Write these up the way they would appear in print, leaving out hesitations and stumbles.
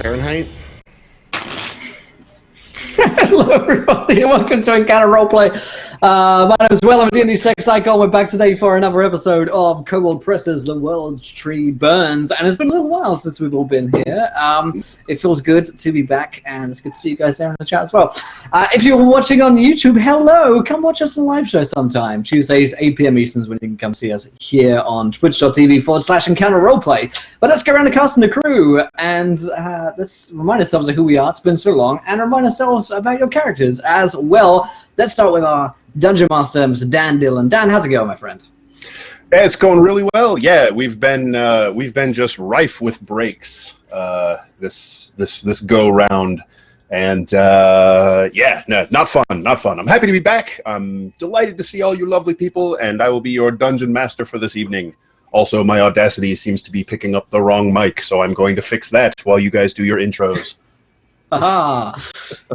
Fahrenheit. Hello, everybody, and welcome to Encounter Roleplay. My name is Will. I'm a D&D sex icon. We're back today for another episode of Kobold Presses The World's Tree Burns, and it's been a little while since we've all been here. It feels good to be back, and it's good to see you guys there in the chat as well. If you're watching on YouTube, hello! Come watch us on a live show sometime. Tuesdays, 8 p.m. Eastern, when you can come see us here on twitch.tv/Encounter Roleplay. But let's go around the cast and the crew, and let's remind ourselves of who we are. It's been so long, and remind ourselves about your characters as well. Let's start with our Dungeon Master, Mr. Dan Dillon. Dan, how's it going, my friend? It's going really well. Yeah, we've been just rife with breaks this go round, and not fun. I'm happy to be back. I'm delighted to see all you lovely people, and I will be your Dungeon Master for this evening. Also, my Audacity seems to be picking up the wrong mic, so I'm going to fix that while you guys do your intros. Aha!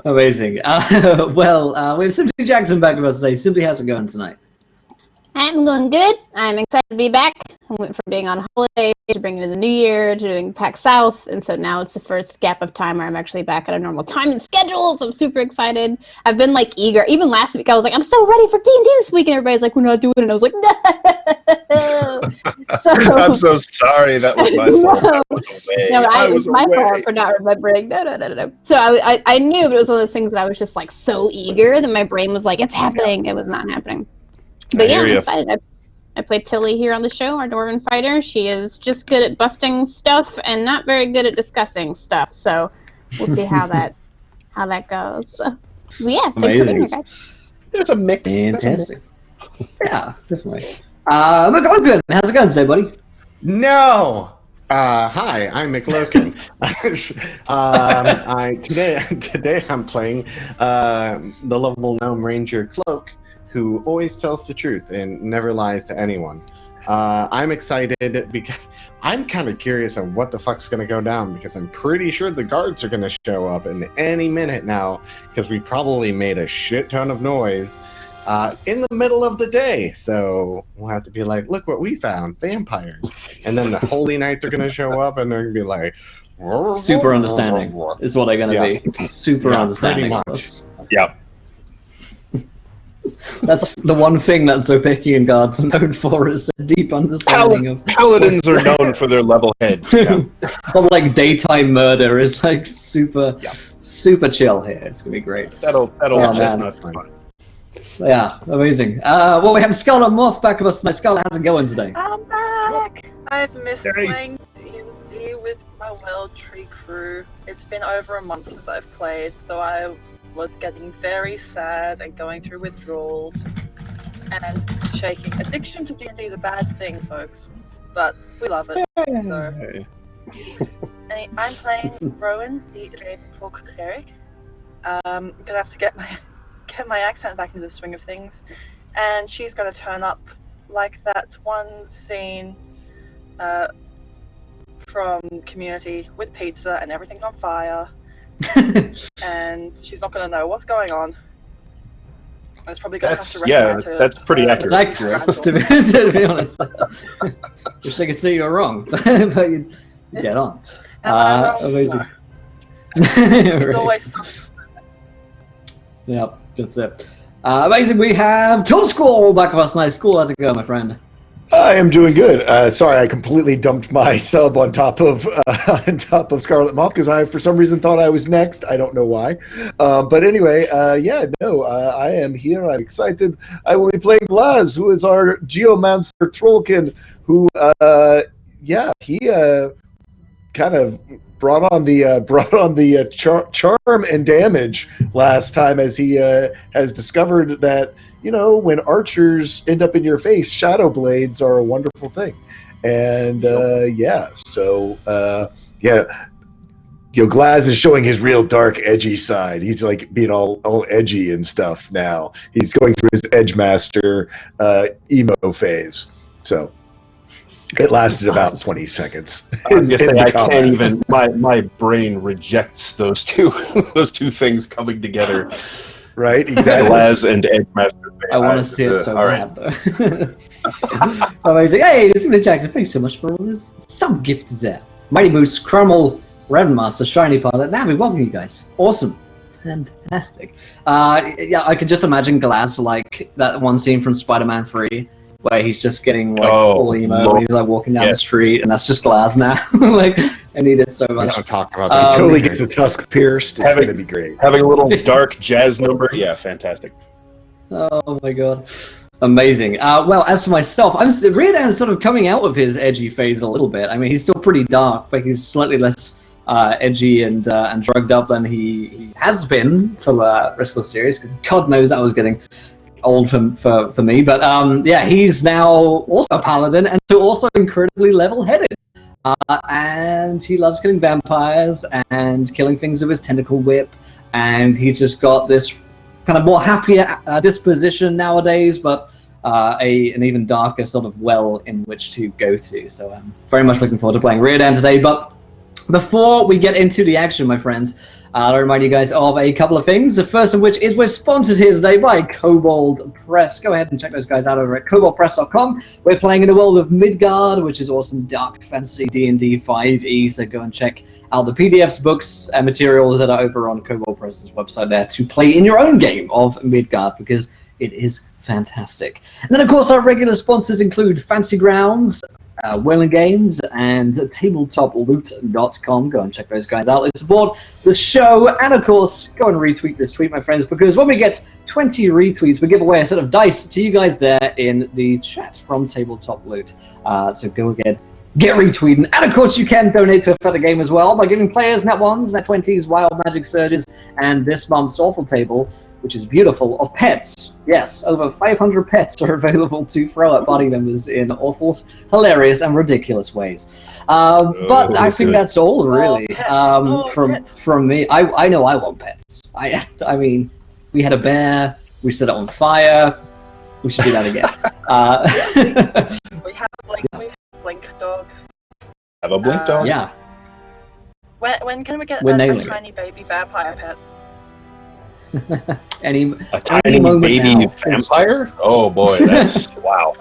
Amazing. We have Simply Jackson back with us today. Simply, how's it going tonight? I'm going good. I'm excited to be back. I went from being on holiday to bringing in the new year to doing PAX South, and so now it's the first gap of time where I'm actually back at a normal time and schedule, so I'm super excited. I've been, eager. Even last week, I was like, I'm so ready for D&D this week, and everybody's like, we're not doing it, and I was like, no! I'm so sorry. That was my fault. It was my fault for not remembering. No. So I knew, but it was one of those things that I was just, so eager that my brain was like, it's happening. It was not happening. But yeah, I'm excited. I played Tilly here on the show, our Dwarven fighter. She is just good at busting stuff and not very good at discussing stuff. So we'll see how that goes. But yeah, thanks for being here, guys. There's a mix. Fantastic. Yeah, definitely. McLogan, how's it going today, buddy? No. Hi, I'm McLogan. Today I'm playing the lovable gnome ranger Cloak, who always tells the truth and never lies to anyone. I'm excited because I'm kind of curious on what the fuck's going to go down, because I'm pretty sure the guards are going to show up in any minute now, because we probably made a shit ton of noise in the middle of the day. So we'll have to be like, look what we found, vampires. And then the Holy Knights are going to show up, and they're going to be like... Super understanding is what they're going to be. Super understanding. Pretty much. Yep. That's the one thing that Zopikian guards are known for, is a deep understanding of... Paladins are known for their level head. Yeah. But daytime murder is super chill here. It's gonna be great. That'll just not fun. Yeah, amazing. We have Scarlet Moth back with us tonight. Scarlet, how's it going today? I'm back! I've missed playing D&D with my World Tree crew. It's been over a month since I've played, so I was getting very sad and going through withdrawals and shaking. Addiction to D&D is a bad thing, folks, but we love it. So, I'm playing Rowan, the Dragonfolk cleric. I'm gonna have to get my accent back into the swing of things, and she's gonna turn up like that one scene from Community with pizza and everything's on fire. And she's not going to know what's going on. It's probably going to have to recommend her. That's pretty accurate. It's accurate, to be honest. Wish I could say you were wrong, but you get on. Amazing. It's always something. Yep, that's it. Amazing. We have Tool School back with us tonight. School, how's it going, my friend? I am doing good. Sorry, I completely dumped my sub on top of Scarlet Moth because I, for some reason, thought I was next. I don't know why. But anyway, I am here. I'm excited. I will be playing Glaz, who is our Geomancer Trollkin, who, he kind of brought on the charm and damage last time, as he has discovered that, when archers end up in your face, shadow blades are a wonderful thing. And Glaz is showing his real dark, edgy side. He's being all edgy and stuff now. He's going through his Edgemaster emo phase. So it lasted about 20 seconds. I can't even. My brain rejects those two things coming together. Right, exactly. Glaz and Edgemaster. I want to see it so bad, though. Amazing. Hey, this is Jackson. Thanks so much for all this. Some gifts there. Mighty Moose, Crummel, Reverend Master, Shiny Pilot, Navi, welcome you guys. Awesome. Fantastic. Yeah, I could just imagine Glaz like that one scene from Spider-Man 3 where he's just getting like all emo and he's like walking down the street and that's just Glaz now. Like, I need it so much. Don't talk about that. He totally gets a tusk pierced. It's going to be great. Having a little dark jazz number. Yeah, fantastic. Oh my god. Amazing. Well, as for myself, Riordan's sort of coming out of his edgy phase a little bit. I mean, he's still pretty dark, but he's slightly less edgy and drugged up than he has been for the rest of the series. God knows that was getting old for me. But yeah, he's now also a paladin and also incredibly level-headed. And he loves killing vampires and killing things with his tentacle whip. And he's just got this kind of more happier disposition nowadays, but an even darker sort of well in which to go to. So I'm very much looking forward to playing Riordan today. But before we get into the action, my friends, I'll remind you guys of a couple of things. The first of which is we're sponsored here today by Kobold Press. Go ahead and check those guys out over at koboldpress.com. We're playing in the world of Midgard, which is awesome dark fantasy D&D5E. So go and check out the PDFs, books, and materials that are over on Kobold Press's website there to play in your own game of Midgard, because it is fantastic. And then, of course, our regular sponsors include Fancy Grounds, Whaling Games, and tabletoploot.com. Go and check those guys out. They support the show. And, of course, go and retweet this tweet, my friends, because when we get 20 retweets, we give away a set of dice to you guys there in the chat from Tabletop Loot. So go again. Get retweeting. And of course you can donate to a further game as well by giving players Nat 1s, Nat 20s, Wild Magic Surges, and this month's Awful Table, which is beautiful, of pets. Yes, over 500 pets are available to throw at party members in awful, hilarious, and ridiculous ways. But I think that's all, really, from me. I know I want pets. I mean, we had a bear, we set it on fire, we should do that again. We have Blink dog. Have a Blink dog? Yeah. When can we get a tiny baby vampire pet? A tiny baby vampire? Oh boy, that's wow.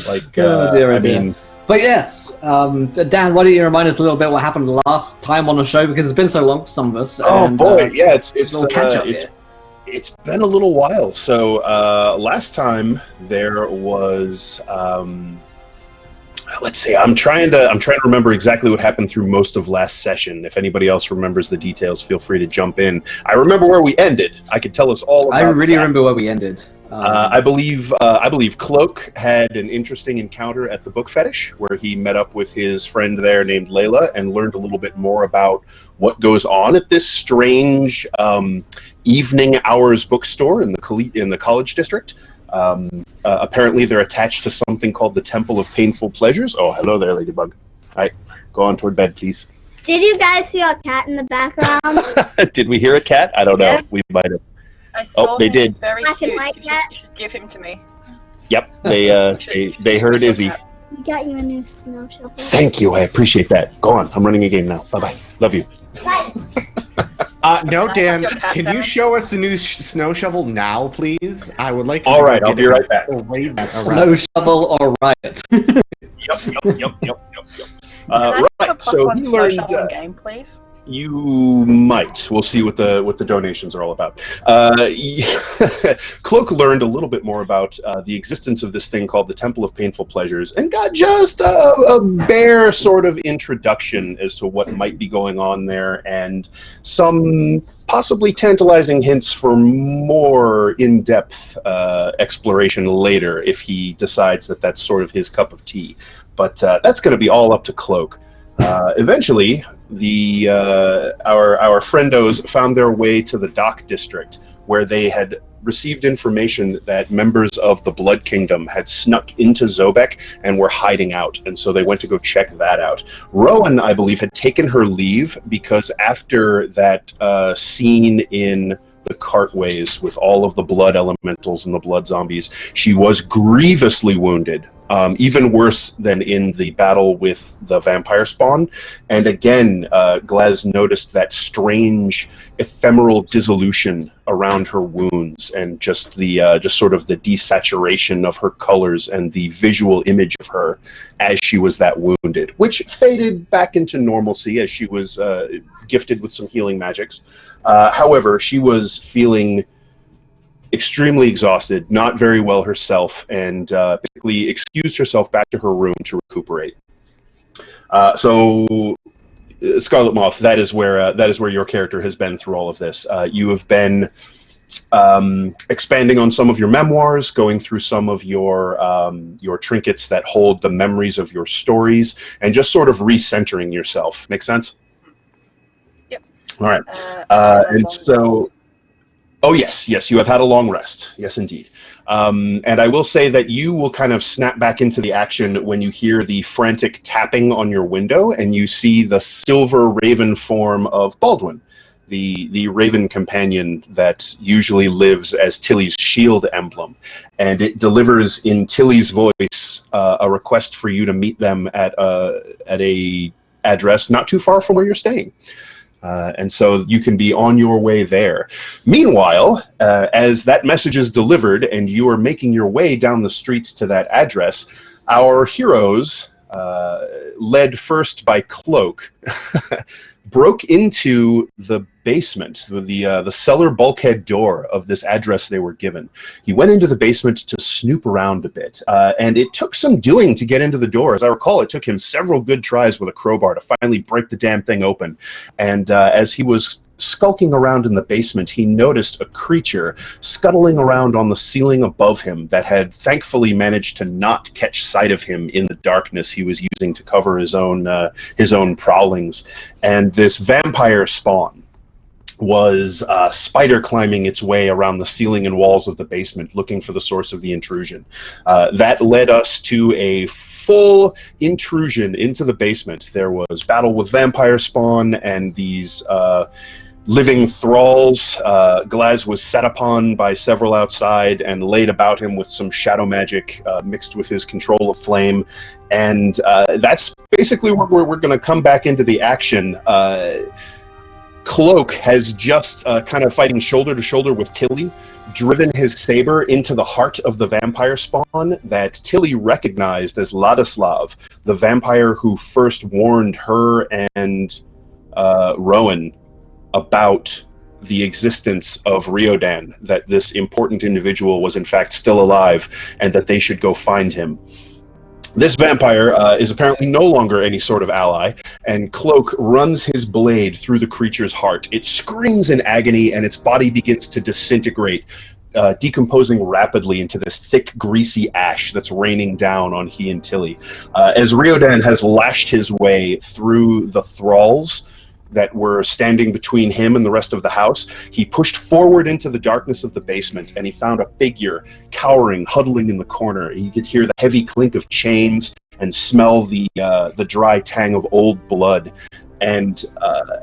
Like, I mean, but yes, Dan, why don't you remind us a little bit what happened last time on the show, because it's been so long for some of us. Oh and, boy, yeah, it's been a little while. So last time there was. Let's see. I'm trying to remember exactly what happened through most of last session. If anybody else remembers the details, feel free to jump in. I remember where we ended. I could tell us all about I really remember where we ended. I believe Cloak had an interesting encounter at the Book Fetish, where he met up with his friend there named Layla and learned a little bit more about what goes on at this strange evening hours bookstore in the College District. Apparently they're attached to something called the Temple of Painful Pleasures. Oh, hello there, Ladybug. All right, go on toward bed, please. Did you guys see a cat in the background? Did we hear a cat? I don't know. Yes. We might have. I saw they him. did. He's very Black and cute. white You cat? should give him to me. Yep, they heard Izzy. We got you a new snow shovel. Thank you, I appreciate that. Go on, I'm running a game now. Bye-bye. Love you. Right. No, Dan, your cat can you down? show us the new snow shovel now, please? I would like. All right, I'll be right back. Snow shovel or riot. Yep. Can I have a Right, so +1 he snow learned. shoveling game, please? You might. We'll see what the donations are all about. Cloak learned a little bit more about the existence of this thing called the Temple of Painful Pleasures, and got just a bare sort of introduction as to what might be going on there, and some possibly tantalizing hints for more in-depth exploration later if he decides that that's sort of his cup of tea. But that's going to be all up to Cloak. Eventually, our friendos found their way to the Dock District, where they had received information that members of the Blood Kingdom had snuck into Zobek and were hiding out, and so they went to go check that out. Rowan, I believe, had taken her leave because after that scene in the cartways with all of the blood elementals and the blood zombies, she was grievously wounded. even worse than in the battle with the vampire spawn. And again, Glaz noticed that strange ephemeral dissolution around her wounds, and just sort of the desaturation of her colors and the visual image of her as she was that wounded, which faded back into normalcy as she was gifted with some healing magics. However, she was feeling extremely exhausted, not very well herself, and basically excused herself back to her room to recuperate. So, Scarlet Moth, that is where your character has been through all of this. You have been expanding on some of your memoirs, going through some of your trinkets that hold the memories of your stories, and just sort of recentering yourself. Make sense? Yep. All right. And so. Oh, yes, you have had a long rest. Yes, indeed. And I will say that you will kind of snap back into the action when you hear the frantic tapping on your window and you see the silver raven form of Baldwin, the raven companion that usually lives as Tilly's shield emblem. And it delivers in Tilly's voice a request for you to meet them at a address not too far from where you're staying. And so you can be on your way there. Meanwhile, as that message is delivered and you are making your way down the street to that address, our heroes, led first by Cloak, broke into the basement, the cellar bulkhead door of this address they were given. He went into the basement to snoop around a bit, and it took some doing to get into the door. As I recall, it took him several good tries with a crowbar to finally break the damn thing open. And as he was skulking around in the basement, he noticed a creature scuttling around on the ceiling above him that had thankfully managed to not catch sight of him in the darkness he was using to cover his own prowlings. And this vampire spawn was spider climbing its way around the ceiling and walls of the basement, looking for the source of the intrusion. That led us to a full intrusion into the basement. There was battle with vampire spawn and these living thralls. Glaz was set upon by several outside and laid about him with some shadow magic mixed with his control of flame. And that's basically where we're going to come back into the action. Cloak has just kind of fighting shoulder to shoulder with Tilly, driven his saber into the heart of the vampire spawn that Tilly recognized as Ladislav, the vampire who first warned her and Rowan about the existence of Riodan, that this important individual was in fact still alive and that they should go find him. This vampire is apparently no longer any sort of ally, and Cloak runs his blade through the creature's heart. It screams in agony, and its body begins to disintegrate, decomposing rapidly into this thick, greasy ash that's raining down on he and Tilly. As Riodan has lashed his way through the thralls that were standing between him and the rest of the house, he pushed forward into the darkness of the basement, and he found a figure cowering, huddling in the corner. He could hear the heavy clink of chains and smell the dry tang of old blood. And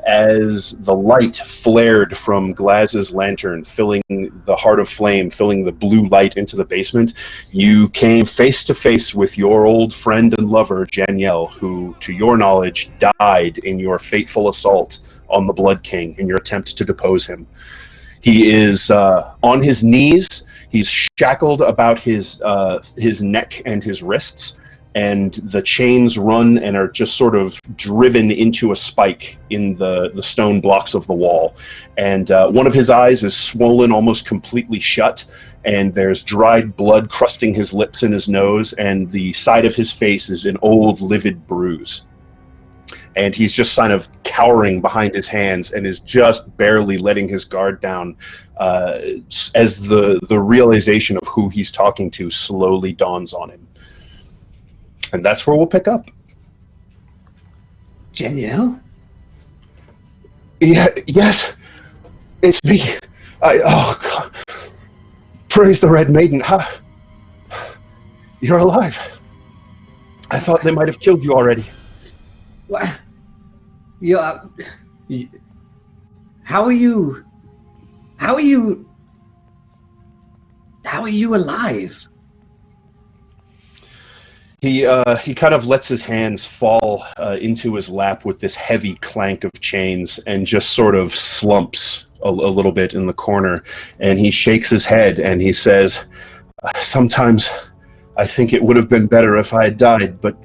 as the light flared from Glaz's lantern, filling the heart of flame, filling the blue light into the basement, you came face to face with your old friend and lover, Janielle, who, to your knowledge, died in your fateful assault on the Blood King in your attempt to depose him. He is on his knees. He's shackled about his neck and his wrists, and the chains run and are just sort of driven into a spike in the stone blocks of the wall. And one of his eyes is swollen almost completely shut, and there's dried blood crusting his lips and his nose, and the side of his face is an old, livid bruise. And he's just kind of cowering behind his hands and is just barely letting his guard down as the realization of who he's talking to slowly dawns on him. And that's where we'll pick up. Janielle? Yeah, yes, it's me. Oh, God. Praise the Red Maiden. You're alive. I thought they might have killed you already. What? How are you alive? He kind of lets his hands fall into his lap with this heavy clank of chains and just sort of slumps a little bit in the corner. And he shakes his head and he says, sometimes I think it would have been better if I had died, but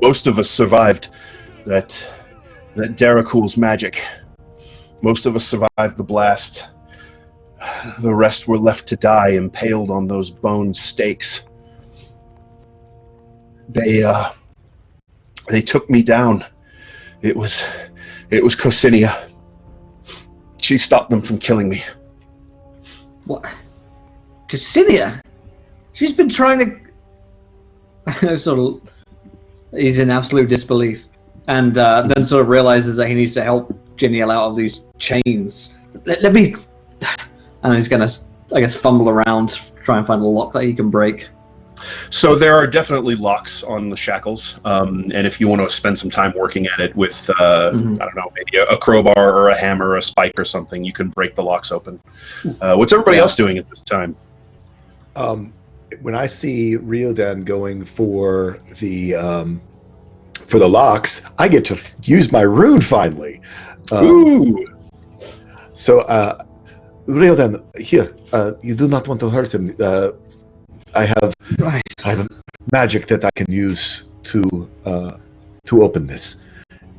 most of us survived that Darakul's magic. Most of us survived the blast. The rest were left to die, impaled on those bone stakes. They took me down. It was Kosinia. She stopped them from killing me. What? Kosinia? She's been trying to... sort of... He's in absolute disbelief. And then sort of realizes that he needs to help Geniel out of these chains. Let me... And he's going to, I guess, fumble around, try and find a lock that he can break. So there are definitely locks on the shackles, and if you want to spend some time working at it with, I don't know, maybe a crowbar or a hammer or a spike or something, you can break the locks open. What's everybody else doing at this time? When I see Riordan going for the locks, I get to use my rune finally. Ooh! So, Riordan, here, you do not want to hurt him. I have magic that I can use to open this,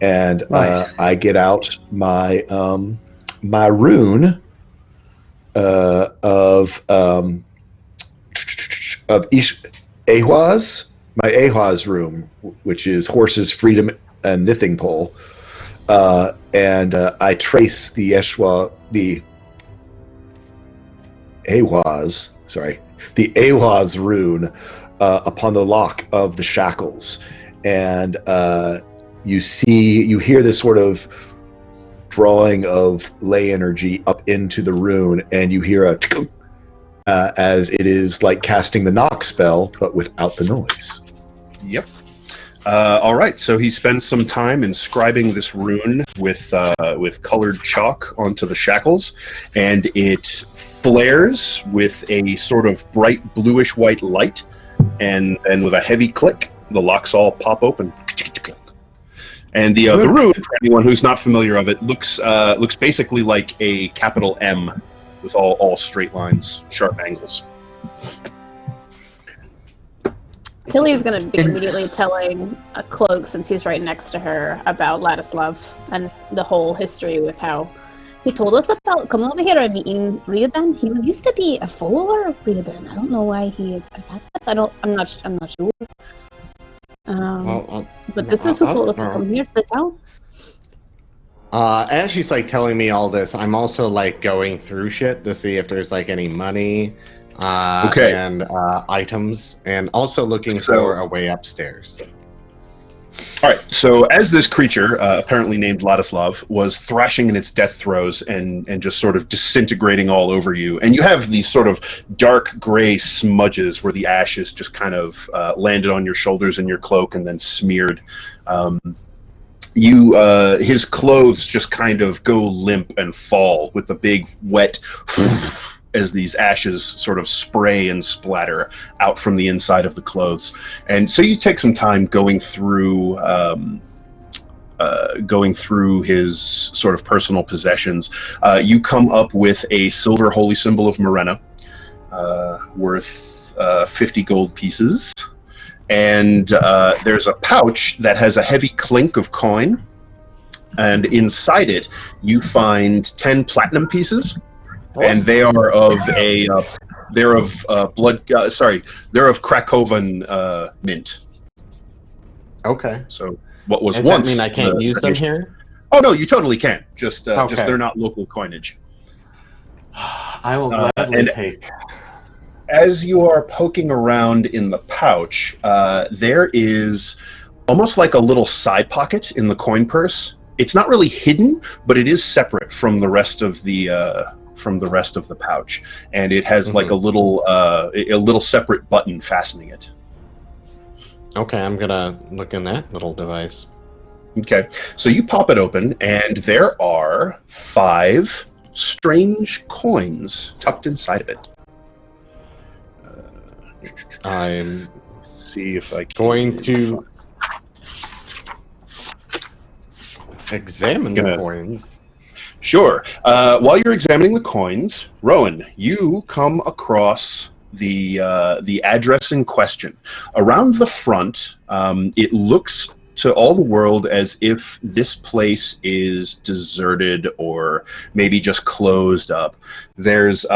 and I get out my my rune of Ehwaz, my Ehwaz rune, which is horses, freedom, and knitting pole, and I trace the Ehwaz rune upon the lock of the shackles, and you hear this sort of drawing of ley energy up into the rune, and you hear a as it is like casting the knock spell, but without the noise. Yep. All right, so he spends some time inscribing this rune with colored chalk onto the shackles, and it flares with a sort of bright bluish-white light, and with a heavy click, the locks all pop open. And the rune, for anyone who's not familiar of it, looks basically like a capital M with all straight lines, sharp angles. Tilly's going to be immediately telling Cloak, since he's right next to her, about Ladislav and the whole history with how he told us about coming over here and meeting Riordan. He used to be a follower of Riordan. I don't know why he attacked us. I'm not sure. But this is who told us to come here to the town. As she's like telling me all this, I'm also like going through shit to see if there's like any money and items, and also looking for a way upstairs. All right, so as this creature, apparently named Ladislav, was thrashing in its death throes and just sort of disintegrating all over you, and you have these sort of dark gray smudges where the ashes just kind of landed on your shoulders and your cloak and then smeared. His clothes just kind of go limp and fall with the big wet as these ashes sort of spray and splatter out from the inside of the clothes. And so you take some time going through his sort of personal possessions. You come up with a silver holy symbol of Morena, worth 50 gold pieces. And there's a pouch that has a heavy clink of coin, and inside it you find 10 platinum pieces, and they are of they're of Krakovan mint. Okay. So what was Does once? Does that mean I can't use them here? Oh no, you totally can. Just Okay. they're not local coinage. I will gladly take. As you are poking around in the pouch, there is almost like a little side pocket in the coin purse. It's not really hidden, but it is separate from the rest of the pouch, and it has like a little separate button fastening it. Okay, I'm gonna look in that little device. Okay, so you pop it open, and there are 5 strange coins tucked inside of it. I'm see if I can Going to examine the coins. Sure. While you're examining the coins, Rowan, you come across the address in question. Around the front, it looks to all the world as if this place is deserted or maybe just closed up. There's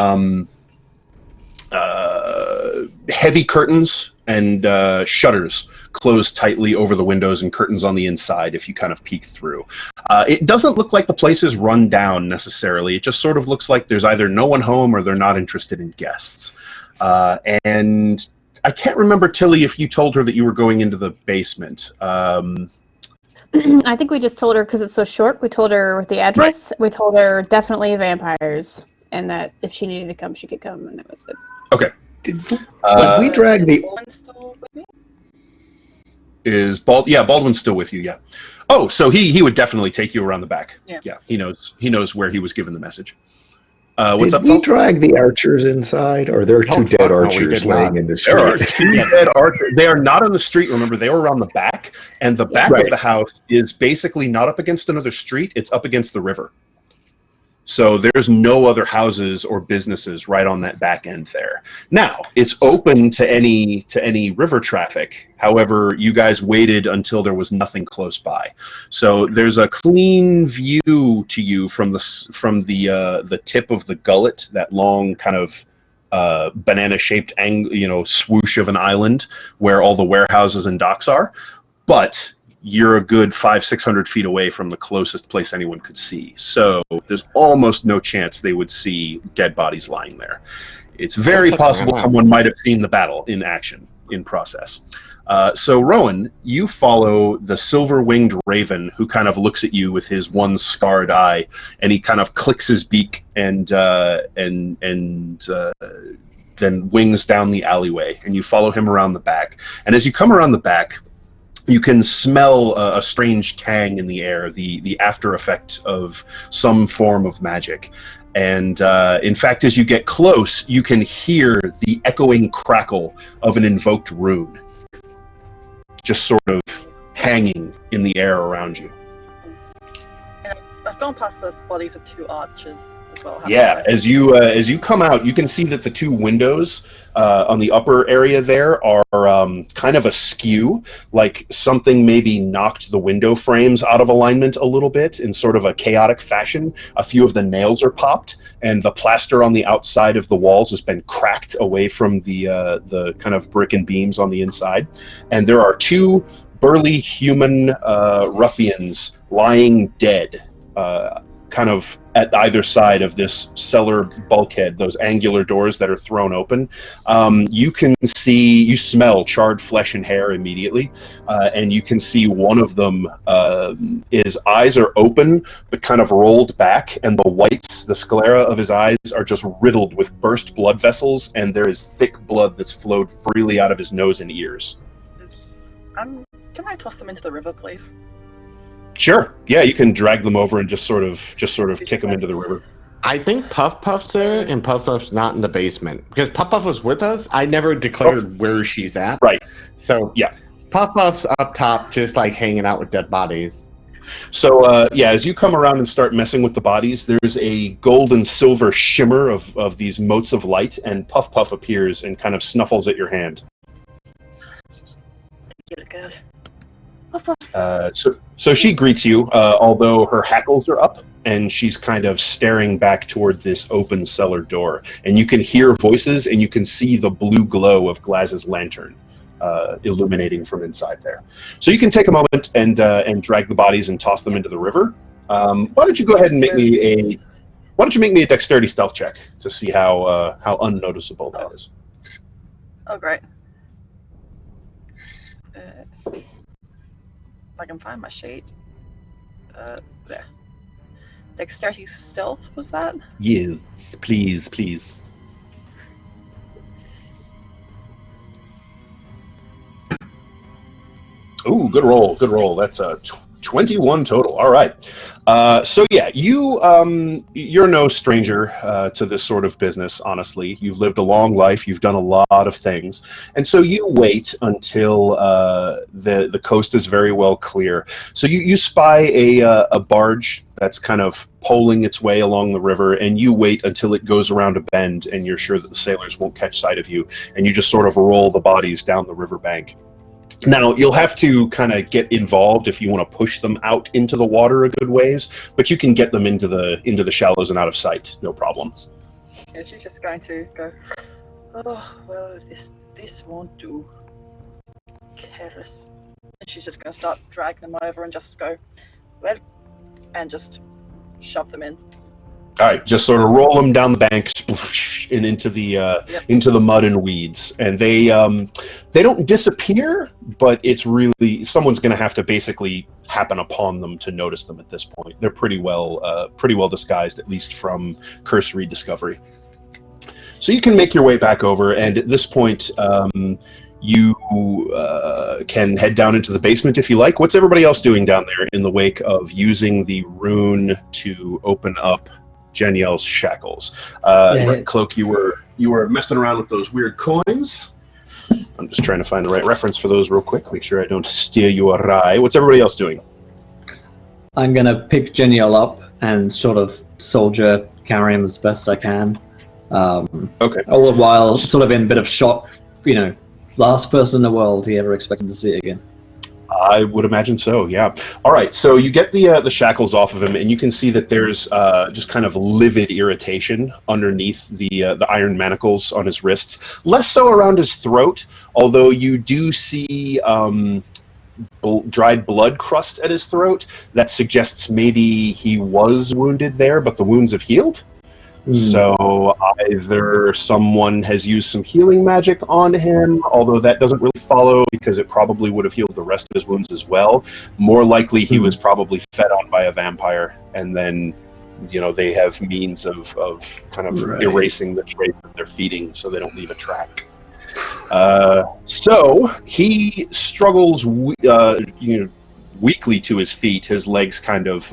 heavy curtains and shutters closed tightly over the windows and curtains on the inside if you kind of peek through. It doesn't look like the place is run down necessarily. It just sort of looks like there's either no one home or they're not interested in guests. And I can't remember, Tilly, if you told her that you were going into the basement. I think we just told her because it's so short. We told her the address. Right. We told her definitely vampires, and that if she needed to come, she could come, and that was it. Okay. Did we drag the... Baldwin's still with you, yeah. Oh, so he would definitely take you around the back. Yeah, he knows where he was given the message. What's up, Did we drag the archers inside, or there are two dead archers laying in the street? There are two dead archers. They are not on the street, remember. They were around the back, and the back of the house is basically not up against another street. It's up against the river. So there's no other houses or businesses right on that back end there. Now, it's open to any river traffic. However, you guys waited until there was nothing close by. So there's a clean view to you from the tip of the gullet, that long kind of banana-shaped swoosh of an island where all the warehouses and docks are. But you're a good 500-600 feet away from the closest place anyone could see. So there's almost no chance they would see dead bodies lying there. It's very possible someone might have seen the battle in action, in process. So Rowan, you follow the silver-winged raven who kind of looks at you with his one scarred eye, and he kind of clicks his beak and then wings down the alleyway, and you follow him around the back. And as you come around the back, you can smell a strange tang in the air, the after effect of some form of magic. And in fact, as you get close, you can hear the echoing crackle of an invoked rune, just sort of hanging in the air around you. And I've gone past the bodies of two archers as well. Yeah, as you come out, you can see that the two windows on the upper area there are kind of askew, like something maybe knocked the window frames out of alignment a little bit in sort of a chaotic fashion. A few of the nails are popped, and the plaster on the outside of the walls has been cracked away from the kind of brick and beams on the inside. And there are two burly human ruffians lying dead, kind of at either side of this cellar bulkhead, those angular doors that are thrown open. You smell charred flesh and hair immediately, and you can see one of them, his eyes are open, but kind of rolled back, and the whites, the sclera of his eyes are just riddled with burst blood vessels, and there is thick blood that's flowed freely out of his nose and ears. Can I toss them into the river, please? Sure. Yeah, you can drag them over and just sort of kick them into the river. I think Puff Puff's there, and Puff Puff's not in the basement. Because Puff Puff was with us, I never declared where she's at. Right. So, yeah. Puff Puff's up top, just like hanging out with dead bodies. So, as you come around and start messing with the bodies, there's a gold and silver shimmer of these motes of light, and Puff Puff appears and kind of snuffles at your hand. Get it good. So she greets you, although her hackles are up, and she's kind of staring back toward this open cellar door. And you can hear voices, and you can see the blue glow of Glaz's lantern illuminating from inside there. So you can take a moment and drag the bodies and toss them into the river. Why don't you go ahead and make me a dexterity stealth check to see how unnoticeable that is. Oh, great. If I can find my sheet. There. Dexterity stealth, was that? Yes, please. Ooh, good roll. That's a 21 total. All right. So yeah, you're no stranger to this sort of business, honestly. You've lived a long life. You've done a lot of things. And so you wait until the coast is very well clear. So you spy a barge that's kind of poling its way along the river, and you wait until it goes around a bend, and you're sure that the sailors won't catch sight of you, and you just sort of roll the bodies down the riverbank. Now, you'll have to kind of get involved if you want to push them out into the water a good ways, but you can get them into the shallows and out of sight, no problem. Yeah, she's just going to go, oh, well, this won't do. Careless. And she's just going to start dragging them over and just go, well, and just shove them in. All right, just sort of roll them down the bank and into the mud and weeds, and they don't disappear, but it's really someone's going to have to basically happen upon them to notice them at this point. They're pretty well disguised, at least from cursory discovery. So you can make your way back over, and at this point, you can head down into the basement if you like. What's everybody else doing down there in the wake of using the rune to open up Jeniel's shackles? Cloak, you were messing around with those weird coins. I'm just trying to find the right reference for those real quick. Make sure I don't steer you awry. What's everybody else doing? I'm gonna pick Jeniel up and sort of soldier carry him as best I can. Okay. All the while, sort of in a bit of shock. Last person in the world he ever expected to see again. I would imagine so, yeah. All right, so you get the shackles off of him, and you can see that there's just kind of livid irritation underneath the iron manacles on his wrists. Less so around his throat, although you do see dried blood crust at his throat. That suggests maybe he was wounded there, but the wounds have healed. So either someone has used some healing magic on him, although that doesn't really follow because it probably would have healed the rest of his wounds as well. More likely he was probably fed on by a vampire, and then they have means of kind of erasing the trace of their feeding so they don't leave a track. So he struggles weakly to his feet. His legs kind of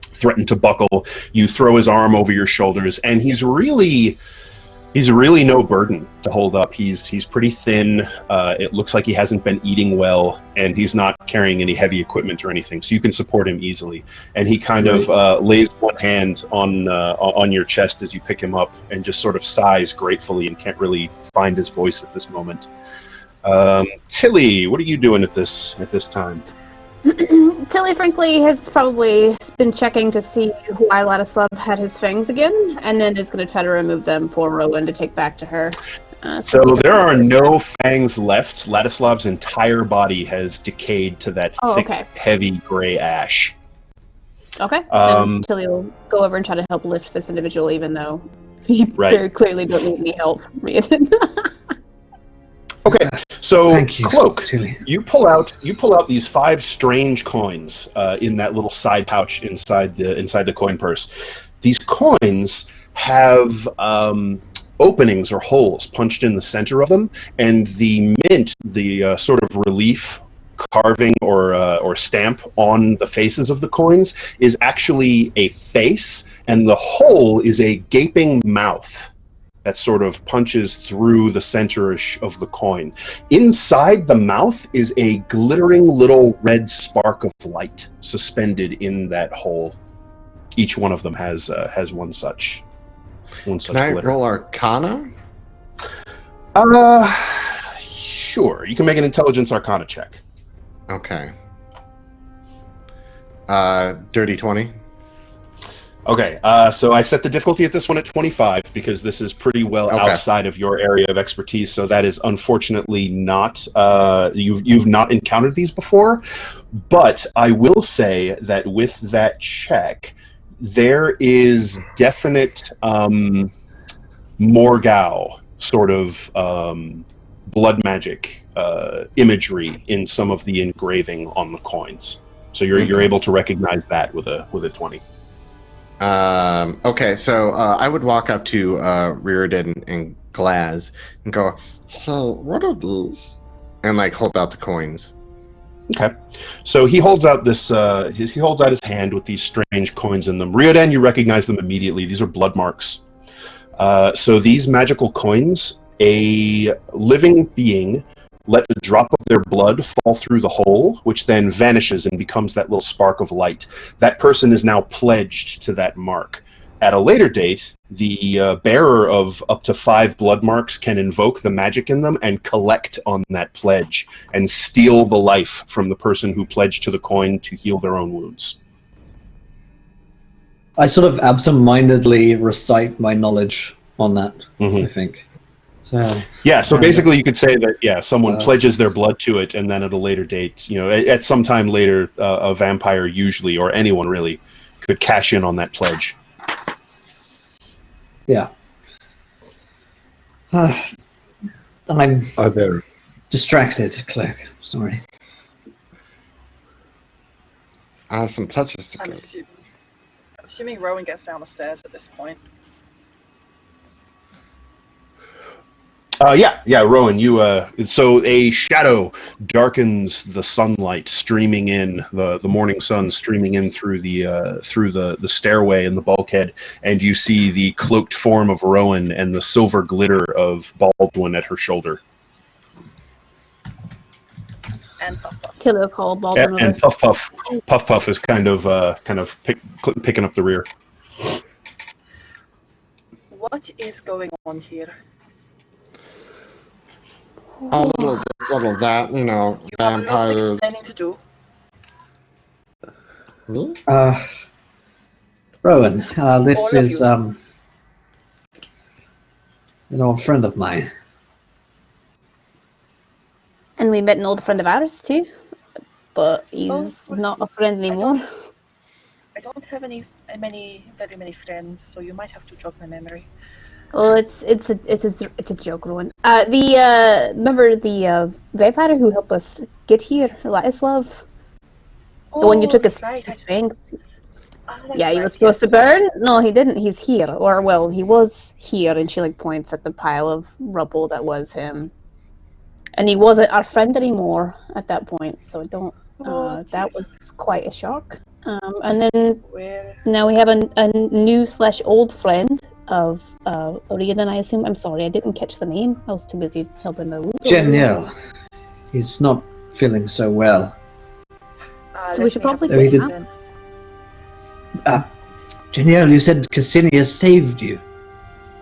threaten to buckle. You throw his arm over your shoulders, and he's really no burden to hold up. He's pretty thin. It looks like he hasn't been eating well, and he's not carrying any heavy equipment or anything, so you can support him easily. And he kind of lays one hand on your chest as you pick him up, and just sort of sighs gratefully and can't really find his voice at this moment. Tilly, what are you doing at this time? Tilly, frankly, has probably been checking to see why Ladislav had his fangs again, and then is going to try to remove them for Rowan to take back to her. So there are no fangs left. Ladislav's entire body has decayed to that thick, heavy gray ash. Okay. Then Tilly will go over and try to help lift this individual, even though you very clearly don't need any help. Okay, so Cloak, you pull out these 5 strange coins in that little side pouch inside the coin purse. These coins have openings or holes punched in the center of them, and the mint, the sort of relief carving or stamp on the faces of the coins is actually a face, and the hole is a gaping mouth that sort of punches through the center of the coin. Inside the mouth is a glittering little red spark of light suspended in that hole. Each one of them has one such Can I roll Arcana? Sure. You can make an Intelligence Arcana check. Okay. Dirty 20. Okay, so I set the difficulty at this one at 25 because this is pretty well outside of your area of expertise. So that is unfortunately not you've not encountered these before. But I will say that with that check, there is definite Morgau sort of blood magic imagery in some of the engraving on the coins. So you're able to recognize that with a 20. Okay, so I would walk up to Reardon and Glaz and go, "Hey, what are these?" And hold out the coins. Okay, so he holds out this. He holds out his hand with these strange coins in them. Ryodan, you recognize them immediately. These are blood marks. So these magical coins, a living being lets a drop of their blood fall through the hole, which then vanishes and becomes that little spark of light. That person is now pledged to that mark. At a later date, the bearer of up to 5 blood marks can invoke the magic in them and collect on that pledge and steal the life from the person who pledged to the coin to heal their own wounds. I sort of absentmindedly recite my knowledge on that, I think. So basically you could say that, someone pledges their blood to it, and then at a later date, at some time later, a vampire usually, or anyone really, could cash in on that pledge. Yeah. I'm distracted, clerk. Sorry. I have some pledges to I'm give. assuming Rowan gets down the stairs at this point. Rowan, you so a shadow darkens the sunlight streaming in, the morning sun streaming in through the stairway and the bulkhead, and you see the cloaked form of Rowan and the silver glitter of Baldwin at her shoulder. And Puff Puff. Killer call Baldwin. And Puff Puff is kind of picking up the rear. What is going on here? A little this, little that, You have a lot of vampires. explaining to do. Me? Rowan, this All of is you. an old friend of mine. And we met an old friend of ours too, but he's Oh, not a friend anymore. I don't have very many friends, so you might have to jog my memory. Oh, it's a joke, Rowan. Remember the vampire who helped us get here, Ladislav? The one you took his right. fangs. That's Yeah, he right, was supposed yes. to burn. No, he didn't. He's here, or well, he was here, and she points at the pile of rubble that was him. And he wasn't our friend anymore at that point, so don't. That was quite a shock. And then now we have a new / old friend of Ryodan, I assume. I'm sorry, I didn't catch the name. I was too busy helping the loot. Geniel. He's not feeling so well. So we should probably get him out. Geniel, you said Ksenia saved you,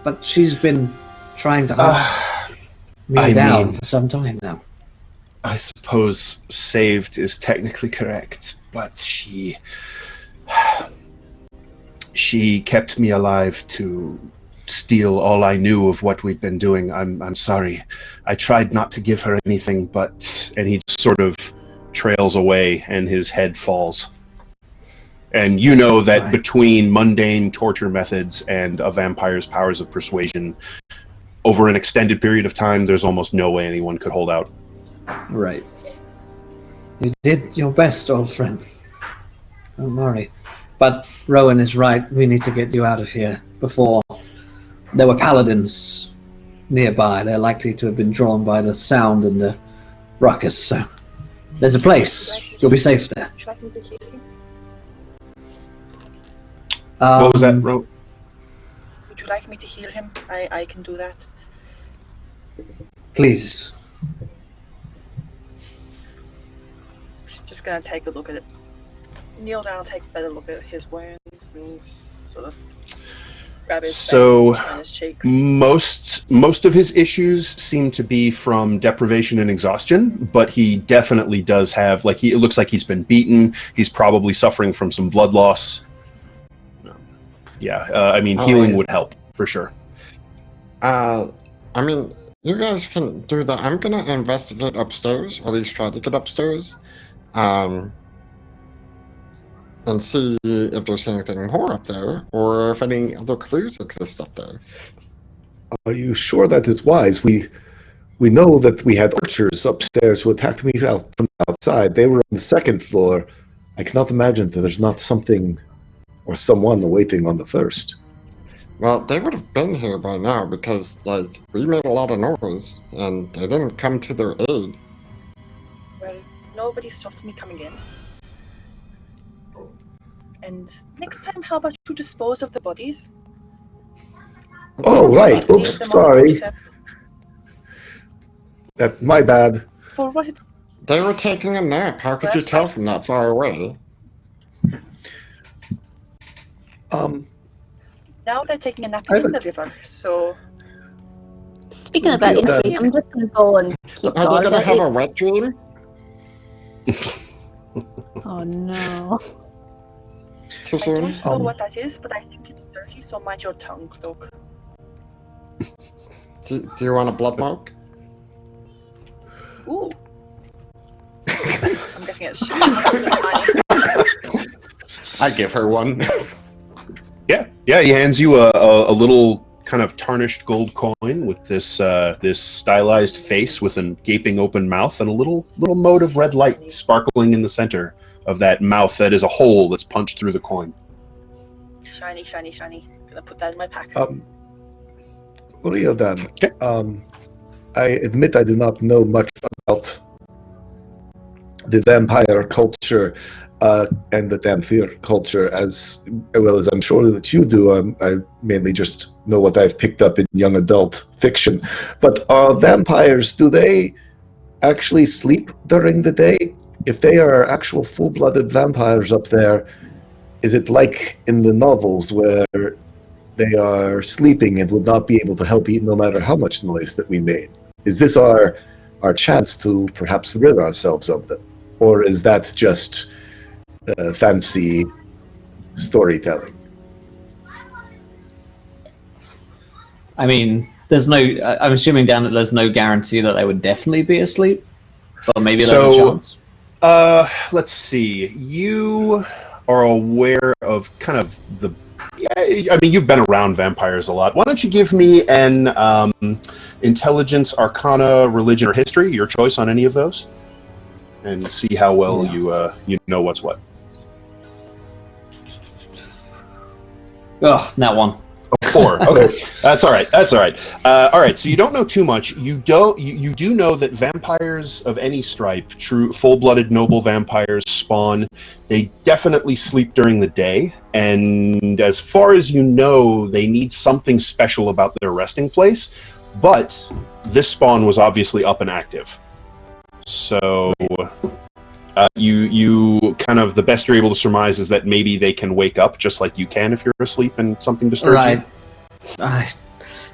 but she's been trying to hunt me down for some time now. I suppose saved is technically correct, but she kept me alive to steal all I knew of what we'd been doing. I'm sorry. I tried not to give her anything, and he sort of trails away and his head falls. And you know that between mundane torture methods and a vampire's powers of persuasion, over an extended period of time, there's almost no way anyone could hold out. Right. You did your best, old friend. Don't worry. But Rowan is right. We need to get you out of here before there were paladins nearby. They're likely to have been drawn by the sound and the ruckus. So there's a place. You'll be safe there. Would you like me to heal him? What was that, Ro? Would you like me to heal him? I can do that. Please. Just gonna take a look at it. Kneel down, take a better look at his wounds, and sort of grab his face and his cheeks. Most of his issues seem to be from deprivation and exhaustion, but he definitely does have, it looks like he's been beaten. He's probably suffering from some blood loss. Healing would help for sure. You guys can do that. I'm gonna investigate upstairs, or at least try to get upstairs, and see if there's anything more up there, or if any other clues exist up there. Are you sure that is wise? We know that we had archers upstairs who attacked me out from outside. They were on the second floor. I cannot imagine that there's not something or someone waiting on the first. Well, they would have been here by now because, we made a lot of noise, and they didn't come to their aid. Well, nobody stopped me coming in. And next time, how about you dispose of the bodies? Oh, right. Just leave Oops, them on the sorry. doorstep. That's my bad. For what it... They were taking a nap. How could you tell from that far away? Now they're taking a nap in the river, so... Speaking about intrigue, I'm just going to go and keep Are guard they going to at have it. a wet dream? Oh no. Too I soon? don't know what that is, but I think it's dirty, so mind your tongue, dog. Do you want a blood mark? Ooh. I'm guessing it's shit. I give her one. Yeah, he hands you a little kind of tarnished gold coin with this this stylized face with a gaping open mouth and a little mote of red light sparkling in the center of that mouth that is a hole that's punched through the coin. Shiny, shiny, shiny. Gonna put that in my pack. Ryodan, Okay. I admit I do not know much about the vampire culture and the Danthir culture as well as I'm sure that you do. I mainly just know what I've picked up in young adult fiction. But are vampires, do they actually sleep during the day? If they are actual full-blooded vampires up there, is it like in the novels where they are sleeping and would not be able to help eat no matter how much noise that we made? Is this our chance to perhaps rid ourselves of them? Or is that just fancy storytelling? I mean, there's no. I'm assuming down that there's no guarantee that they would definitely be asleep, but maybe there's a chance. Let's see. You are aware of kind of the. Yeah, I mean, you've been around vampires a lot. Why don't you give me an intelligence, arcana, religion, or history, your choice on any of those, and see how well you know what's what. Oh, that one. 4. Okay, that's all right. All right. So you don't know too much. You do know that vampires of any stripe, true full-blooded noble vampires, spawn. They definitely sleep during the day, and as far as you know, they need something special about their resting place. But this spawn was obviously up and active, so you kind of the best you're able to surmise is that maybe they can wake up just like you can if you're asleep and something disturbs you.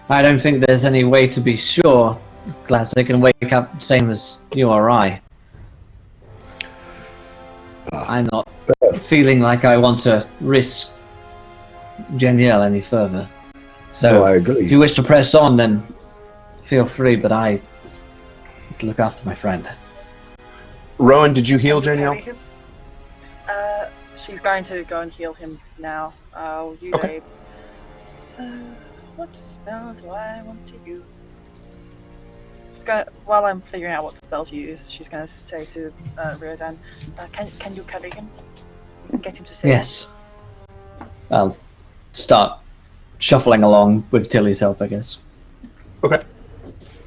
I don't think there's any way to be sure, Glass. They can wake up same as you or I. I'm not feeling like I want to risk Jeniel any further. So I agree. if you wish to press on, then feel free, but I need to look after my friend. Rowan, did you heal Can you Jeniel? carry him? She's going to go and heal him now. I'll use Okay. what spell do I want to use? She's gonna, while I'm figuring out what spell to use, she's going to say to Ryodan, can you carry him? Get him to save. Yes. I'll start shuffling along with Tilly's help, I guess. Okay.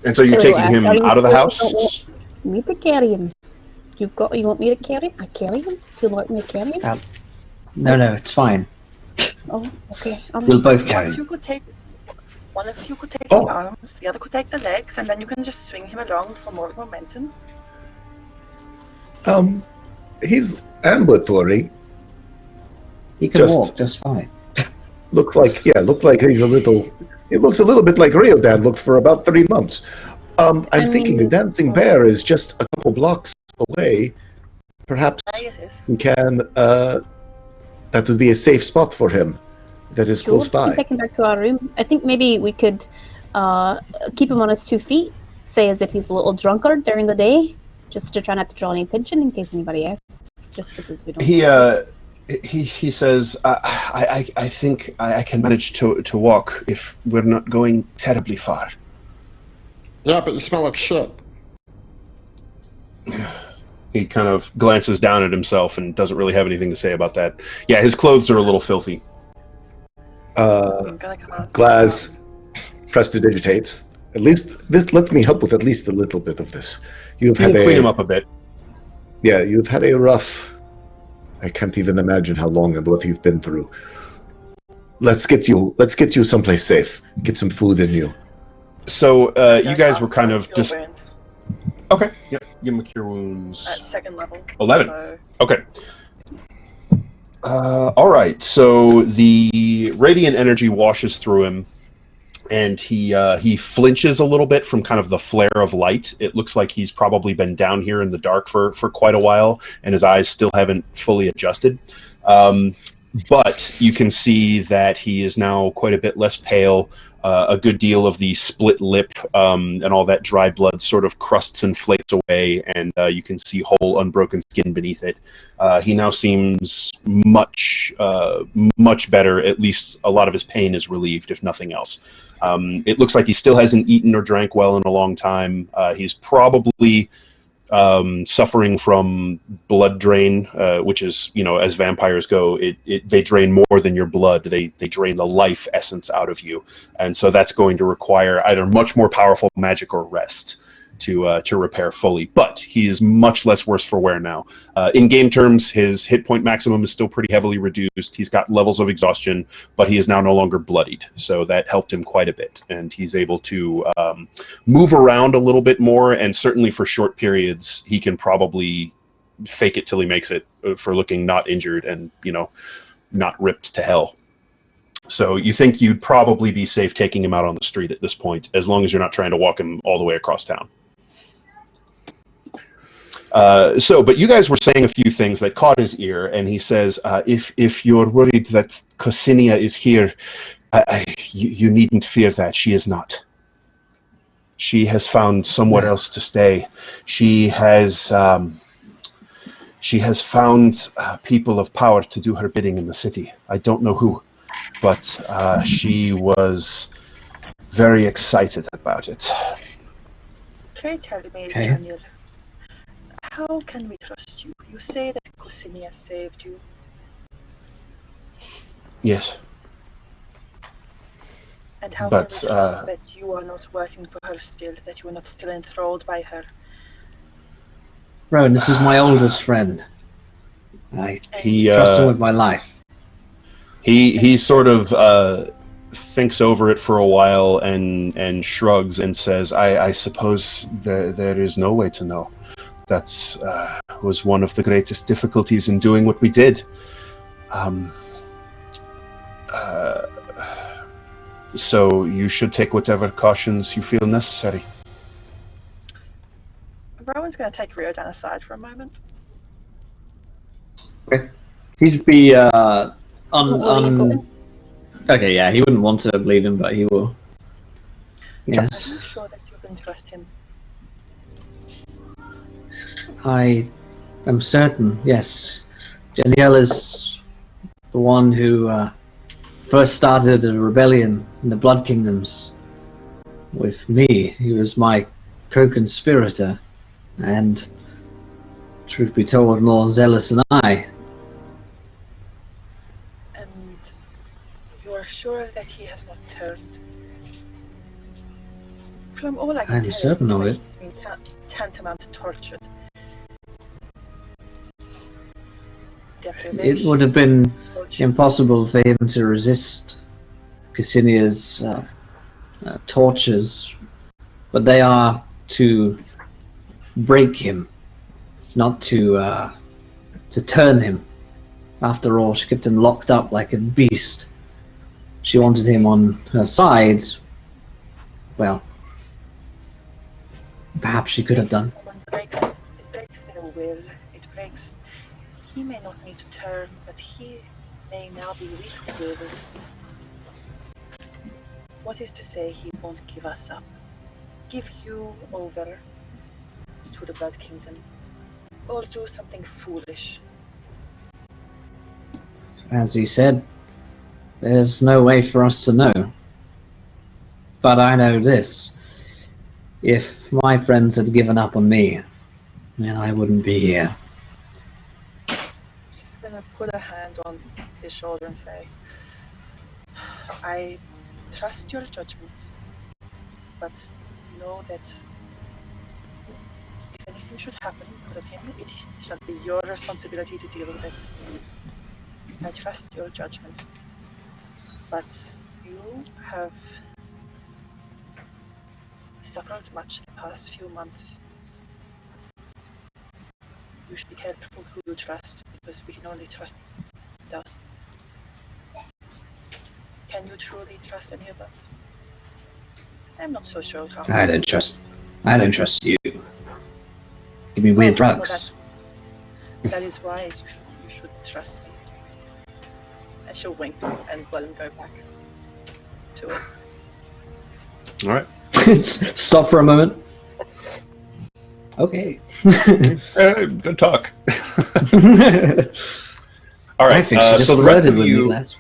And so you're So, taking him out of the house? Me to carry him. You want me to carry him? I carry him. Do you want me to carry him? No, it's fine. Oh, okay. We'll both One carry of him. you could take the arms, the other could take the legs, and then you can just swing him around for more momentum. He's ambulatory. He can walk just fine. Looks like he's a little. It looks a little bit like Ryodan looked for about 3 months. I'm thinking the dancing bear is just a couple blocks away. Perhaps Yes, it is. we can. That would be a safe spot for him. That is close We can by. take him back to our room. I think maybe we could keep him on his 2 feet, say as if he's a little drunker during the day, just to try not to draw any attention in case anybody asks, just because we don't. He says, I think I can manage to walk if we're not going terribly far. Yeah, but you smell like shit. He kind of glances down at himself and doesn't really have anything to say about that. Yeah, his clothes are a little filthy. I'm gonna cast, Glaz prestidigitates. At least this. Let me help with at least a little bit of this. You've You had can clean him up a bit. Yeah, you've had a rough... I can't even imagine how long and what you've been through. Let's get you someplace safe. Get some food in you. So you guys were kind of just... Wounds Okay, yep, give him a cure wounds. at 2nd level. 11. So Okay. All right, so the radiant energy washes through him, and he flinches a little bit from kind of the flare of light. It looks like he's probably been down here in the dark for quite a while, and his eyes still haven't fully adjusted. But you can see that he is now quite a bit less pale. A good deal of the split lip and all that dry blood sort of crusts and flakes away, and you can see whole unbroken skin beneath it. He now seems much better. At least a lot of his pain is relieved, if nothing else. It looks like he still hasn't eaten or drank well in a long time. He's probably suffering from blood drain, which is, as vampires go, they drain more than your blood. They drain the life essence out of you, and so that's going to require either much more powerful magic or rest to repair fully. But he's much less worse for wear now. In game terms, his hit point maximum is still pretty heavily reduced. He's got levels of exhaustion, but he is now no longer bloodied, so that helped him quite a bit, and he's able to move around a little bit more, and certainly for short periods he can probably fake it till he makes it for looking not injured and not ripped to hell. So you think you'd probably be safe taking him out on the street at this point, as long as you're not trying to walk him all the way across town. But you guys were saying a few things that caught his ear, and he says, if you're worried that Cosinia is here, you needn't fear that. She is not. She has found somewhere else to stay. She has found people of power to do her bidding in the city. I don't know who, but she was very excited about it. Pray tell me, Daniel, how can we trust you? You say that Cosinia saved you. Yes. And how can we trust that you are not working for her still, that you are not still enthralled by her? Rowan, this is my oldest friend. I trust him with my life. He sort of thinks over it for a while and shrugs and says, I suppose there is no way to know. That was one of the greatest difficulties in doing what we did. So you should take whatever cautions you feel necessary. Rowan's going to take Riordan aside for a moment. Okay. He'd be Okay, yeah, he wouldn't want to leave him, but he will. Yes. Are you sure that you can trust him? I am certain, yes. Janiel is the one who first started a rebellion in the Blood Kingdoms with me. He was my co-conspirator, and, truth be told, more zealous than I. And you are sure that he has not turned? From all I can I'm tell, certain of it. He's been tantamount tortured. It would have been impossible for him to resist Ksenia's tortures, but they are to break him, not to turn him. After all, she kept him locked up like a beast. She wanted him on her side. Well, perhaps she could have done. Someone breaks their will. It breaks. He may not need to turn, but he may now be weak-willed. What is to say he won't give us up? Give you over to the Blood Kingdom? Or do something foolish? As he said, there's no way for us to know. But I know this. If my friends had given up on me, then I wouldn't be here. She's gonna put a hand on his shoulder and say, I trust your judgments, but know that if anything anything should happen because of him, it shall be your responsibility to deal with it. I trust your judgment. But you have suffered much the past few months. You should be careful who you trust, because we can only trust ourselves. Can you truly trust any of us? I'm not so sure how. I don't trust you. Give me weird Well, drugs. that is why you should trust me. And she'll wink and let him go back to it. All right. Stop for a moment. Okay. Good talk. All right. I think she just so the rest of flirted with me you. last.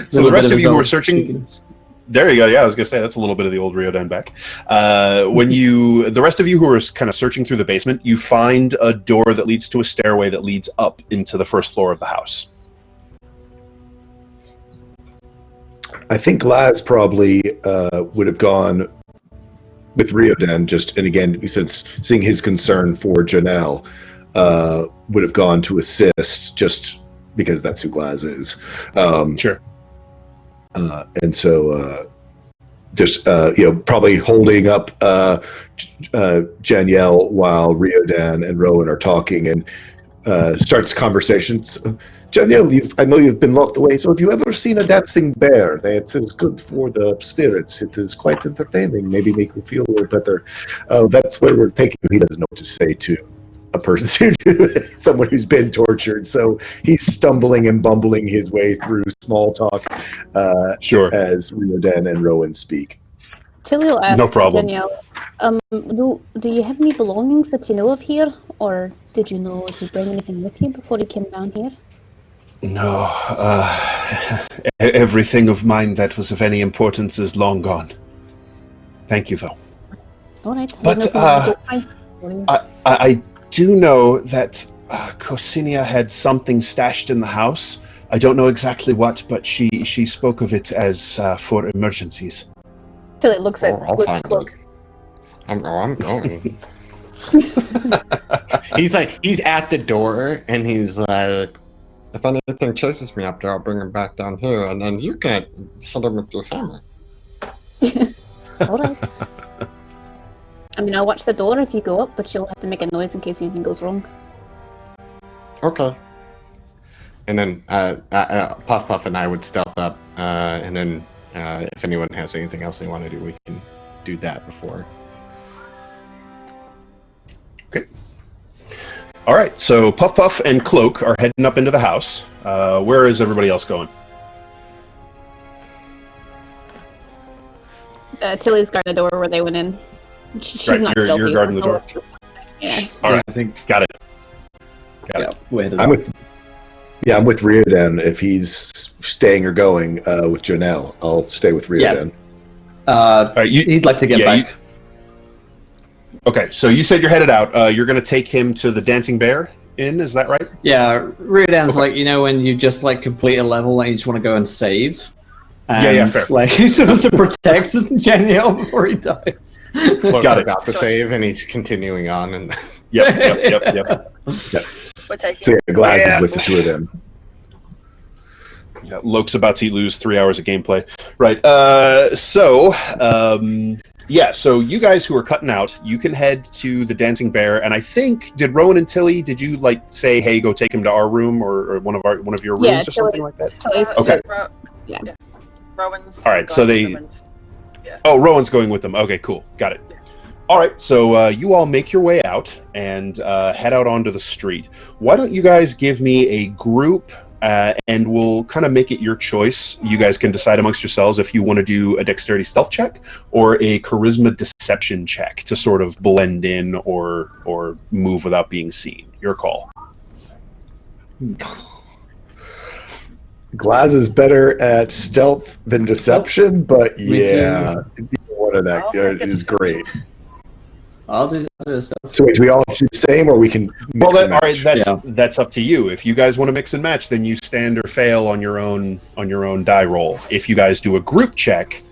So the rest of you who are searching. There you go. Yeah, I was gonna say that's a little bit of the old Ryodan back. The rest of you who are kind of searching through the basement, you find a door that leads to a stairway that leads up into the first floor of the house. I think Laz probably would have gone with Ryodan, and again, since seeing his concern for Janelle, would have gone to assist just because that's who Glaz is. Sure. And so, probably holding up Janielle while Ryodan and Rowan are talking, and starts conversations. Janielle, I know you've been locked away, so have you ever seen a dancing bear? It is good for the spirits. It is quite entertaining. Maybe make you feel a little better. That's where we're taking him. He doesn't know what to say to a person, someone who's been tortured. So he's stumbling and bumbling his way through small talk Sure. as Ryodan and Rowan speak. Tilly will ask No problem. Danielle, do you have any belongings that you know of here? Or did you bring anything with you before you came down here? No. Everything of mine that was of any importance is long gone. Thank you, though. All right. But I do know that Kosinia had something stashed in the house. I don't know exactly what, but she spoke of it as for emergencies. Tilly looks at I'll Luke's find cloak. it. I'm going. He's at the door, and he's like, if anything chases me up there, I'll bring him back down here, and then you can hit him with your hammer. All right. I mean, I'll watch the door if you go up, but you'll have to make a noise in case anything goes wrong. Okay. And then Puff Puff and I would stealth up, and then if anyone has anything else they want to do, we can do that before. Okay. All right, so Puff Puff and Cloak are heading up into the house. Where is everybody else going? Tilly's guarding the door where they went in. She's Right, not you're stealthy. guarding the door. Yeah. All right, I think. got it. Yeah, we're headed I'm up. with Ryodan. If he's staying or going with Janelle, I'll stay with Ryodan. All right, He'd like to get back. Okay, so you said you're headed out. You're going to take him to the Dancing Bear Inn, is that right? Yeah, Ryodan's like, when you just complete a level and you just want to go and save. And, Yeah, fair. He's supposed to protect Janielle before he dies. Cloak Got it. forgot to save, and he's continuing on. And Yep. We're taking. So yeah, Glaz is with the two of them. Yeah, Loke's about to lose 3 hours of gameplay. Right. So you guys who are cutting out, you can head to the Dancing Bear, and I think did Rowan and Tilly, did you say, hey, go take him to our room or one of your rooms or something like that? Tilly's Okay. Yeah. Rowan's. All right, so they- Rowan's- Oh, Rowan's going with them. Okay, cool. Got it. All right, so you all make your way out and head out onto the street. Why don't you guys give me a group, and we'll kind of make it your choice. You guys can decide amongst yourselves if you want to do a dexterity stealth check or a charisma deception check to sort of blend in or move without being seen. Your call. Glaz is better at stealth than deception, but yeah, one of that I'll take a is deception. great. I'll do stuff. So wait, do we all do the same, or we can mix and All right, match? that's up to you. If you guys want to mix and match, then you stand or fail on your own die roll. If you guys do a group check,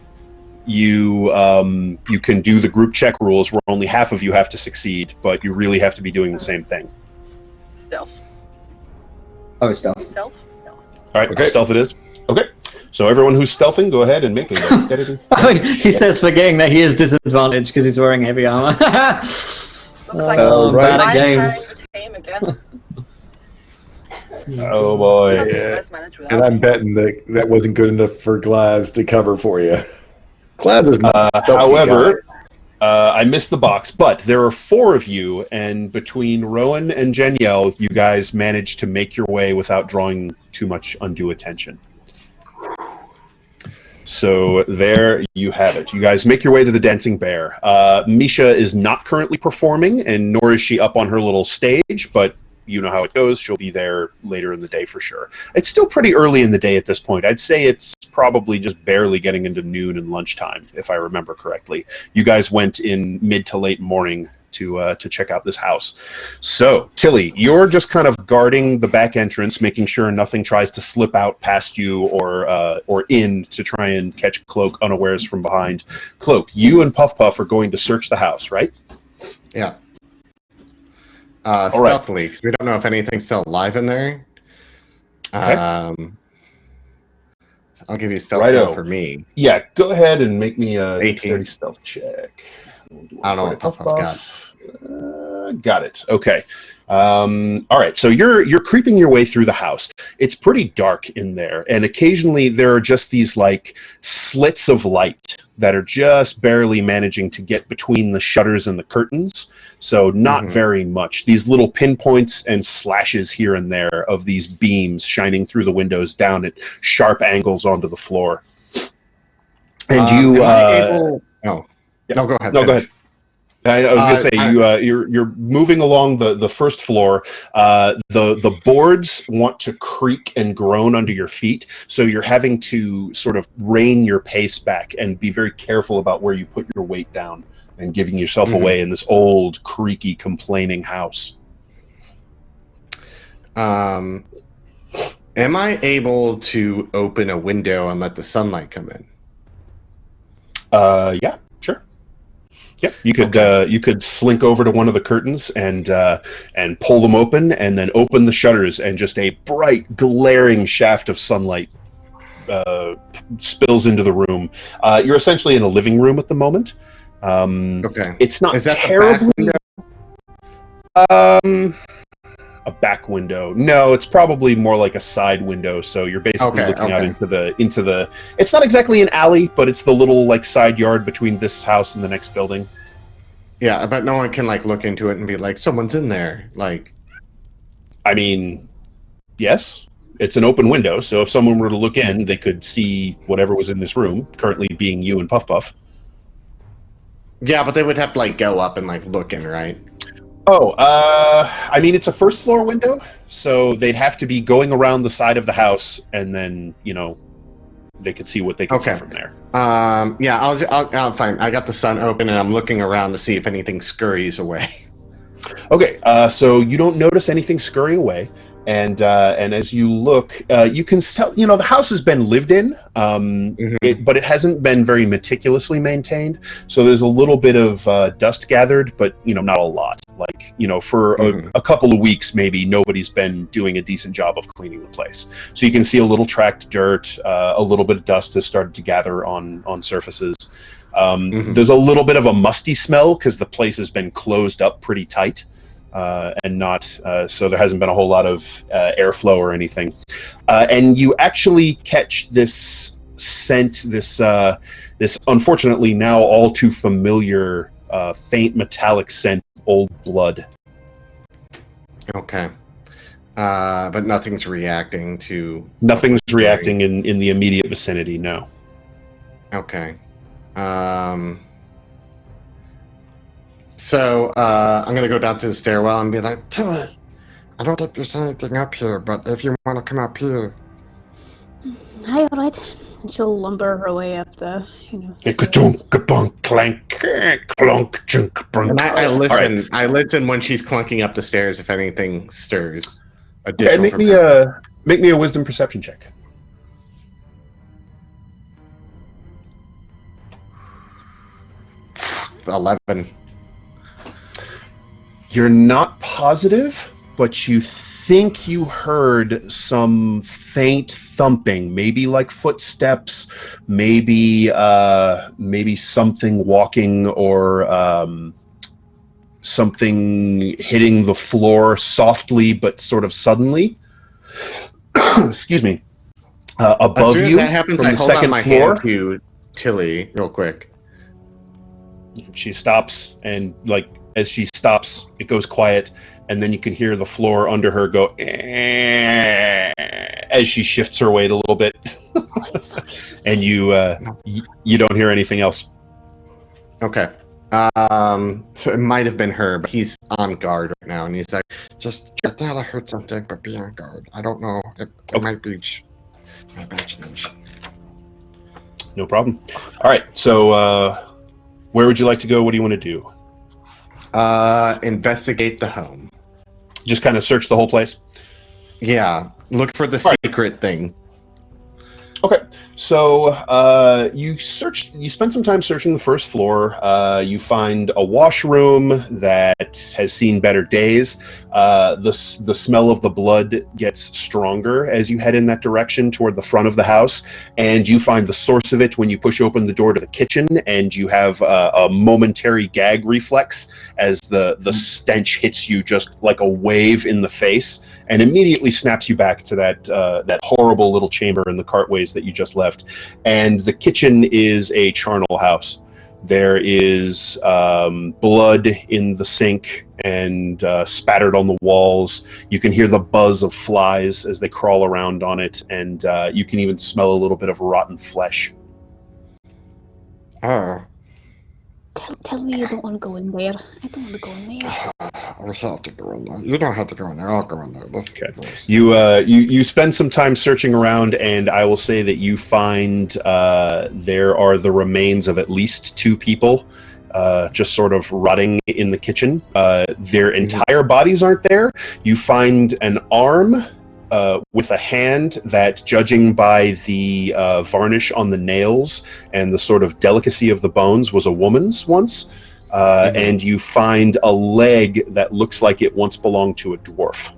you can do the group check rules where only half of you have to succeed, but you really have to be doing the same thing. Stealth. Oh, stealth. Stealth. All right, stealth it is. Okay, so everyone who's stealthing, go ahead and make a dexterity. He says, forgetting that he is disadvantaged because he's wearing heavy armor. Looks like right. Bad I'm games. carrying the team again. Oh boy. How do you Yeah. guys manage without And I'm me? betting that wasn't good enough for Glaz to cover for you. Glaz is not a stealthy However, I missed the box, but there are 4 of you, and between Rowan and Jenielle, you guys managed to make your way without drawing too much undue attention. So there you have it. You guys make your way to the Dancing Bear. Misha is not currently performing, and nor is she up on her little stage, but you know how it goes. She'll be there later in the day for sure. It's still pretty early in the day at this point. I'd say it's probably just barely getting into noon and lunchtime, if I remember correctly. You guys went in mid to late morning to check out this house. So, Tilly, you're just kind of guarding the back entrance, making sure nothing tries to slip out past you or in to try and catch Cloak unawares from behind. Cloak, you and Puff Puff are going to search the house, right? Yeah. All Stealthily, because we don't know if anything's still alive in there. Okay. I'll give you stealth Righto. roll for me. Yeah, go ahead and make me a 18. dexterity stealth check. I don't know what Puff got. Got it. Okay. All right. So you're creeping your way through the house. It's pretty dark in there, and occasionally there are just these like slits of light that are just barely managing to get between the shutters and the curtains. So not very much. These little pinpoints and slashes here and there of these beams shining through the windows down at sharp angles onto the floor. And you am I able... No. Yeah. No, go ahead. No, go finish. ahead. I was going to say you're moving along the first floor. The boards want to creak and groan under your feet, so you're having to sort of rein your pace back and be very careful about where you put your weight down and giving yourself away in this old, creaky, complaining house. Am I able to open a window and let the sunlight come in? Yeah, sure. Yep, you could slink over to one of the curtains and pull them open, and then open the shutters, and just a bright, glaring shaft of sunlight spills into the room. You're essentially in a living room at the moment. Okay. It's not Is that terribly. the back window? A back window? No, it's probably more like a side window. So you're basically looking out into the. It's not exactly an alley, but it's the little like side yard between this house and the next building. Yeah, but no one can like look into it and be like, someone's in there. Like, I mean, yes, it's an open window. So if someone were to look in, they could see whatever was in this room, currently being you and Puff Puff. yeah, but they would have to like go up and like look in, right? Oh, I mean, it's a first floor window, so they'd have to be going around the side of the house, and then, they could see what they could see from there. Yeah, I'll fine. I got the sun open, and I'm looking around to see if anything scurries away. Okay, so you don't notice anything scurry away, and as you look, you can tell, the house has been lived in, but it hasn't been very meticulously maintained, so there's a little bit of dust gathered, but, not a lot. Like, for a couple of weeks, maybe nobody's been doing a decent job of cleaning the place. So you can see a little tracked dirt, a little bit of dust has started to gather on surfaces. There's a little bit of a musty smell because the place has been closed up pretty tight, and not so there hasn't been a whole lot of airflow or anything. And you actually catch this scent, this unfortunately now all too familiar faint metallic scent of old blood. Okay. But nothing's reacting to... Nothing's reacting in the immediate vicinity, no. Okay. So, I'm going to go down to the stairwell and be like, Tilly, I don't think there's anything up here, but if you want to come up here... Hi, all right. And she'll lumber her way up the, Clank, clunk, chunk, brunk. And I listen. Right. I listen when she's clunking up the stairs if anything stirs. Okay, make me a wisdom perception check. 11. You're not positive, but you think you heard some faint thumping, maybe like footsteps, maybe something walking or something hitting the floor softly but sort of suddenly. Excuse me. Above as soon you, as that happens, from I the hold second out my floor, hand to Tilly real quick. she stops, and like as she stops, it goes quiet, and then you can hear the floor under her go as she shifts her weight a little bit, and you don't hear anything else. Okay. So it might have been her, but he's on guard right now, and he's like, "Just I thought I heard something, but be on guard. I don't know. It might be my imagination." No problem. All right. So, where would you like to go? What do you want to do? Investigate the home. Just kind of search the whole place? Yeah. Look for the secret thing. Okay. So you spend some time searching the first floor. You find a washroom that has seen better days. The smell of the blood gets stronger as you head in that direction toward the front of the house, and you find the source of it when you push open the door to the kitchen, and you have a momentary gag reflex as the stench hits you just like a wave in the face and immediately snaps you back to that horrible little chamber in the cartways that you just left. And the kitchen is a charnel house. There is blood in the sink and spattered on the walls. You can hear the buzz of flies as they crawl around on it, and you can even smell a little bit of rotten flesh. Oh. Tell me you don't want to go in there. I don't want to go in there. I have to go in there. You don't have to go in there. I'll go in there. Okay. You spend some time searching around, and I will say that you find there are the remains of at least 2 people just sort of rotting in the kitchen. Their entire bodies aren't there. You find an arm with a hand that, judging by the varnish on the nails and the sort of delicacy of the bones, was a woman's once. And you find a leg that looks like it once belonged to a dwarf.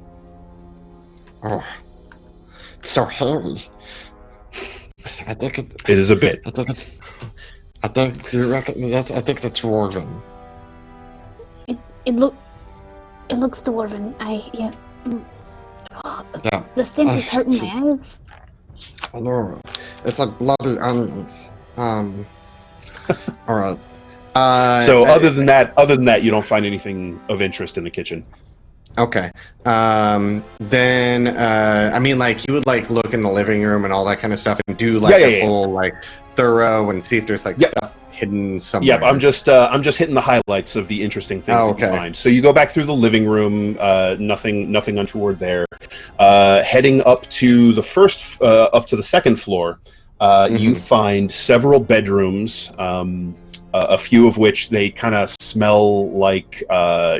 Oh, it's so hairy. I think it is a bit. I think you reckon that's. I think that's dwarven. It looks dwarven. Yeah. The stench is hurting my eyes. I know. It's like bloody onions. All right. So other than that, you don't find anything of interest in the kitchen. Okay. Then I mean, like, you would like look in the living room and all that kind of stuff, and do like a full like thorough and see if there's like stuff hidden somewhere. Yep, I'm just hitting the highlights of the interesting things that you find. So you go back through the living room, nothing untoward there. Heading up to the second floor, you find several bedrooms, a few of which they kind of smell like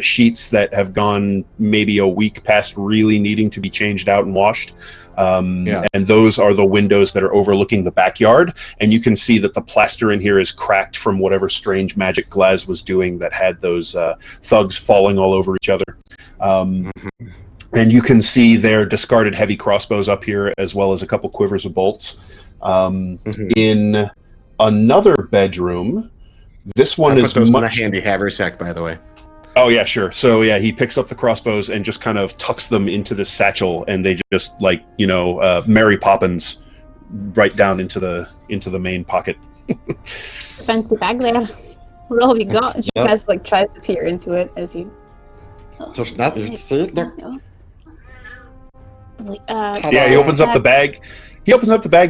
sheets that have gone maybe a week past really needing to be changed out and washed. And those are the windows that are overlooking the backyard, and you can see that the plaster in here is cracked from whatever strange magic Glaz was doing that had those thugs falling all over each other. And you can see their discarded heavy crossbows up here, as well as a couple quivers of bolts. In another bedroom, this one is those much... in a handy haversack, by the way. Oh, yeah, sure. So, yeah, he picks up the crossbows and just kind of tucks them into this satchel, and they just, like, Mary Poppins right down into the main pocket. Fancy bag there. What have you got? You guys, like, tries to peer into it as you... There's nothing. You see it? Look. Yeah, he opens up the bag. You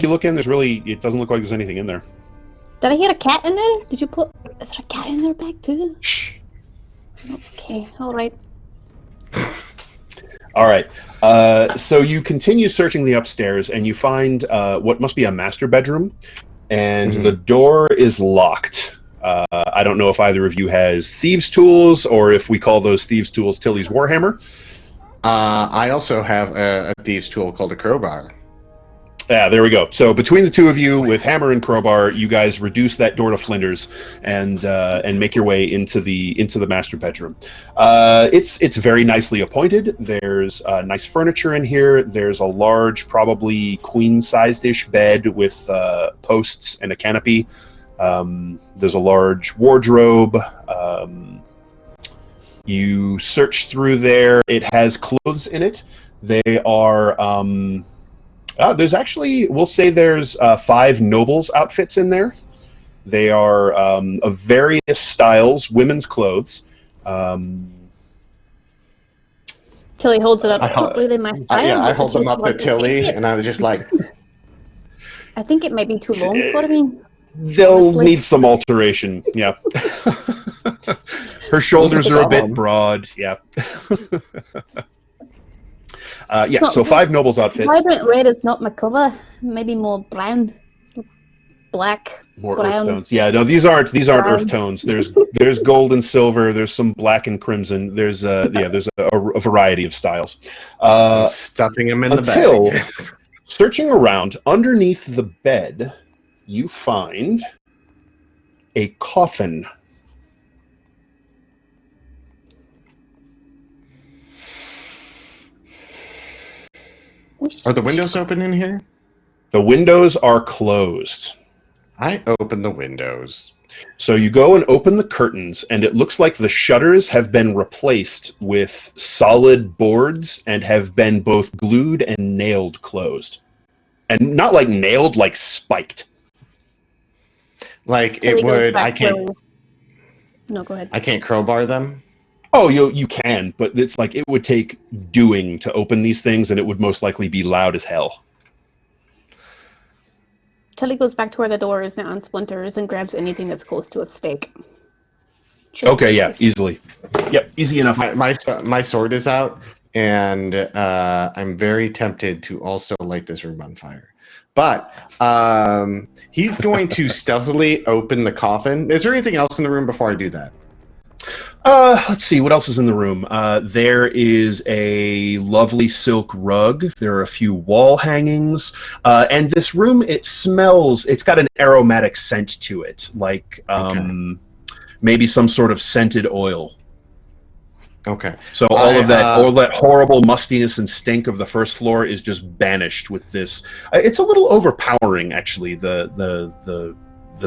look in, it doesn't look like there's anything in there. Did I hear a cat in there? Is there a cat in their bag, too? Shh. Okay, all right. All right. So you continue searching the upstairs, and you find what must be a master bedroom, and the door is locked. I don't know if either of you has thieves' tools, or if we call those thieves' tools Tilly's Warhammer. I also have a thieves' tool called a crowbar. Yeah, there we go. So between the two of you, with hammer and crowbar, you guys reduce that door to flinders and make your way into the master bedroom. It's very nicely appointed. There's nice furniture in here. There's a large, probably queen-sized-ish bed with posts and a canopy. There's a large wardrobe. You search through there. It has clothes in it. They are. There's actually, we'll say there's 5 nobles outfits in there. They are of various styles, women's clothes. Tilly holds it up. It's not really my style. I hold them up to Tilly, and I was just like... I think it might be too long for me. They'll Honestly. need some alteration, yeah. Her shoulders are a bit broad, yeah. So 5 nobles outfits. Vibrant red is not my cover. Maybe more brown, black, More brown. earth tones. Yeah, no, these aren't brown. earth tones. There's gold and silver. There's some black and crimson. There's a variety of styles. Stuffing them in the Until bag. searching around underneath the bed, you find a coffin. Are the windows open in here? The windows are closed. I open the windows. So you go and open the curtains, and it looks like the shutters have been replaced with solid boards and have been both glued and nailed closed. And not like nailed, like spiked. Like Tilly it goes would... back I can't... to- No, go ahead. I can't crowbar them? Oh, you can, but it's like it would take doing to open these things, and it would most likely be loud as hell. Tilly goes back to where the door is now on splinters and grabs anything that's close to a stake. Just Okay, in yeah, case. easily. Yep, easy enough. My sword is out, and I'm very tempted to also light this room on fire. But he's going to stealthily open the coffin. Is there anything else in the room before I do that? Let's see, what else is in the room? There is a lovely silk rug. There are a few wall hangings. And this room, it's got an aromatic scent to it, like maybe some sort of scented oil. Okay. So all of that horrible mustiness and stink of the first floor is just banished with this. It's a little overpowering, actually, the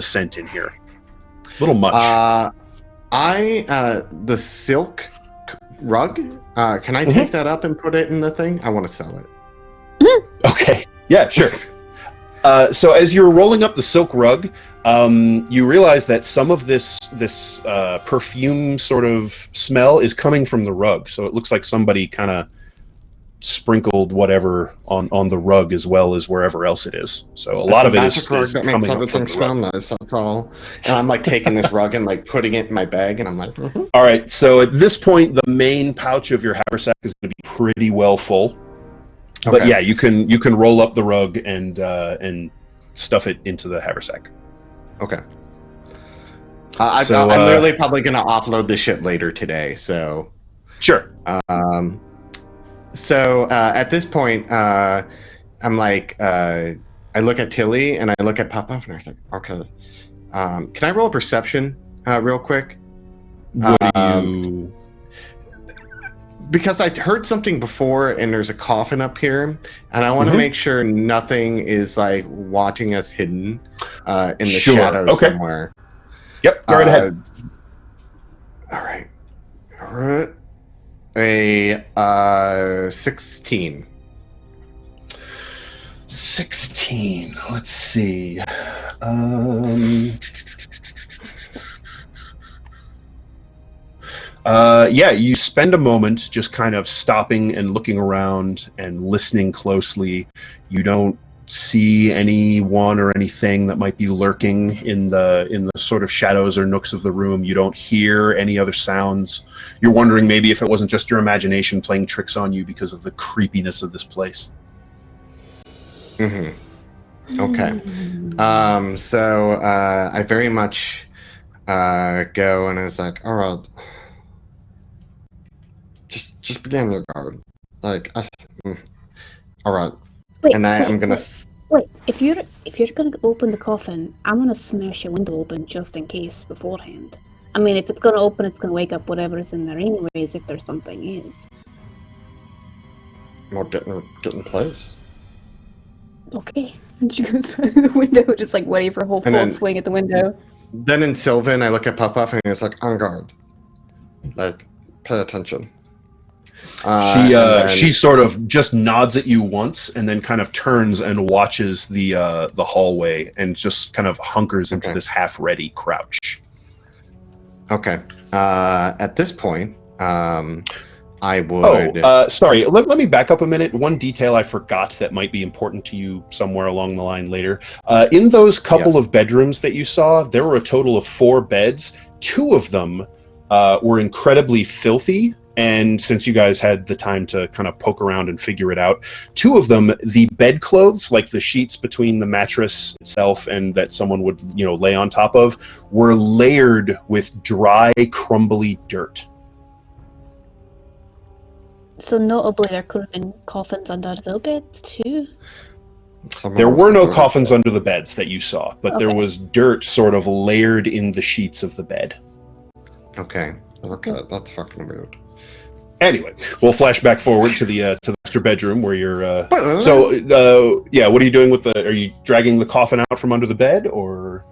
scent in here. A little much. The silk rug, can I take that up and put it in the thing? I want to sell it. Okay. Yeah, sure. So as you're rolling up the silk rug, you realize that some of this perfume sort of smell is coming from the rug. So it looks like somebody kind of sprinkled whatever on the rug as well as wherever else it is. So a lot of it is that coming makes up from everything the smell rug. nice. That's all. And I'm like taking this rug and like putting it in my bag, and I'm like, All right. So at this point, the main pouch of your haversack is going to be pretty well full. But Okay. yeah, you can roll up the rug and stuff it into the haversack. Okay. So, I'm literally probably going to offload this shit later today. So, Sure. so at this point, I'm like, I look at Tilly and I look at Papa, and I was like, okay, can I roll a perception real quick? What do you? Because I heard something before, and there's a coffin up here, and I want to make sure nothing is like watching us hidden in the Sure. shadows Okay. somewhere. Yep. Go right ahead. All right. All right. A 16. 16. Let's see. Yeah, you spend a moment just kind of stopping and looking around and listening closely. You don't see anyone or anything that might be lurking in the sort of shadows or nooks of the room. You don't hear any other sounds. You're wondering maybe if it wasn't just your imagination playing tricks on you because of the creepiness of this place. Mm-hmm. Okay. So I very much go, and it's like, all right, just begin your guard. Like, all right. Wait, And I'm gonna Wait, if you're gonna open the coffin, I'm gonna smash your window open just in case beforehand. I mean, if it's gonna open, it's gonna wake up whatever's in there anyways, if there's something is. Well, get in place. Okay. And she goes through the window, just like waiting for a whole full swing at the window. Then in Sylvan, I look at Puff and it's like, on guard. Like, pay attention. She sort of just nods at you once and then kind of turns and watches the hallway and just kind of hunkers into this half-ready crouch. Okay. At this point, I would... sorry. Let me back up a minute. One detail I forgot that might be important to you somewhere along the line later. In those couple of bedrooms that you saw, there were a total of 4 beds. 2 of them were incredibly filthy. And since you guys had the time to kind of poke around and figure it out, 2 of them, the bedclothes, like the sheets between the mattress itself and that someone would, lay on top of, were layered with dry, crumbly dirt. So notably, there could have been coffins under the bed too. There were no coffins under the beds that you saw, but there was dirt sort of layered in the sheets of the bed. Okay, that's fucking weird. Anyway, we'll flash back forward to the master bedroom where you're. What are you doing with the? Are you dragging the coffin out from under the bed, or?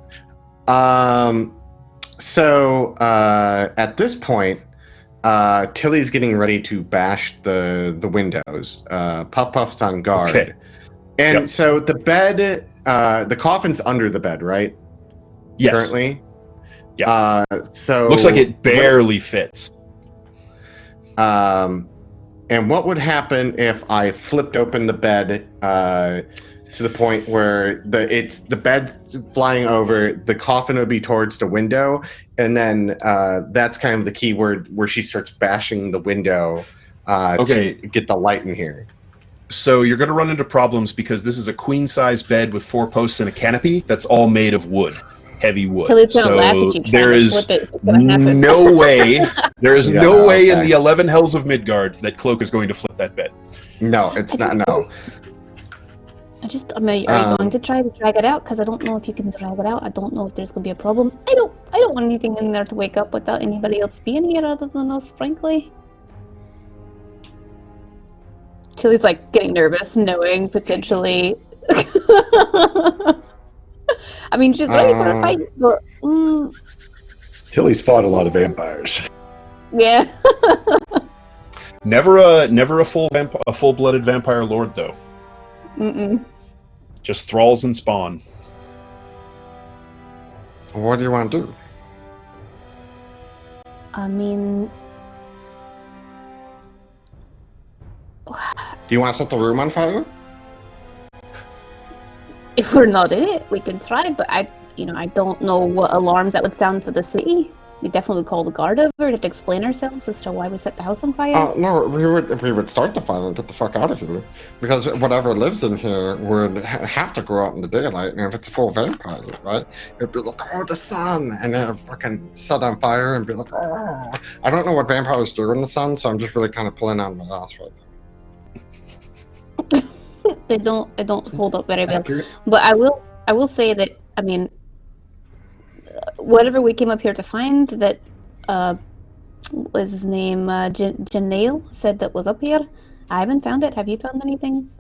So at this point, Tilly's getting ready to bash the windows. Puff's on guard, okay. And so the bed, the coffin's under the bed, right? Yes. Currently. Yeah. So looks like it barely fits. And what would happen if I flipped open the bed to the point where the bed's flying over, the coffin would be towards the window, and then that's kind of the key word where she starts bashing the window to get the light in here. So you're going to run into problems because this is a queen-size bed with 4 posts and a canopy that's all made of wood. Heavy wood. So there is no way. There is no way in the 11 hells of Midgard that Cloak is going to flip that bed. No, it's not. No. Are you going to try to drag it out? Because I don't know if you can drag it out. I don't know if there's going to be a problem. I don't want anything in there to wake up without anybody else being here other than us, frankly. Tilly's like getting nervous, knowing potentially. I mean, she's ready for a fight, but... Tilly's fought a lot of vampires. Yeah. Never a full-blooded vampire lord, though. Mm-mm. Just thralls and spawn. What do you want to do? I mean... Do you want to set the room on fire? If we're not in it, we can try, but I don't know what alarms that would sound for the city. We definitely would call the guard over to explain ourselves as to why we set the house on fire. No, we would start the fire and get the fuck out of here. Because whatever lives in here would have to go out in the daylight, and if it's a full vampire, right? It'd be like, oh, the sun, and then fucking set on fire and be like, oh. I don't know what vampires do in the sun, so I'm just really kind of pulling on my ass right now. They don't hold up very well. But I will say that, I mean, whatever we came up here to find that was his name, Janelle said that was up here. I haven't found it. Have you found anything?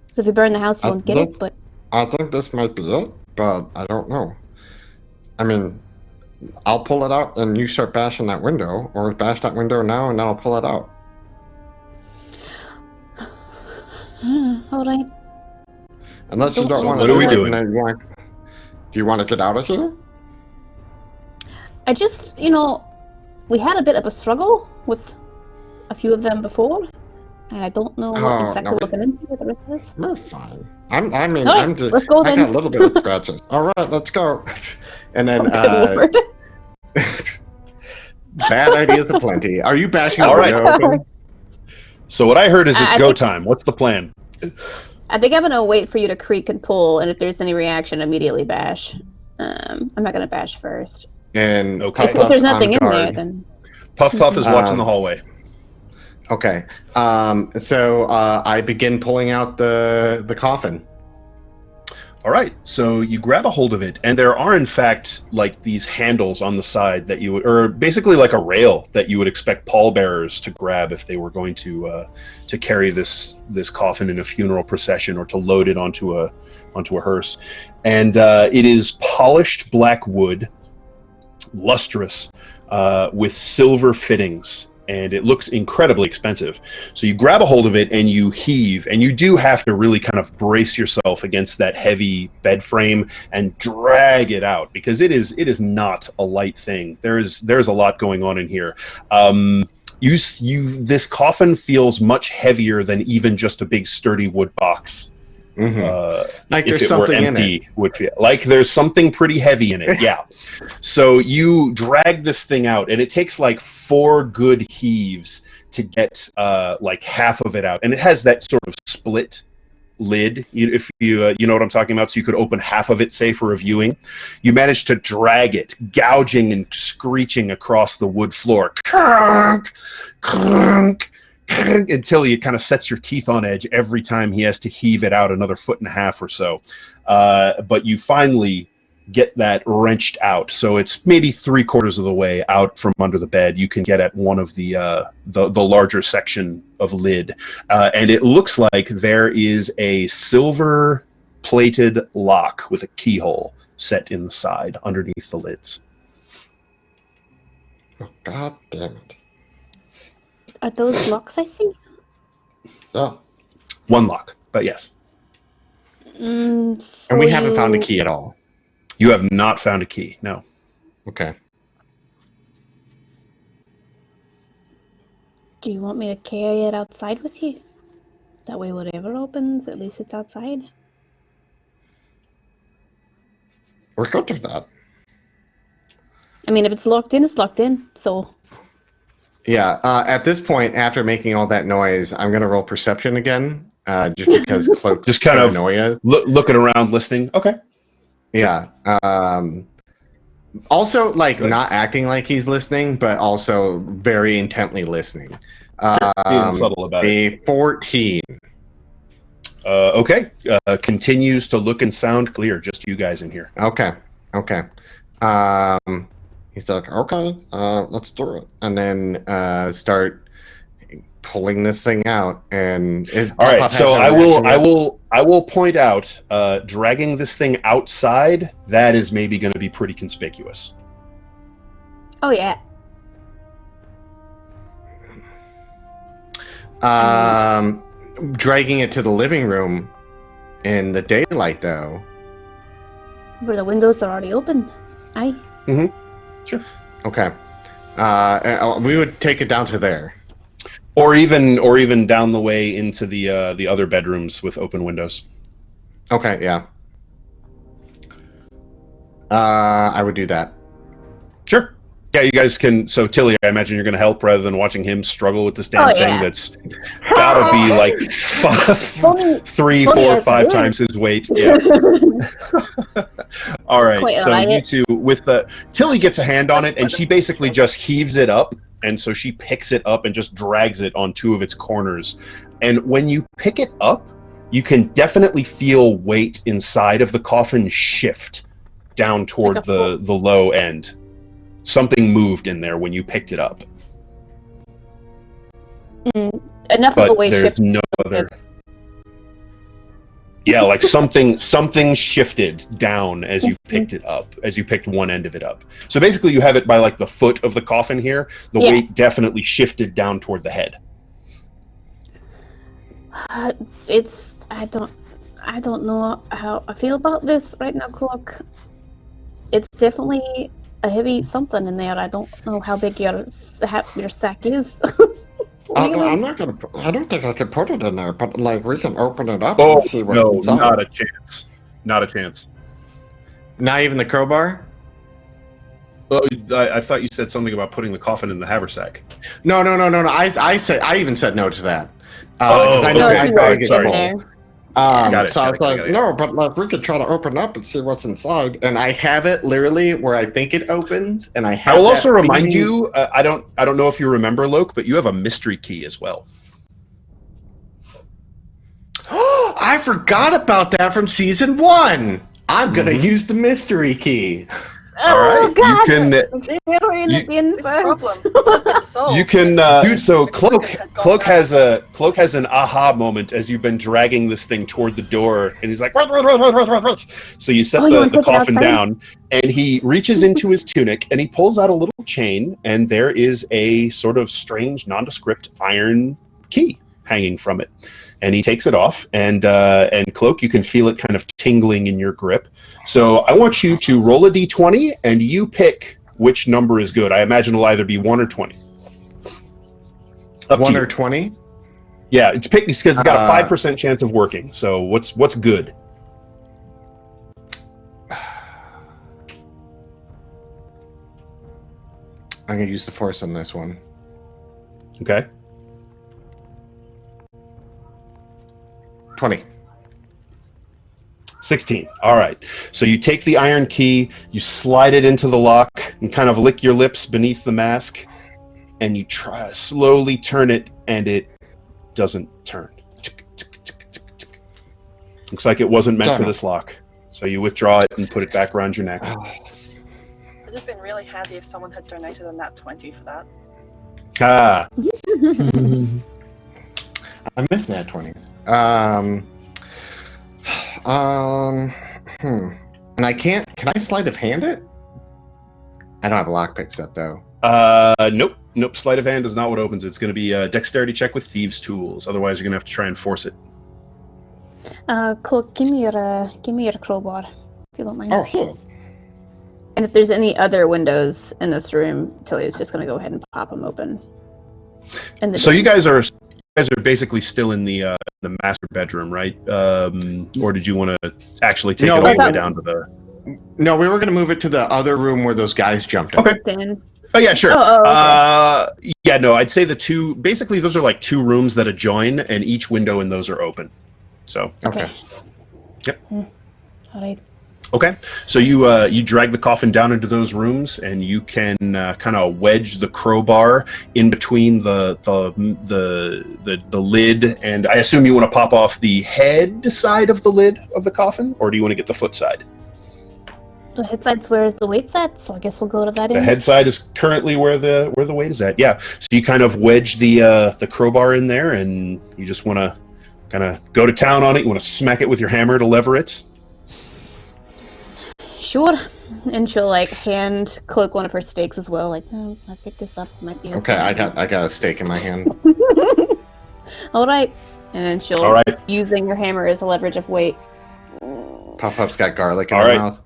Because if you burn the house, you won't get it, but... I think this might be it, but I don't know. I mean, I'll pull it out and you start bashing that window, or bash that window now and then I'll pull it out. All right. Unless you don't want to. What are we doing? Do you want to get out of here? I just, we had a bit of a struggle with a few of them before, and I don't know exactly what we're into with the rest of this. We're fine. I'm just. Let's go I then. got a little bit of scratches. All right, let's go. And then. Bad ideas aplenty. Are you bashing the window open? So what I heard is it's go time. What's the plan? I think I'm gonna wait for you to creak and pull, and if there's any reaction, immediately bash. I'm not gonna bash first. And okay. If there's nothing in there, then Puff is watching the hallway. Okay. So I begin pulling out the coffin. All right, so you grab a hold of it, and there are in fact like these handles on the side that you would, or basically like a rail that you would expect pallbearers to grab if they were going to carry this coffin in a funeral procession or to load it onto a hearse. And it is polished black wood, lustrous, with silver fittings. And it looks incredibly expensive. So you grab a hold of it and you heave, and you do have to really kind of brace yourself against that heavy bed frame and drag it out, because it is not a light thing. There's a lot going on in here. This coffin feels much heavier than even just a big sturdy wood box. Like if there's it something were empty, in it. would feel like there's something pretty heavy in it. Yeah. So you drag this thing out, and it takes like 4 good heaves to get like half of it out, and it has that sort of split lid. If you know what I'm talking about, so you could open half of it, say, for reviewing. You manage to drag it, gouging and screeching across the wood floor. Until he kind of sets your teeth on edge every time he has to heave it out another 1.5 feet or so. But you finally get that wrenched out. So it's maybe 3/4 of the way out from under the bed. You can get at one of the larger section of lid. And it looks like there is a silver plated lock with a keyhole set in the side underneath the lids. Oh, God damn it. Are those locks I see? Oh. One lock, but yes. So And we haven't found a key at all. You have not found a key, no. Okay. Do you want me to carry it outside with you? That way whatever opens, at least it's outside. We could do that. I mean, if it's locked in, it's locked in, so... Yeah, at this point, after making all that noise, I'm going to roll perception again, just because Cloak just kind of paranoia. Looking around, listening. Okay. Yeah. Also, like, not acting like he's listening, but also very intently listening. Being subtle about a 14. Okay. Continues to look and sound clear. Just you guys in here. Okay. He's like, okay, let's do it. And then start pulling this thing out. And all right, so I will point out, dragging this thing outside, that is maybe going to be pretty conspicuous. Oh, yeah. Dragging it to the living room in the daylight, though. Where the windows are already open. Aye. Mm-hmm. Sure. Okay. We would take it down to there. Or even down the way into the other bedrooms with open windows. Okay, yeah. I would do that. Sure. Yeah, you guys can. So Tilly, I imagine you're going to help rather than watching him struggle with this damn thing that's gotta be like 3, 4, 5 times his weight. Yeah. All right. So you two, with Tilly gets a hand on it, and she basically just heaves it up, and so she picks it up and just drags it on 2 of its corners. And when you pick it up, you can definitely feel weight inside of the coffin shift down toward like the low end. Something moved in there when you picked it up. Enough but of a weight there's shift. no other. Yeah, like something shifted down as you picked it up, as you picked one end of it up. So basically you have it by like the foot of the coffin here. The weight definitely shifted down toward the head. I don't know how I feel about this right now, Cloak. It's definitely a heavy something in there. I don't know how big your sack is. I'm not gonna. I don't think I can put it in there, but like we can open it up and see what's no, inside. not a chance. Not a chance. Not even the crowbar? I thought you said something about putting the coffin in the haversack. No. I even said no to that. Oh, I know okay. I Sorry, get in rolled. there. So I was like, No, but like we could try to open up and see what's inside. and I have it literally where I think it opens, and I have. I will also that remind feeling- you. I don't know if you remember, Loke, but you have a mystery key as well. I I forgot about that from season 1. I'm gonna use the mystery key. All right, God. you can. You can. So Cloak has an aha moment as you've been dragging this thing toward the door, and he's like, so you set the coffin down, and he reaches into his tunic and he pulls out a little chain, and there is a sort of strange, nondescript iron key hanging from it. And he takes it off, and Cloak, you can feel it kind of tingling in your grip. So I want you to roll a d20, and you pick which number is good. I imagine it'll either be 1 or 20. 1 or 20? Yeah, pick because it's got a 5% chance of working. So what's good? I'm gonna use the force on this one. Okay. 20. 16. All right. So you take the iron key, you slide it into the lock, and kind of lick your lips beneath the mask, and you try to slowly turn it, and it doesn't turn. Looks like it wasn't meant for this lock. So you withdraw it and put it back around your neck. It would have been really handy if someone had donated a nat 20 for that. Ah. I miss nat 20s. And I can't. Can I sleight of hand it? I don't have a lockpick set though. Nope. Sleight of hand is not what opens it. It's going to be a dexterity check with thieves' tools. Otherwise, you're going to have to try and force it. Cloak, give me your crowbar, if you don't mind. Oh, here. And if there's any other windows in this room, Talia's just going to go ahead and pop them open. So you guys are basically still in the master bedroom, right? Or did you want to actually take it all the way down to the... No, we were going to move it to the other room where those guys jumped in. Okay. Oh, yeah, sure. Okay. Yeah, no, I'd say the two... Basically, those are like two rooms that adjoin, and each window in those are open. So... Okay. Yep. All right. Okay, so you drag the coffin down into those rooms, and you can kind of wedge the crowbar in between the lid, and I assume you want to pop off the head side of the lid of the coffin, or do you want to get the foot side? The head side's where is the weight at, so I guess we'll go to that The end. head side is currently where the weight is at. Yeah, so you kind of wedge the crowbar in there, and you just want to kind of go to town on it. You want to smack it with your hammer to lever it. Sure. And she'll hand Cloak one of her stakes as well. Like, oh, I'll pick this up. Might be Okay, I got a stake in my hand. All right. And she'll, using her hammer as a leverage of weight. Pop-Up's got garlic in her mouth.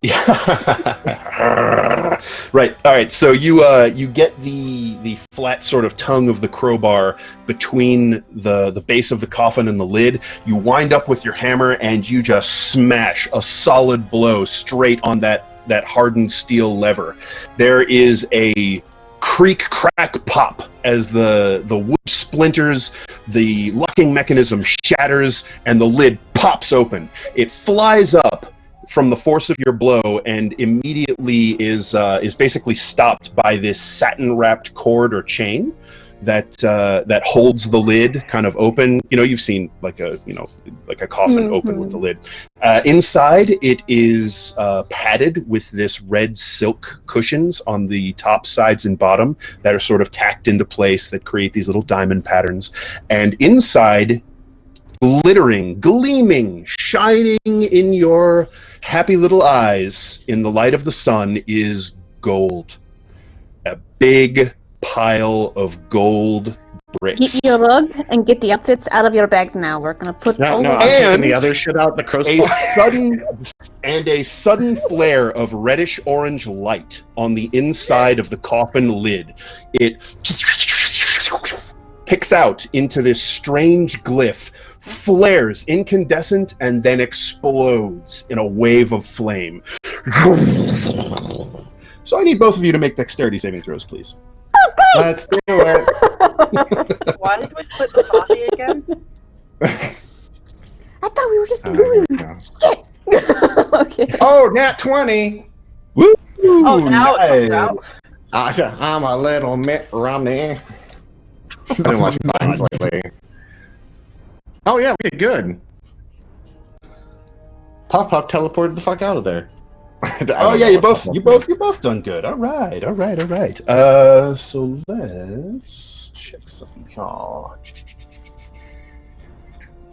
Yeah. Right. All right. So you get the flat sort of tongue of the crowbar between the base of the coffin and the lid. You wind up with your hammer and you just smash a solid blow straight on that hardened steel lever. There is a creak, crack, pop as the wood splinters, the locking mechanism shatters, and the lid pops open. It flies up from the force of your blow, and immediately is basically stopped by this satin-wrapped cord or chain that holds the lid kind of open. You know, you've seen like a coffin open with the lid. Inside, it is padded with this red silk cushions on the top, sides, and bottom that are sort of tacked into place that create these little diamond patterns. And inside, glittering, gleaming, shining in your happy little eyes in the light of the sun is gold. A big pile of gold bricks. Get your rug and get the outfits out of your bag now. We're gonna put I'm taking the other shit out the crossbar. A sudden flare of reddish orange light on the inside of the coffin lid. It picks out into this strange glyph, flares incandescent, and then explodes in a wave of flame. So I need both of you to make dexterity saving throws, please. Let's do it. Why did we split the party again? I thought we were just doing shit. Okay. Oh, nat 20. Woo! Oh, now it comes out. I'm a little Mitt Romney. I didn't watch Vines lately. Oh yeah, we did good. Puff Puff teleported the fuck out of there. Oh yeah, you both done good. All right. So let's check something here.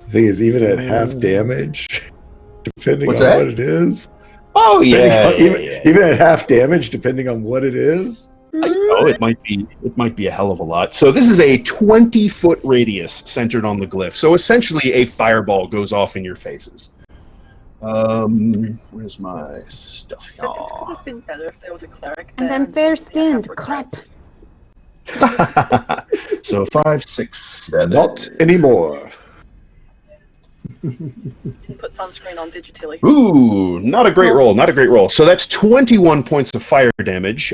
The thing is, even at half damage, depending What's on that? what it is. Oh yeah, Even at half damage, depending on what it is. it might be a hell of a lot. So this is a 20-foot radius centered on the glyph. So essentially, a fireball goes off in your faces. Where's my stuff here? This could have been better if there was a cleric And there. then fair-skinned. Crap. So 5, 6, 7. Not anymore. Didn't put sunscreen on digitally. Ooh, not a great roll. So that's 21 points of fire damage.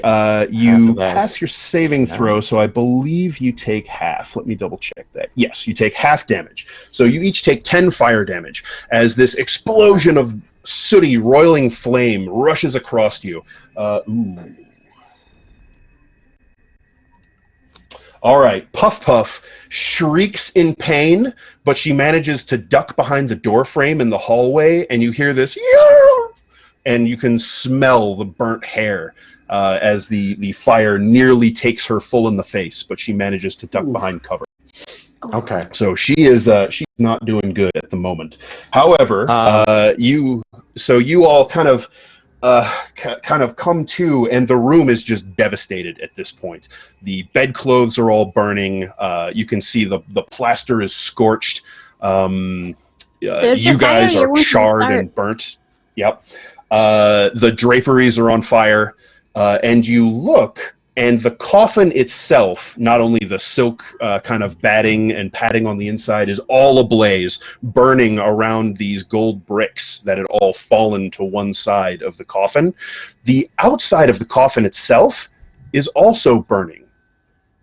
You pass your saving throw, so I believe you take half. Let me double check that. Yes, you take half damage. So you each take 10 fire damage as this explosion of sooty, roiling flame rushes across you. Ooh. All right, Puff Puff shrieks in pain, but she manages to duck behind the door frame in the hallway, and you hear this, and you can smell the burnt hair as the fire nearly takes her full in the face, but she manages to duck behind cover. Okay. So she's not doing good at the moment. However, you all kind of come to, and the room is just devastated at this point. The bedclothes are all burning. You can see the plaster is scorched. You guys are charred and burnt. Yep. The draperies are on fire. And you look, and the coffin itself, not only the silk kind of batting and padding on the inside, is all ablaze, burning around these gold bricks that had all fallen to one side of the coffin. The outside of the coffin itself is also burning,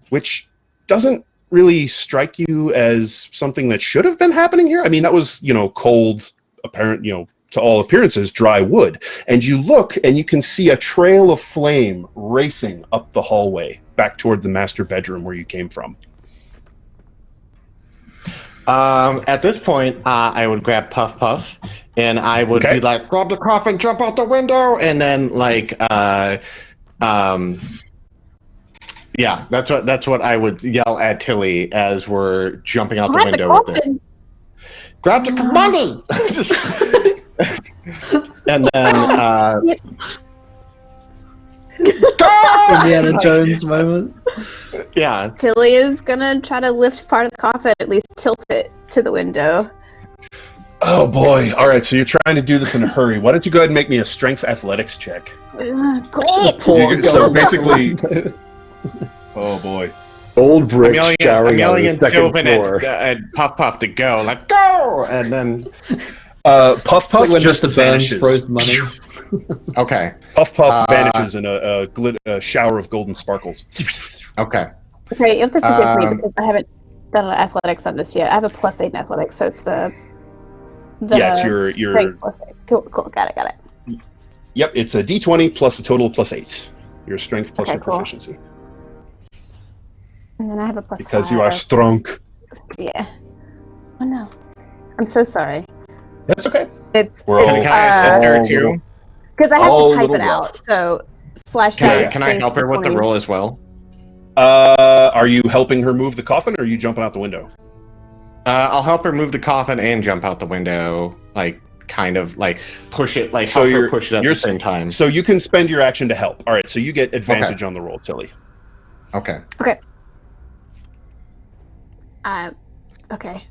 which doesn't really strike you as something that should have been happening here. I mean, that was, cold, apparent, to all appearances, dry wood. And you look, and you can see a trail of flame racing up the hallway back toward the master bedroom where you came from. At this point, I would grab Puff Puff, and I would be like, grab the coffin, jump out the window, and then yeah, that's what I would yell at Tilly as we're jumping out the window with it. Grab the money! And then Indiana Jones moment. Yeah. Tilly is gonna try to lift part of the coffin, at least tilt it to the window. Oh boy. All right, so you're trying to do this in a hurry. Why don't you go ahead and make me a strength athletics check? Great! So basically... Oh boy. Old bricks showering I'm yelling on the in second Sylvan floor. at Puff Puff to go, like, go! And then... Puff Puff just vanishes. Froze money. Okay. Puff Puff vanishes in a shower of golden sparkles. Okay. Okay, you have to forgive me because I haven't done athletics on this yet. I have a +8 in athletics, so it's the it's your strength +8. Cool, got it. Yep, it's a D20 plus a total of +8. Your strength plus your proficiency. And then I have a +5. Because you are strong. Yeah. Oh no. I'm so sorry. That's okay. Can I assist her too? Because I have to type it out. So Can I help her with the roll as well? Are you helping her move the coffin, or are you jumping out the window? I'll help her move the coffin and jump out the window, kind of push it, so help her push it at the same time. So you can spend your action to help. All right, so you get advantage on the roll, Tilly. Okay. Okay. Okay.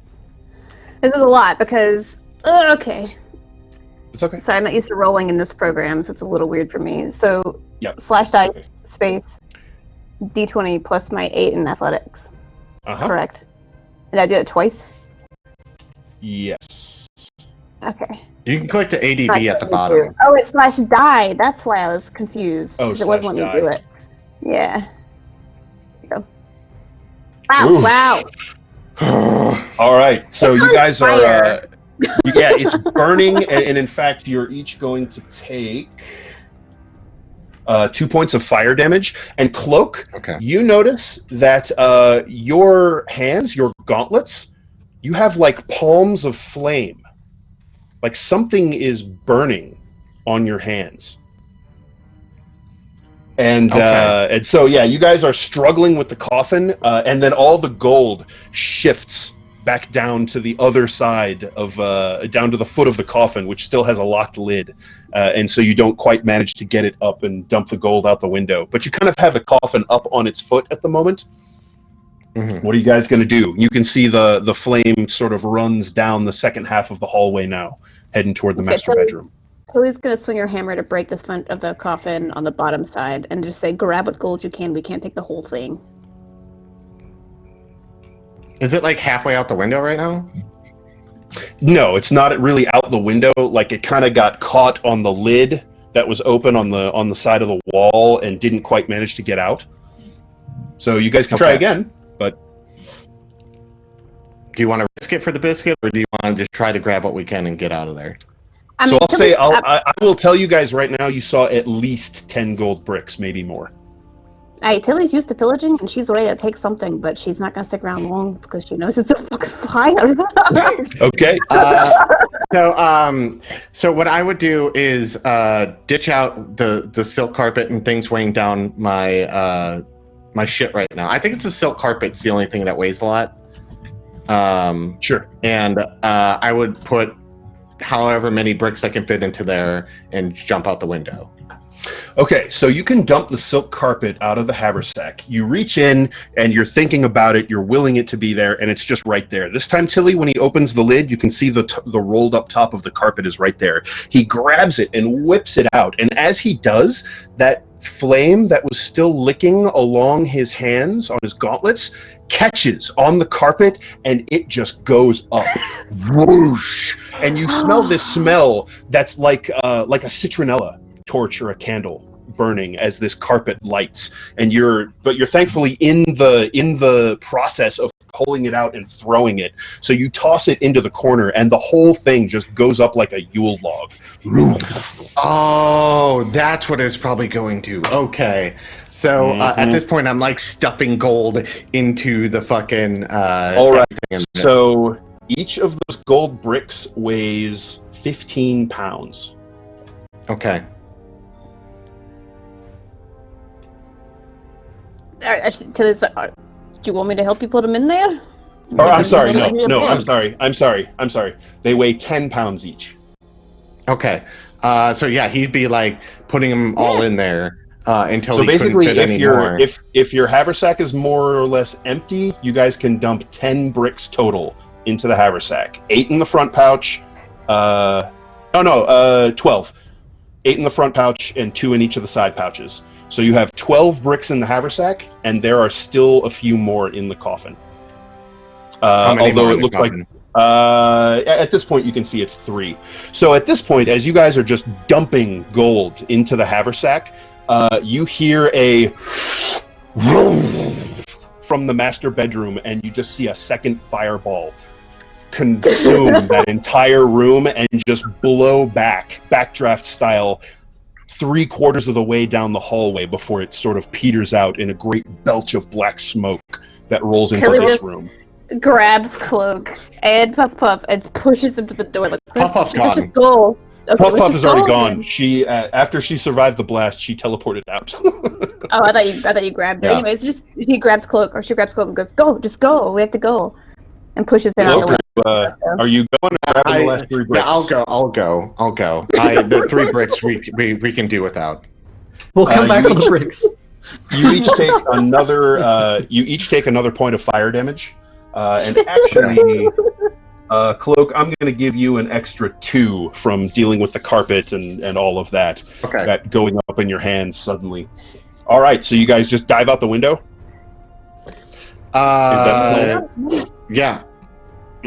This is a lot because okay. It's okay. Sorry, I'm not used to rolling in this program, so it's a little weird for me. So /dice space D20 plus my 8 in athletics. Correct. Did I do it twice? Yes. Okay. You can click the ADD at the bottom. Oh, it's /die. That's why I was confused. Oh, it wasn't letting me do it. Yeah. There you go. Oof. Wow. All right, so you guys are it's burning, and in fact you're each going to take 2 points of fire damage. And Cloak, you notice that your hands, your gauntlets, you have palms of flame like something is burning on your hands. And and so you guys are struggling with the coffin, and then all the gold shifts back down to the other side of down to the foot of the coffin, which still has a locked lid, and so you don't quite manage to get it up and dump the gold out the window. But you kind of have the coffin up on its foot at the moment. Mm-hmm. What are you guys going to do? You can see the flame sort of runs down the second half of the hallway now, heading toward the master bedroom. Tilly's going to swing her hammer to break the front of the coffin on the bottom side and just say, grab what gold you can. We can't take the whole thing. Is it like halfway out the window right now? No, it's not really out the window. Like it kind of got caught on the lid that was open on the side of the wall and didn't quite manage to get out. So you guys can try again, but... Do you want to risk it for the biscuit, or do you want to just try to grab what we can and get out of there? I will tell you guys right now, you saw at least 10 gold bricks, maybe more. Hey, Tilly's used to pillaging, and she's ready to take something, but she's not going to stick around long because she knows it's a fucking fire. Okay. So what I would do is ditch out the silk carpet and things weighing down my my shit right now. I think it's a silk carpet. It's the only thing that weighs a lot. Sure. And I would put however many bricks I can fit into there and jump out the window. Okay, so you can dump the silk carpet out of the haversack. You reach in and you're thinking about it, you're willing it to be there, and it's just right there. This time, Tilly, when he opens the lid, you can see the rolled up top of the carpet is right there. He grabs it and whips it out, and as he does, that flame that was still licking along his hands on his gauntlets catches on the carpet, and it just goes up. Whoosh! And you smell this smell that's like a citronella torch or a candle burning as this carpet lights, and you're thankfully in the process of pulling it out and throwing it, so you toss it into the corner and the whole thing just goes up like a Yule log. Oh, that's what it's probably going to. Okay, so at this point I'm like stuffing gold into the fucking all right, so each of those gold bricks weighs 15 pounds. Okay. Do you want me to help you put them in there? Oh, I'm sorry. No, I'm sorry. They weigh 10 pounds each. Okay. So yeah, he'd be like putting them all in there until so he basically, couldn't fit anymore. if your haversack is more or less empty, you guys can dump 10 bricks total into the haversack. 8 in the front pouch. 12. 8 in the front pouch and 2 in each of the side pouches. So you have 12 bricks in the haversack, and there are still a few more in the coffin. Although it looks like at this point you can see it's 3. So at this point, as you guys are just dumping gold into the haversack, you hear a from the master bedroom, and you just see a second fireball consume that entire room and just blow backdraft style, 3/4 of the way down the hallway before it sort of peters out in a great belch of black smoke that rolls into this room. Grabs Cloak and Puff and pushes him to the door. Like, Puff's gone. Just go. Okay, Puff is already gone. She after she survived the blast, she teleported out. Oh, I thought you grabbed her. Yeah. Anyways, he grabs Cloak, or she grabs Cloak and goes, "Go, just go. We have to go," and pushes him out the way. Are you going? The last 3 bricks? Yeah, I'll go. The 3 bricks we can do without. We'll come back for the bricks. You each take another. You each take another point of fire damage, and actually, Cloak, I'm going to give you an extra 2 from dealing with the carpet and all of that. Okay. That going up in your hands suddenly. All right, so you guys just dive out the window. Is that the plan? Yeah.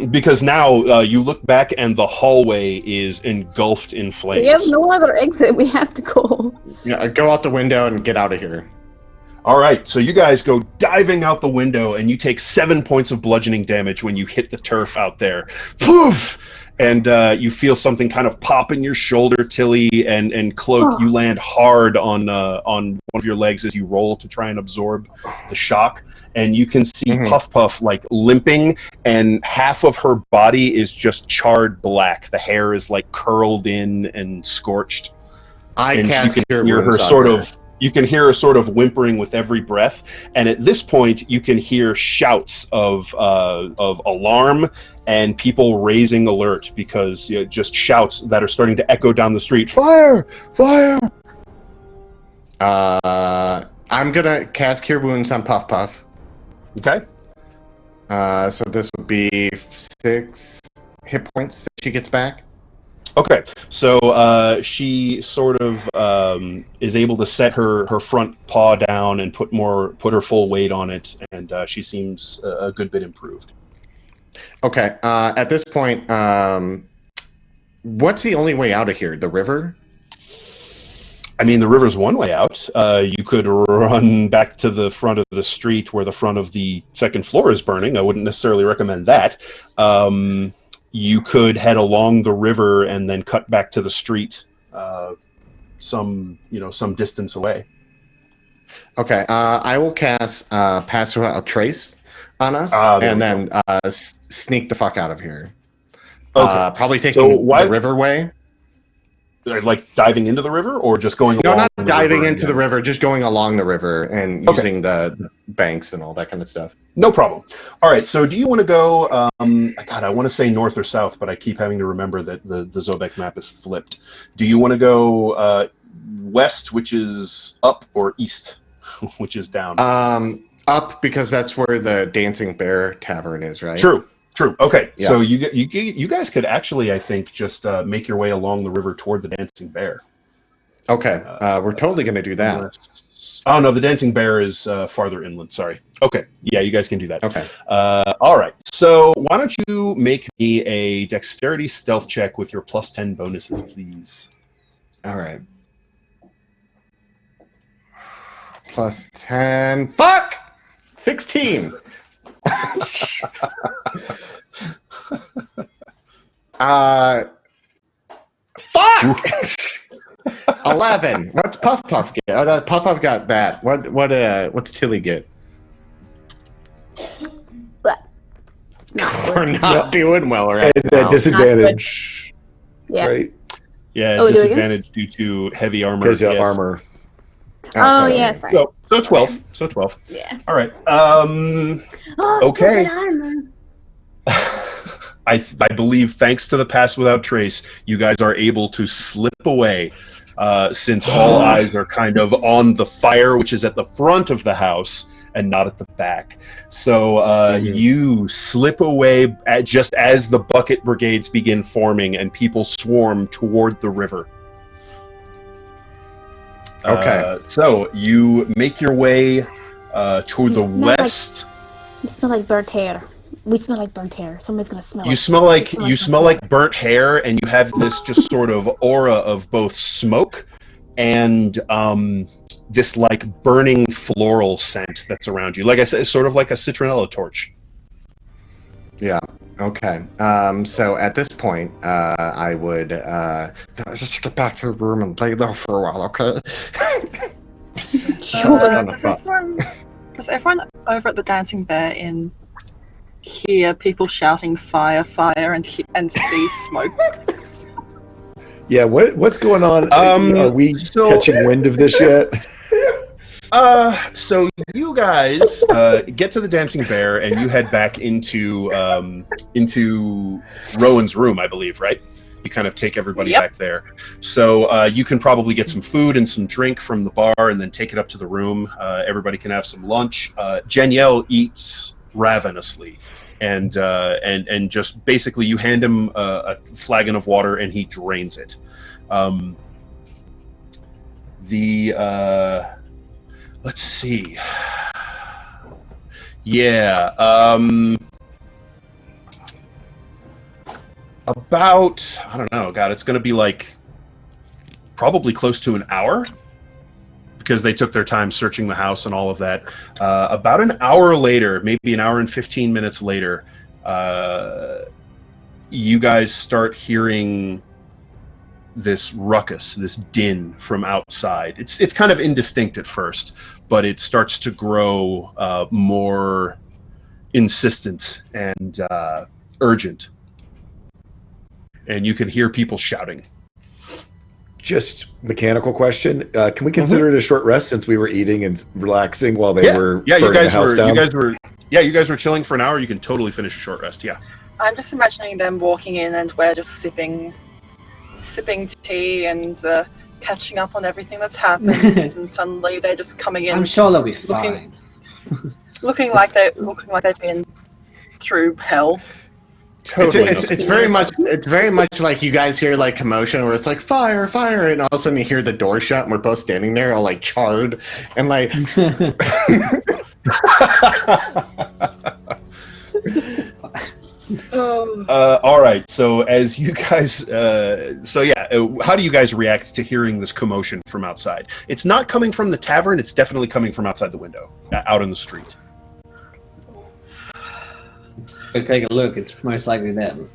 Because now you look back and the hallway is engulfed in flames. We have no other exit. We have to go. Yeah, go out the window and get out of here. All right, so you guys go diving out the window, and you take 7 points of bludgeoning damage when you hit the turf out there. Poof! and you feel something kind of pop in your shoulder, Tilly, and Cloak. You land hard on one of your legs as you roll to try and absorb the shock, and you can see Puff like limping, and half of her body is just charred black. The hair is like curled in and scorched. You can hear her sort of whimpering with every breath, and at this point you can hear shouts of alarm and people raising alert, because just shouts that are starting to echo down the street. Fire! Fire! I'm gonna cast Cure Wounds on Puff. Okay. So this would be 6 hit points that she gets back. Okay, so she sort of is able to set her front paw down and put her full weight on it, and she seems a good bit improved. Okay, at this point, what's the only way out of here? The river? I mean, the river's one way out. You could run back to the front of the street where the front of the second floor is burning. I wouldn't necessarily recommend that. You could head along the river and then cut back to the street, some distance away. Okay, I will cast Pass Without Trace on us, and then sneak the fuck out of here. Okay. Probably taking the river way. Like diving into the river, or just going along? No, not diving into the river, just going along the river and using the banks and all that kind of stuff. No problem. All right, so do you want to go, God, I want to say north or south, but I keep having to remember that the Zobek map is flipped. Do you want to go west, which is up, or east, which is down? Up, because that's where the Dancing Bear Tavern is, right? True. Okay, yeah. So you guys could actually, I think, just make your way along the river toward the Dancing Bear. Okay, we're totally going to do that. Oh, no, the Dancing Bear is farther inland, sorry. Okay, yeah, you guys can do that. Okay. All right, so why don't you make me a dexterity stealth check with your plus 10 bonuses, please? All right. Plus 10. Fuck! 16! Fuck! 11. What's Puff get? Oh, Puff got that. What's Tilly get? We're not doing well right now. Disadvantage. Yeah. Right? Yeah, disadvantage due to heavy armor. Because of armor. Oh, yeah, sorry. So 12. So 12. Yeah. All right. Okay. Armor. I believe, thanks to the Pass Without Trace, you guys are able to slip away, since all eyes are kind of on the fire, which is at the front of the house and not at the back. So you slip away just as the bucket brigades begin forming and people swarm toward the river. Okay. So you make your way toward the west. You smell like burnt hair. We smell like burnt hair. Somebody's gonna smell. You smell like burnt hair, and you have this just sort of aura of both smoke and this like burning floral scent that's around you. Like I said, sort of like a citronella torch. Yeah. Okay. So at this point, I would just get back to the room and lay there for a while, okay? Does everyone over at the Dancing Bear Inn hear people shouting "fire, fire" and see smoke? Yeah, what's going on? Are we catching wind of this yet? So you guys get to the Dancing Bear and you head back into Rowan's room, I believe, right? You kind of take everybody back there. So you can probably get some food and some drink from the bar and then take it up to the room. Everybody can have some lunch. Janielle eats ravenously. And just basically you hand him a flagon of water and he drains it. Let's see. Yeah. About, I don't know, God, it's going to be like probably close to an hour because they took their time searching the house and all of that. About an hour later, maybe an hour and 15 minutes later, you guys start hearing this ruckus, this din from outside. It's kind of indistinct at first, but it starts to grow more insistent and urgent. And you can hear people shouting. Just mechanical question. Can we consider it a short rest since we were eating and relaxing while they were you guys the house were down? you guys were chilling for an hour. You can totally finish a short rest. Yeah. I'm just imagining them walking in and we're just sipping tea and catching up on everything that's happened, and suddenly they're just coming in. I'm sure they'll be fine. Looking like they've been through hell. Totally. It's very much like you guys hear like commotion where it's like fire, and all of a sudden you hear the door shut and we're both standing there all like charred and like. All right. So as you guys, how do you guys react to hearing this commotion from outside? It's not coming from the tavern. It's definitely coming from outside the window, out in the street. Go take a look. It's most likely them.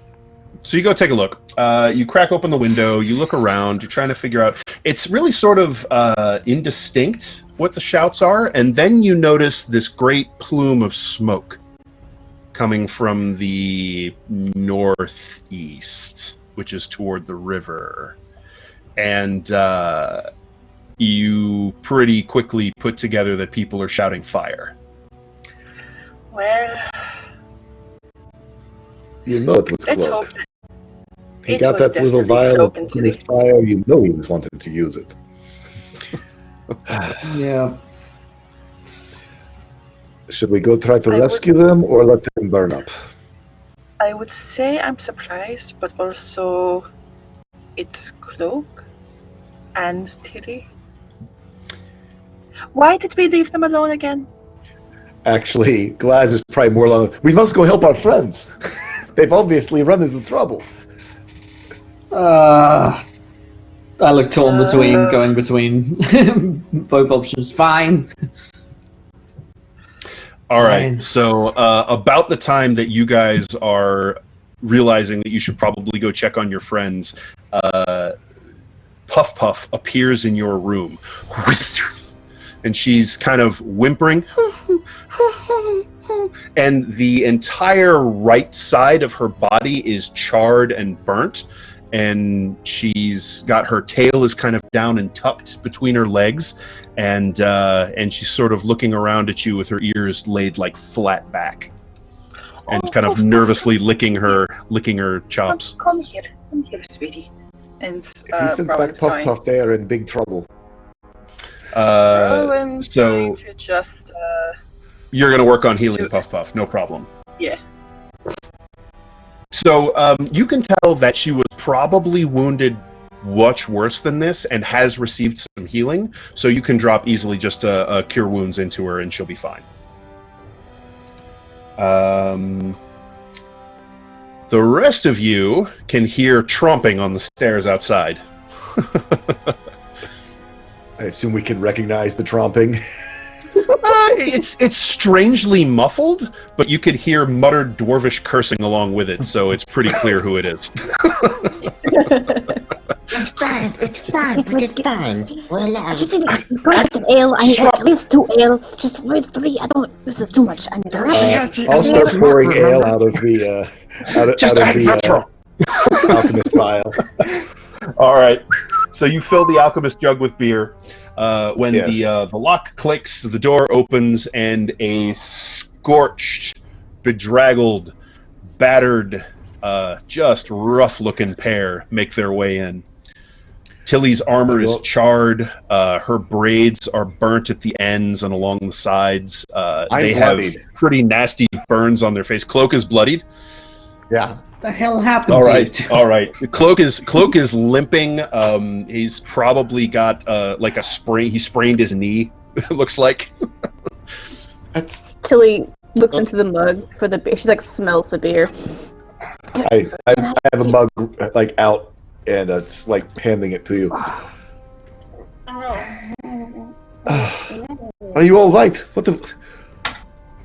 So you go take a look. You crack open the window. You look around. You're trying to figure out. It's really sort of indistinct what the shouts are, and then you notice this great plume of smoke coming from the northeast, which is toward the river. And you pretty quickly put together that people are shouting fire. Well, You know it was let's Cloak. hope He it got was that little definitely vial Cloak of until this fire. You know he was wanting to use it. Yeah. Should we go try to I rescue them or let them burn up? I would say I'm surprised, but also it's Cloak and Tilly. Why did we leave them alone again? Actually, Glaz is probably more along. We must go help our friends. They've obviously run into trouble. I look torn going between both options. Fine. All right. Fine. So about the time that you guys are realizing that you should probably go check on your friends, Puff Puff appears in your room. And she's kind of whimpering. And the entire right side of her body is charred and burnt. And she's got her tail is kind of down and tucked between her legs. And she's sort of looking around at you with her ears laid like flat back. And kind of nervously licking her chops. Come here, sweetie. And If he sends back Rowan's Puff going. Puff, they are in big trouble. Rowan's So going to just you're going to work on healing Puff Puff, no problem. yeah. So you can tell that she was probably wounded much worse than this and has received some healing. So you can drop easily just a cure wounds into her and she'll be fine. The rest of you can hear tromping on the stairs outside. I assume we can recognize the tromping. It's strangely muffled, but you could hear muttered dwarvish cursing along with it, so it's pretty clear who it is. It's fine. We're fine. We're I alive. just need a glass of ale. I need at least 2 ales. Just wait, 3. This is too much. I need a I'll start pouring ale out of the alchemist vial. All right. So you fill the alchemist jug with beer. When the lock clicks, the door opens, and a scorched, bedraggled, battered, just rough-looking pair make their way in. Tilly's armor is charred. Her braids are burnt at the ends and along the sides. They have pretty nasty burns on their face. Cloak is bloodied. Yeah. What the hell happened All to right, you? all right. Cloak is limping. He's probably got like a sprain. He sprained his knee. It looks like. Tilly looks into the mug for the beer. She like smells the beer. I have a mug like out, and it's like handing it to you. Are you all right? What the?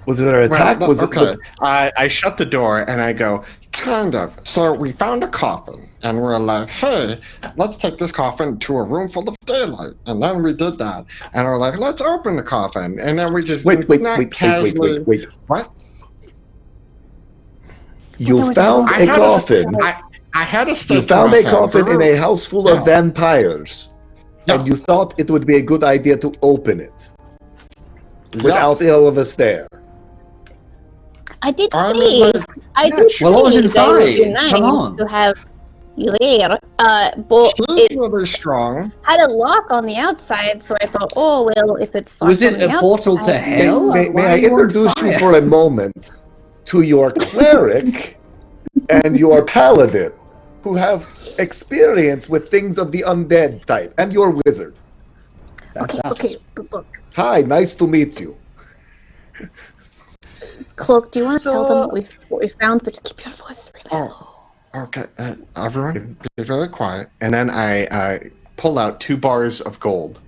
Was it an attack? Well, Was okay. it? I shut the door and I go, Kind of. So we found a coffin, and we're like, hey, let's take this coffin to a room full of daylight. And then we did that. And we're like, let's open the coffin. And then we just Wait. What? You found a coffin. I had a stake. You found a coffin in a house full of vampires. And you thought it would be a good idea to open it. Without all of us there. I did say. I did say what was inside? that it would be nice Come on. to have you there. But She's it really strong. had a lock on the outside, so I thought, oh, well, if it's locked Was it on the a portal to outside, hell? May Why I are you on introduce you fire? for a moment to your cleric and your paladin, who have experience with things of the undead type, and your wizard. That's us. Okay, but look. Hi, nice to meet you. Cloak, do you want to tell So- them what we found? But keep your voice really low. Okay, everyone, be very quiet. And then I pull out 2 bars of gold.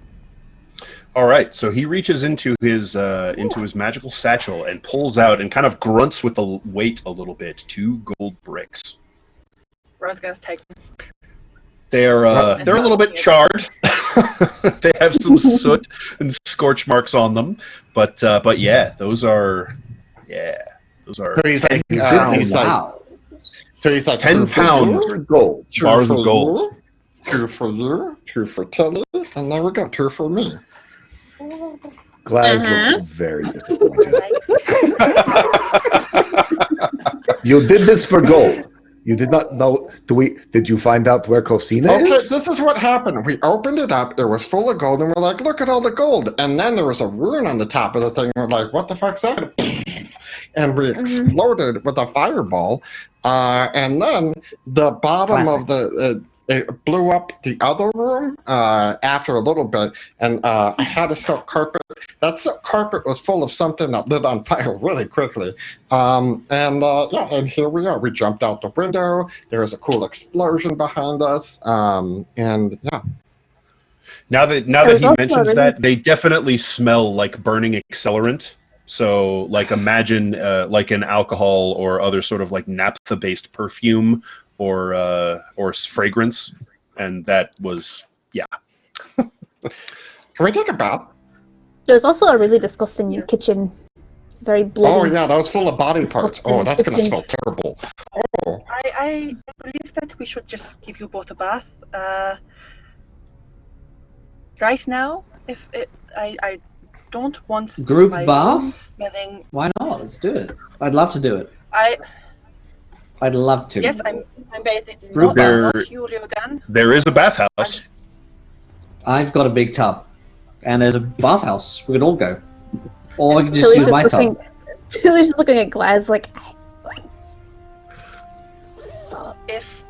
All right, so he reaches into his magical satchel and pulls out and kind of grunts with the weight a little bit 2 gold bricks. Rose gonna take They're a little bit charred. They have some soot and scorch marks on them, but yeah, those are. So he's like, Wow. So he's like 10 pounds Gold. True bars for of gold. you, true for you, true for Tilly, and there we go, true for me. Glaz looks very disappointed. You did this for gold. You did not know. Did you find out where Cosina Okay, is? this is what happened. We opened it up, it was full of gold, and we're like, look at all the gold. And then there was a rune on the top of the thing, we're like, what the fuck's that? And we exploded with a fireball. And then the bottom of the it blew up the other room after a little bit, and I had a silk carpet. That silk carpet was full of something that lit on fire really quickly. And here we are. We jumped out the window. There was a cool explosion behind us. And yeah. Now that he mentions that, they definitely smell like burning accelerant. So, like, imagine like an alcohol or other sort of like naphtha-based perfume or fragrance, and that was Can we take a bath? There's also a really disgusting kitchen. Very bloody. Oh yeah, that was full of body parts. Oh, that's gonna smell terrible. Oh. I believe that we should just give you both a bath. Right now, I don't want Group my bath? room smelling. Why not? Let's do it. I'd love to do it. I'd love to. Yes, I'm bathing. Group Not you, Ryodan. there is a bathhouse. I've got a big tub, and there's a bathhouse. We could all go, or we could just Tilly's use just my looking. tub. Tilly's just looking at Glaz like. So, If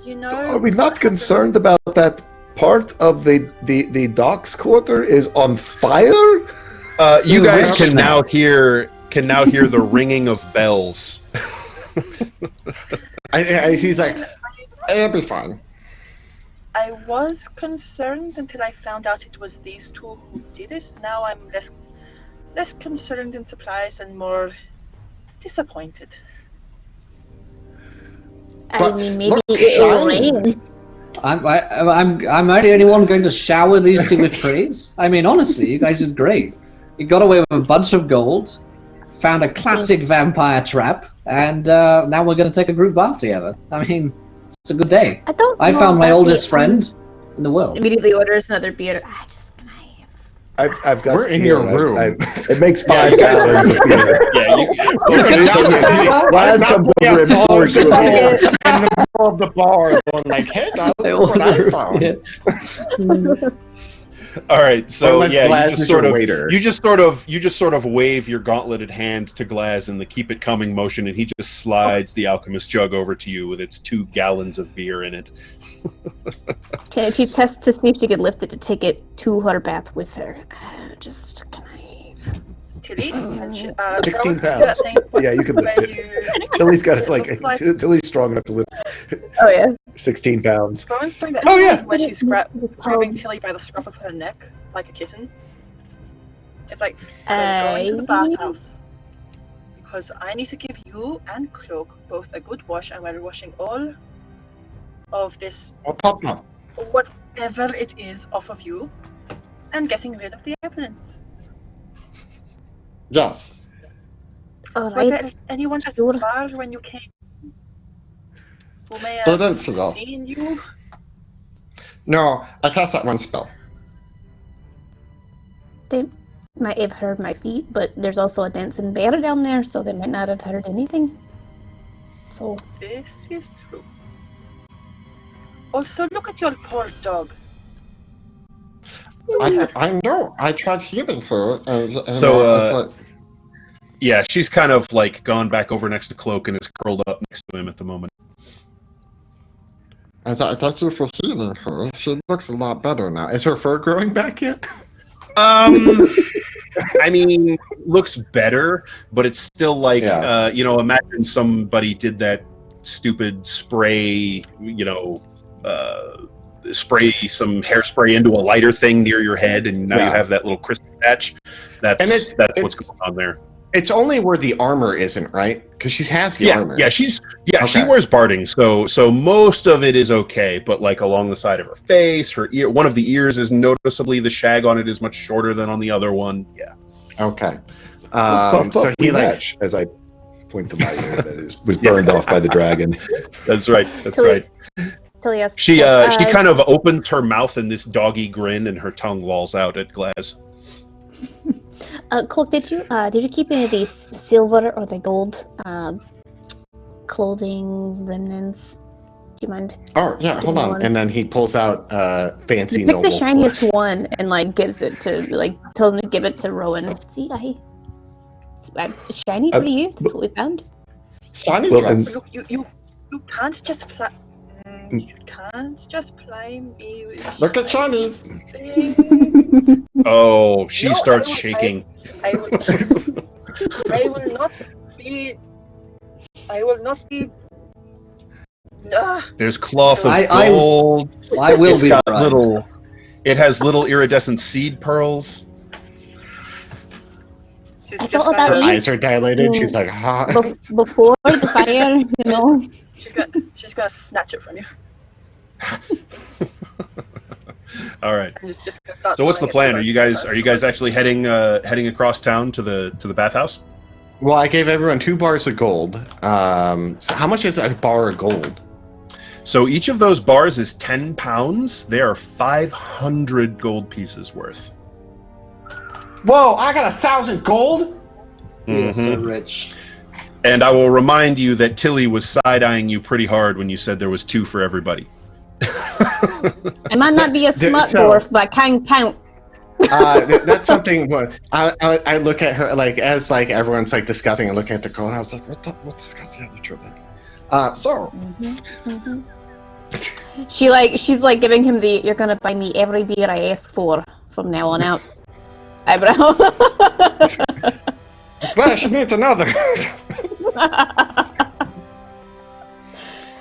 you know, Are we not what concerned happens- about that part of the docks quarter is on fire? You guys rich can now. now hear the ringing of bells. He's like, it'll be fine. I was concerned until I found out it was these two who did it. Now I'm less concerned and surprised and more disappointed. I mean, maybe look, it will shiny. rain. Am I the only one going to shower these two with trees? I mean, honestly, you guys did great. You got away with a bunch of gold, found a classic vampire trap, and now we're going to take a group bath together. I mean, it's a good day. I found my oldest friend in the world. Immediately orders another beer. I've got. We're in your room. It makes 5 gallons of beer. Yeah, Glaz comes over and pours you a beer. In the middle of the bar, going like, hey guys, They look what I order- found. yeah. all right. So Unless yeah, Glaz you just is your sort of waiter. you just sort of wave your gauntleted hand to Glaz in the keep it coming motion, and he just slides the alchemist jug over to you with its 2 gallons of beer in it. Can she test to see if she could lift it to take it to her bath with her? Can I? Tilly, 16 Charles, pounds. do that thing Yeah, you can lift where it. you- Tilly's got like Looks like- Tilly's strong enough to lift Oh yeah. 16 pounds. Rowan's doing that Oh, yeah. when she's grabbing Tilly by the scruff of her neck, like a kitten. It's like, we're going to the bathhouse. because I need to give you and Cloak both a good wash, and we're washing all of this, Papa. whatever it is, off of you, and getting rid of the evidence. Yes. All Was right. there anyone at Sure. the bar when you came who may They have didn't see us. seen you? No, I cast that one spell. They might have heard my feet, but there's also a dancing bear down there, so they might not have heard anything. So, This is true. Also, look at your poor dog. I know. I tried healing her. And So, it's like, Yeah, she's kind of like gone back over next to Cloak and is curled up next to him at the moment. I thank you for healing her. She looks a lot better now. Is her fur growing back yet? I mean, looks better, but it's still like, Yeah. Imagine somebody did that stupid spray, spray some hairspray into a lighter thing near your head, and now you have that little crispy patch. That's what's going on there. It's only where the armor isn't, right? Because she has the armor. Yeah, she Okay. wears barding, so most of it is okay, but like along the side of her face, her ear, one of the ears is noticeably, the shag on it is much shorter than on the other one. Yeah. Okay. So he match as I point to my ear that was burned off by the dragon. That's right. That's Tilly- right. Tilly has She kind of opens her mouth in this doggy grin, and her tongue lolls out at Glaz. Cloak, did you keep any of these silver or the gold clothing remnants? Do you mind? Oh, yeah, hold on. One. And then he pulls out fancy You pick noble the shiniest horse. one and gives it to told him to give it to Rowan. See, it's shiny for you. That's what we found. Shiny Well, dress. Look, you can't just play. You can't just play me with Look at Chinese. things. Oh, she No, starts I will- shaking. I will not be. I will not be. There's cloth of I- gold. I will It's be got right. It has little iridescent seed pearls. She's I just thought about Her gonna, you. eyes are dilated. She's like, ha. Before the fire, she's gonna snatch it from you. All right. And just gonna start So what's the throwing plan? it Are you guys actually heading across town to the bathhouse? Well, I gave everyone 2 bars of gold. So how much is a bar of gold? So each of those bars is 10 pounds. They are 500 gold pieces worth. Whoa, I got 1,000 gold? We are so Mhm. rich. And I will remind you that Tilly was side-eyeing you pretty hard when you said there was 2 for everybody. I might not be a smart So- dwarf, but I can count. That's something. What I look at her as everyone's discussing and looking at the gold. And I was like, what's discussing the truth? She's giving him the "you're gonna buy me every beer I ask for from now on out" eyebrow. Flash needs another.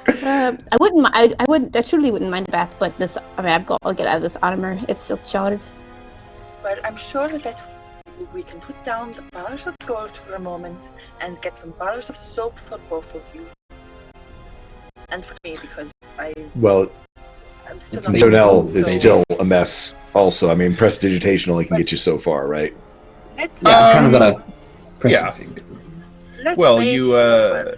I truly wouldn't mind the bath, but I'll get out of this armor. It's still charred. But I'm sure that we can put down the bars of gold for a moment and get some bars of soap for both of you. And for me, because Well, I'm still not Jonelle so is still a mess. Also, I mean, prestidigitation only can get you so far, right? Let's, Yeah, I've kind of got a press yeah. thing. let's Well, bathe you, as well.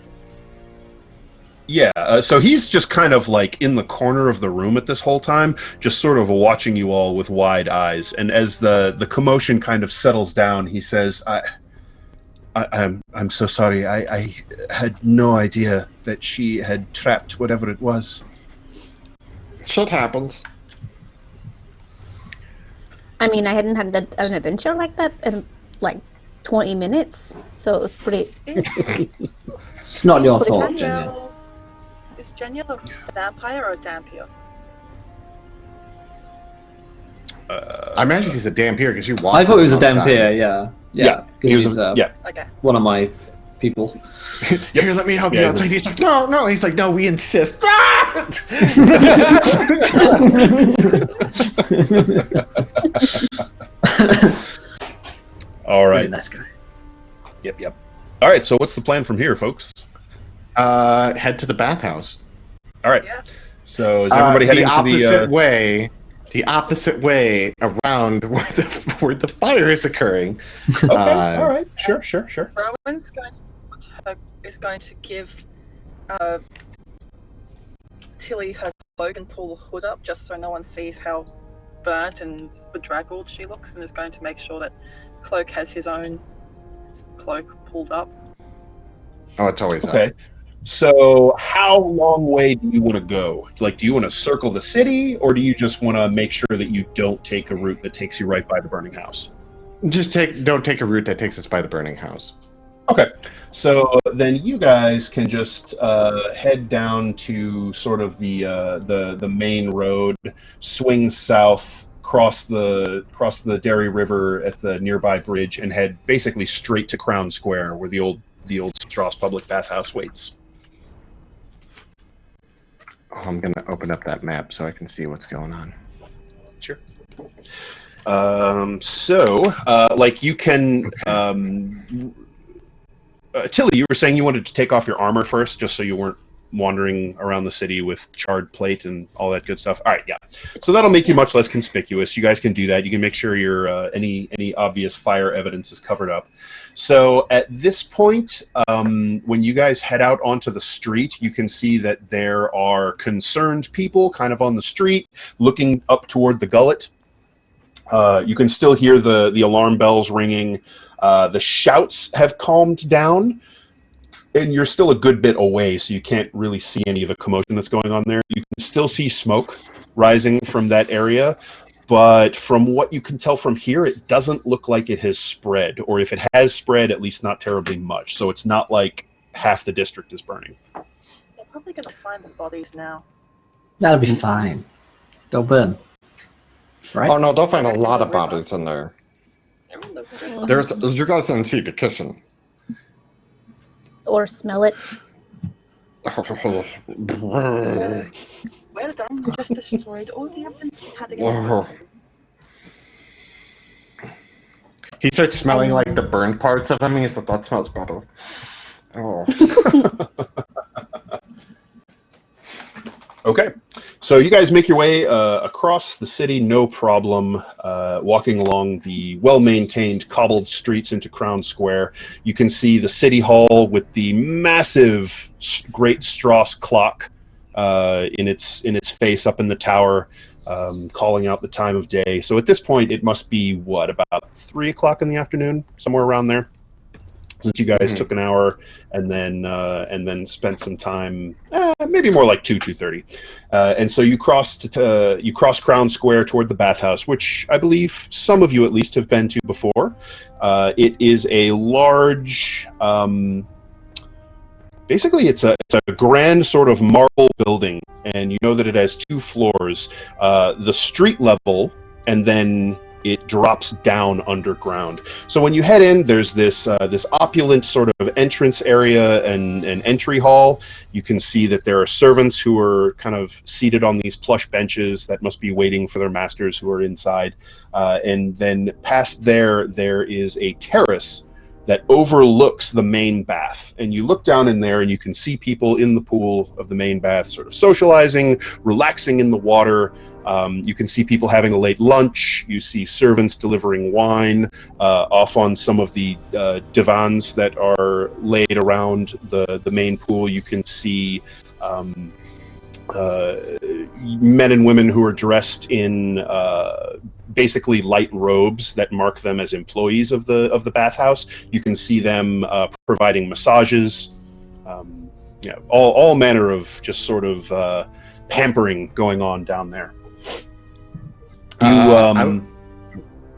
Yeah, so he's just kind of in the corner of the room at this whole time, just sort of watching you all with wide eyes. And as the commotion kind of settles down, he says, I'm so sorry. I had no idea that she had trapped whatever it was. Shit happens. I mean, I hadn't had an adventure like that in 20 minutes, so it was pretty. It's not your Is fault, Jeniel- Jenya. Is Jeniel a vampire or a dampier? I imagine he's a dampier because you walk. I thought he was a outside. dampier, yeah. Yeah, he was he's yeah. Okay. one of my people. Here, let me help you Yeah, out. He's like, no. He's like, no, we insist. All Really right. nice guy. Yep. All right, so what's the plan from here, folks? Head to the bathhouse. All right. Yeah. So is everybody heading to the opposite way around where the fire is occurring? Okay. All right. Sure. Rowan's going to give Tilly her cloak and pull the hood up just so no one sees how burnt and bedraggled she looks, and is going to make sure that Cloak has his own cloak pulled up. Oh, it's always okay. Up. So how long way do you want to go? Like, do you want to circle the city, or do you just want to make sure that you don't take a route that takes you right by the burning house? Don't take a route that takes us by the burning house. Okay, so then you guys can just head down to sort of the main road, swing south, cross the Derry River at the nearby bridge, and head basically straight to Crown Square, where the old Strauss Public Bathhouse waits. Oh, I'm going to open up that map so I can see what's going on. Sure. Like you can... Tilly, you were saying you wanted to take off your armor first, just so you weren't wandering around the city with charred plate and all that good stuff. All right, yeah. So that'll make you much less conspicuous. You guys can do that. You can make sure your any obvious fire evidence is covered up. So at this point, when you guys head out onto the street, you can see that there are concerned people kind of on the street looking up toward the gullet. You can still hear the alarm bells ringing. The shouts have calmed down, and you're still a good bit away, so you can't really see any of the commotion that's going on there. You can still see smoke rising from that area, but from what you can tell from here, it doesn't look like it has spread, or if it has spread, at least not terribly much. So it's not like half the district is burning. They're probably going to find the bodies now. That'll be fine. They'll burn. Right? Oh no, they'll find a lot of bodies in there. You guys didn't see the kitchen. Or smell it. Where done just destroyed all the evidence we had against them. He starts smelling like the burned parts of him. He's like, that smells better. Oh. Okay, so you guys make your way across the city, no problem, walking along the well-maintained cobbled streets into Crown Square. You can see the City Hall with the massive Great Strauss clock in its face up in the tower, calling out the time of day. So at this point, it must be, what, about 3 o'clock in the afternoon, somewhere around there? Since you guys took an hour and then spent some time, maybe more like 2:30, and so you cross Crown Square toward the bathhouse, which I believe some of you at least have been to before. It is a large, basically it's a grand sort of marble building, and you know that it has 2 floors, the street level, and then it drops down underground. So when you head in, there's this opulent sort of entrance area and entry hall. You can see that there are servants who are kind of seated on these plush benches that must be waiting for their masters who are inside. And then past there is a terrace that overlooks the main bath. And you look down in there and you can see people in the pool of the main bath sort of socializing, relaxing in the water. You can see people having a late lunch. You see servants delivering wine off on some of the divans that are laid around the main pool. You can see men and women who are dressed in basically light robes that mark them as employees of the bathhouse. You can see them providing massages, all manner of just sort of pampering going on down there.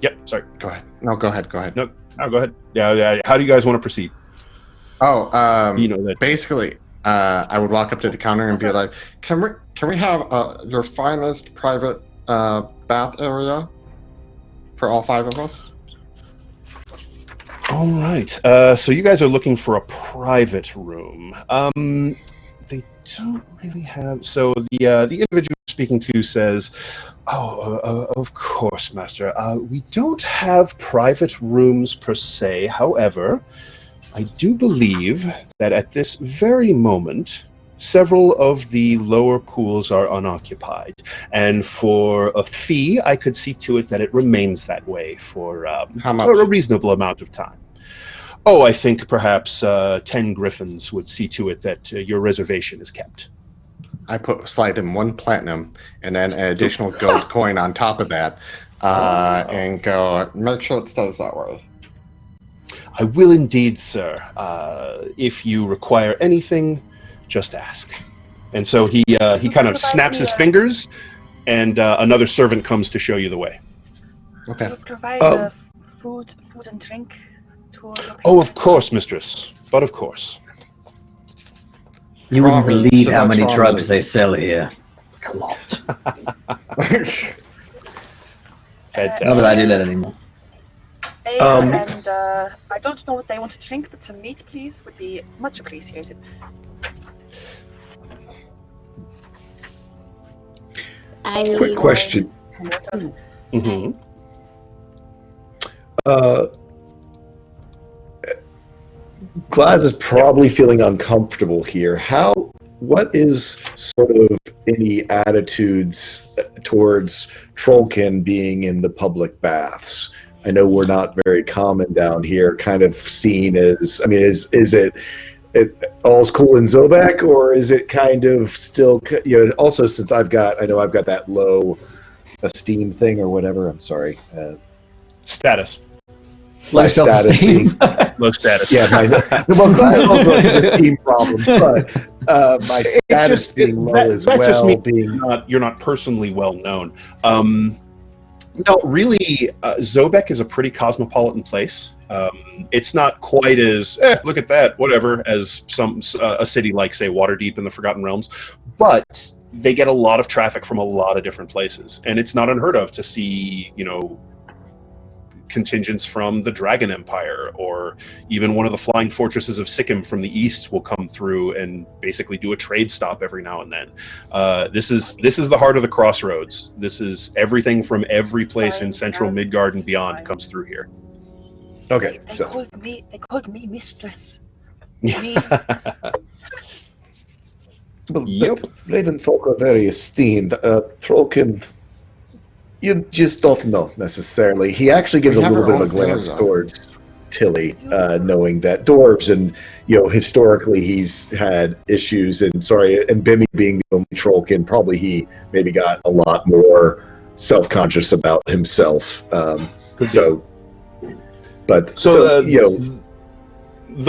Yep, sorry. Go ahead. No, go ahead. No, go ahead. Yeah. How do you guys want to proceed? Oh, that basically, I would walk up to the counter and be like, "Can we have your finest private bath area for all 5 of us?" All right. So you guys are looking for a private room. They don't really have. So the individual you're speaking to says, "Oh, of course, Master. We don't have private rooms per se. However, I do believe that at this very moment, several of the lower pools are unoccupied. And for a fee, I could see to it that it remains that way for How much? a reasonable amount of time. Oh, I think perhaps 10 griffins would see to it that your reservation is kept. I slide in 1 platinum and then an additional gold coin on top of that, and go make sure it stays that way. I will indeed, sir. If you require anything, just ask. And so he kind of snaps his fingers, and another servant comes to show you the way. Okay. Do you provide food and drink to your Oh, of course, mistress. But of course. You wouldn't Robert, believe so how that's many wrong, drugs really. they sell here. A lot. Fantastic. Not that I do that anymore. and I don't know what they want to drink, but some meat, please, would be much appreciated. I need Quick question. Water. Mm-hmm. Glaz is probably feeling uncomfortable here. What is sort of any attitudes towards Trollkin being in the public baths? I know we're not very common down here, kind of seen as, I mean, is it all's cool in Zobek, or is it kind of still, also since I know I've got that low esteem thing or whatever, I'm sorry. Status. Low My status self-esteem. Low status. Yeah, well, also has an esteem problem, but my status being low as well. Just means you're not personally well known. No, really, Zobek is a pretty cosmopolitan place. It's not quite as look at that, whatever, as a city like, say, Waterdeep in the Forgotten Realms, but they get a lot of traffic from a lot of different places, and it's not unheard of to see, contingents from the Dragon Empire, or even one of the flying fortresses of Sikkim from the east will come through and basically do a trade stop every now and then. This is the heart of the crossroads. This is everything from every place in central Midgard and beyond comes through here. Okay, They so called me mistress. Yep. Raven folk are very esteemed. Trollkin, you just don't know necessarily. He actually gives We a have little our bit of a own glance area. towards Tilly, knowing that dwarves and historically he's had issues. And Bimmy being the only Trollkin, probably he maybe got a lot more self-conscious about himself. The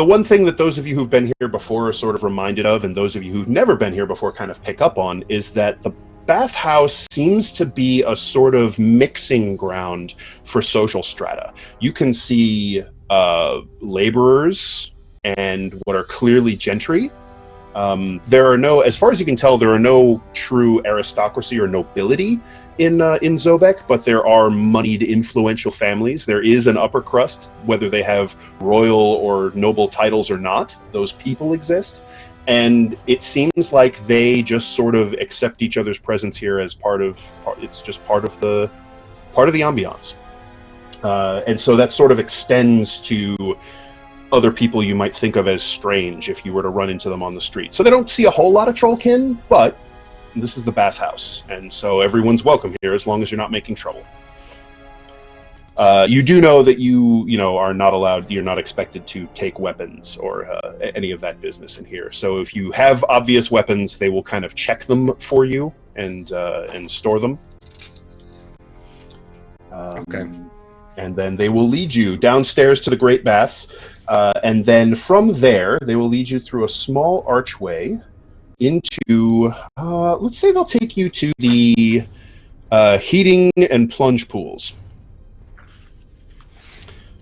one thing that those of you who've been here before are sort of reminded of, and those of you who've never been here before kind of pick up on, is that the bathhouse seems to be a sort of mixing ground for social strata. You can see laborers and what are clearly gentry. There are no, as far as you can tell, there are no true aristocracy or nobility in Zobek, but there are moneyed, influential families. There is an upper crust, whether they have royal or noble titles or not. Those people exist, and it seems like they just sort of accept each other's presence here as it's just part of the ambiance, and so that sort of extends to other people you might think of as strange if you were to run into them on the street. So they don't see a whole lot of Trollkin, but this is the bathhouse, and so everyone's welcome here as long as you're not making trouble. You do know that you are not allowed, you're not expected to take weapons or any of that business in here. So if you have obvious weapons, they will kind of check them for you and store them. Okay. And then they will lead you downstairs to the Great Baths, and then from there, they will lead you through a small archway into, let's say they'll take you to the heating and plunge pools.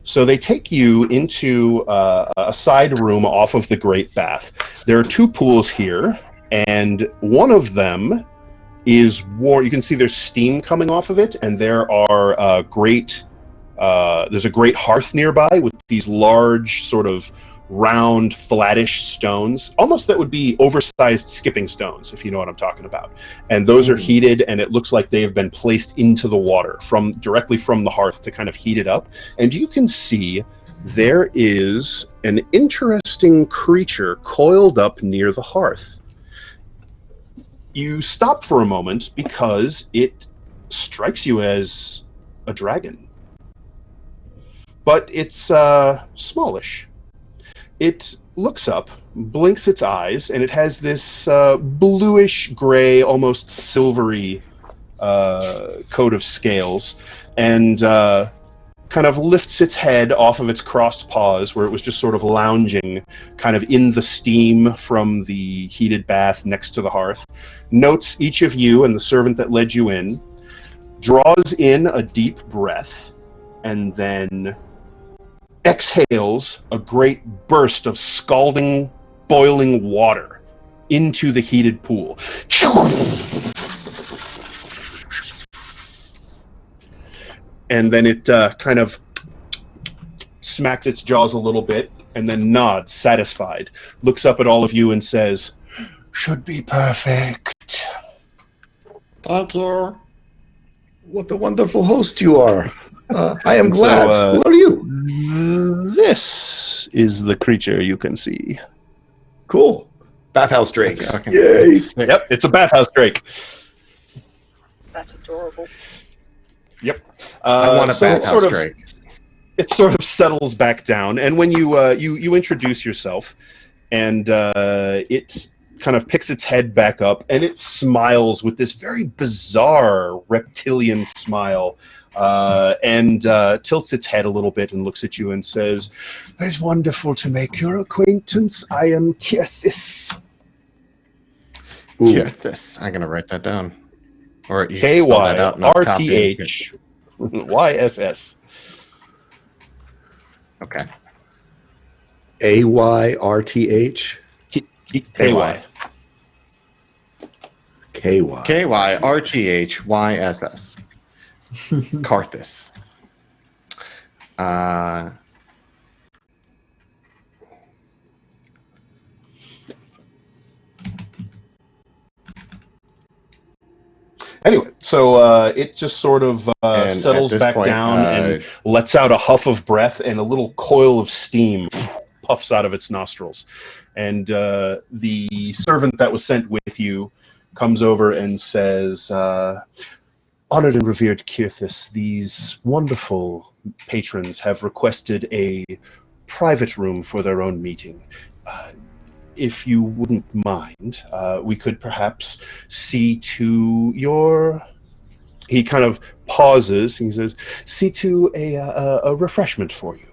So they take you into a side room off of the Great Bath. There are two pools here, and one of them is warm. You can see there's steam coming off of it, and there are there's a great hearth nearby with these large, sort of round, flattish stones, almost that would be oversized skipping stones, if you know what I'm talking about. And those are heated, and it looks like they have been placed into the water directly from the hearth to kind of heat it up. And you can see there is an interesting creature coiled up near the hearth. You stop for a moment because it strikes you as a dragon. But it's smallish. It looks up, blinks its eyes, and it has this bluish-gray, almost silvery coat of scales, and kind of lifts its head off of its crossed paws, where it was just sort of lounging, kind of in the steam from the heated bath next to the hearth, notes each of you and the servant that led you in, draws in a deep breath, and then exhales a great burst of scalding, boiling water into the heated pool. And then it kind of smacks its jaws a little bit and then nods, satisfied, looks up at all of you and says, "Should be perfect." Thank you. What a wonderful host you are. I am glad. Who are you? This is the creature you can see. Cool. Bathhouse drakes. Yay. Yep, it's a bathhouse drake. That's adorable. Yep. I want a bathhouse drake. It sort of settles back down, and when you introduce yourself, and it kind of picks its head back up, and it smiles with this very bizarre reptilian smile, and tilts its head a little bit and looks at you and says, "It's wonderful to make your acquaintance. I am Kirthis." Kirthis. I'm gonna write that down. Or you can spell that out and I'll copy it. KYRTHYSS. Okay. AYRTH. KY. KYRTHYSS. Karthus. Anyway, so it just sort of settles back down and lets out a huff of breath, and a little coil of steam puffs out of its nostrils. And the servant that was sent with you comes over and says, "Honored and revered Kirthis, these wonderful patrons have requested a private room for their own meeting. If you wouldn't mind, we could perhaps see to your..." He kind of pauses. He says, "See to a refreshment for you."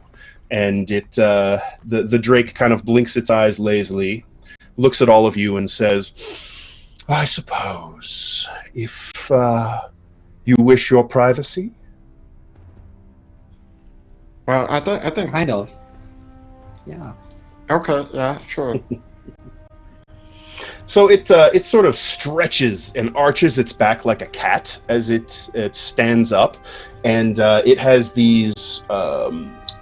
And it, the drake kind of blinks its eyes lazily, looks at all of you and says, "I suppose if you wish your privacy." Well, I think. Kind of. Yeah. Okay. Yeah. Sure. So it sort of stretches and arches its back like a cat as it stands up, and it has these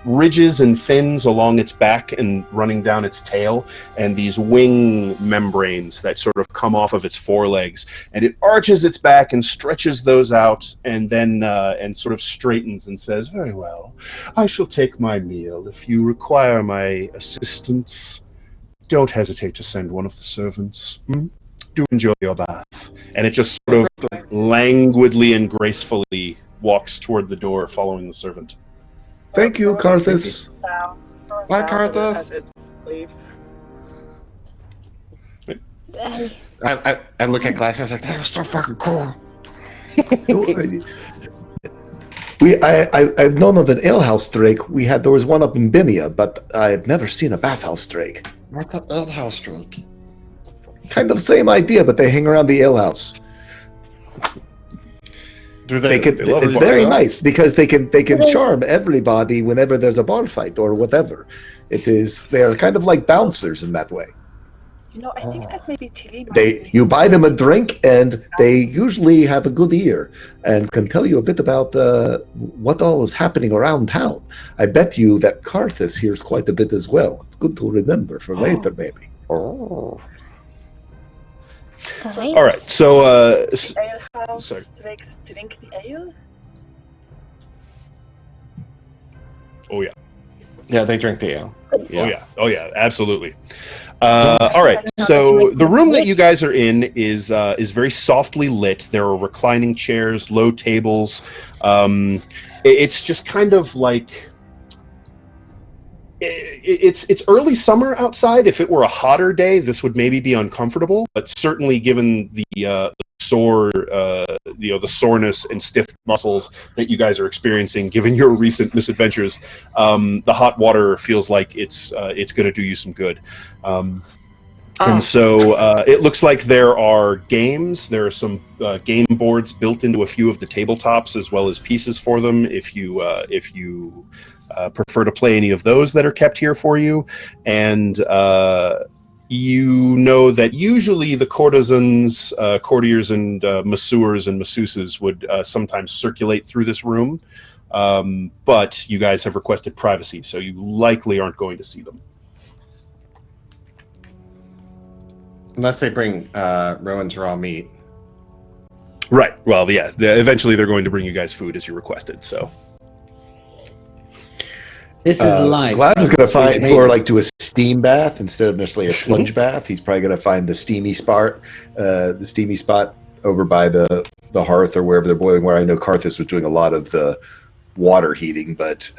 ridges and fins along its back and running down its tail, and these wing membranes that sort of come off of its forelegs, and it arches its back and stretches those out, and then and sort of straightens and says, "Very well, I shall take my meal. If you require my assistance, don't hesitate to send one of the servants. Do enjoy your bath." And it just sort of languidly and gracefully walks toward the door, following the servant. Thank you, Karthus. Bye, Karthus. I look at Glass and I was like, that was so fucking cool. I've known of an alehouse drake. There was one up in Binia, but I've never seen a bathhouse drake. What's an alehouse drake? Kind of same idea, but they hang around the alehouse. It's very nice because they can charm everybody whenever there's a bar fight or whatever. They're kind of like bouncers in that way. You know, I think that maybe Tilly You buy them a drink, and they usually have a good ear and can tell you a bit about what all is happening around town. I bet you that Karthus hears quite a bit as well. It's good to remember for later, maybe. Oh. All right, so alehouse drakes drink the ale. Oh yeah. Yeah, they drink the ale. Yeah. Oh yeah, absolutely. All right, so the room that you guys are in is very softly lit. There are reclining chairs, low tables. It's just kind of like it's early summer outside. If it were a hotter day, this would maybe be uncomfortable. But certainly, given the the soreness and stiff muscles that you guys are experiencing, given your recent misadventures, the hot water feels like it's going to do you some good. And so it looks like there are games. There are some game boards built into a few of the tabletops, as well as pieces for them. If you prefer to play any of those that are kept here for you, and you know that usually the courtesans, courtiers, and masseurs and masseuses would sometimes circulate through this room, but you guys have requested privacy, so you likely aren't going to see them. Unless they bring Rowan's raw meat. Right. Well, yeah. Eventually, they're going to bring you guys food as you requested. So this is life. Glass is going to find for do a steam bath instead of necessarily a plunge bath. He's probably going to find the steamy spot over by the hearth or wherever they're boiling. Where I know Karthus was doing a lot of the water heating, but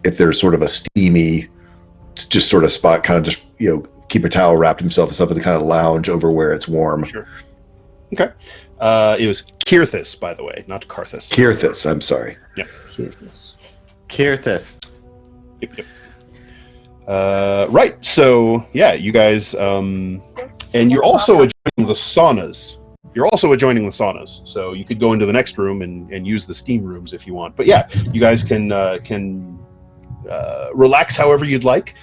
if there's sort of a steamy, just sort of spot, kind of just keep a towel wrapped himself and stuff and kind of lounge over where it's warm. Sure. Okay. It was Kirthus, by the way, not Karthus. Kirthus, I'm sorry. Yeah. Kirthus. Yep. Right. So yeah, you guys, and you're also adjoining the saunas. So you could go into the next room and use the steam rooms if you want. But yeah, you guys can relax however you'd like.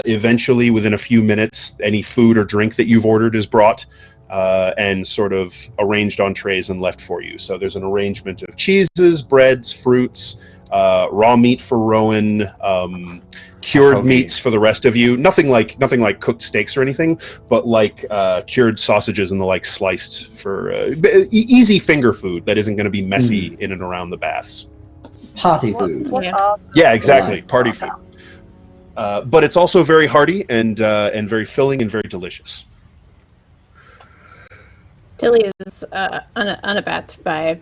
Eventually, within a few minutes, any food or drink that you've ordered is brought and sort of arranged on trays and left for you. So there's an arrangement of cheeses, breads, fruits, raw meat for Rowan, cured meats for the rest of you. Nothing like cooked steaks or anything, but like cured sausages and the like sliced for easy finger food that isn't going to be messy in and around the baths. Party food. Yeah, exactly. Party food. But it's also very hearty and very filling and very delicious. Tilly is unabated by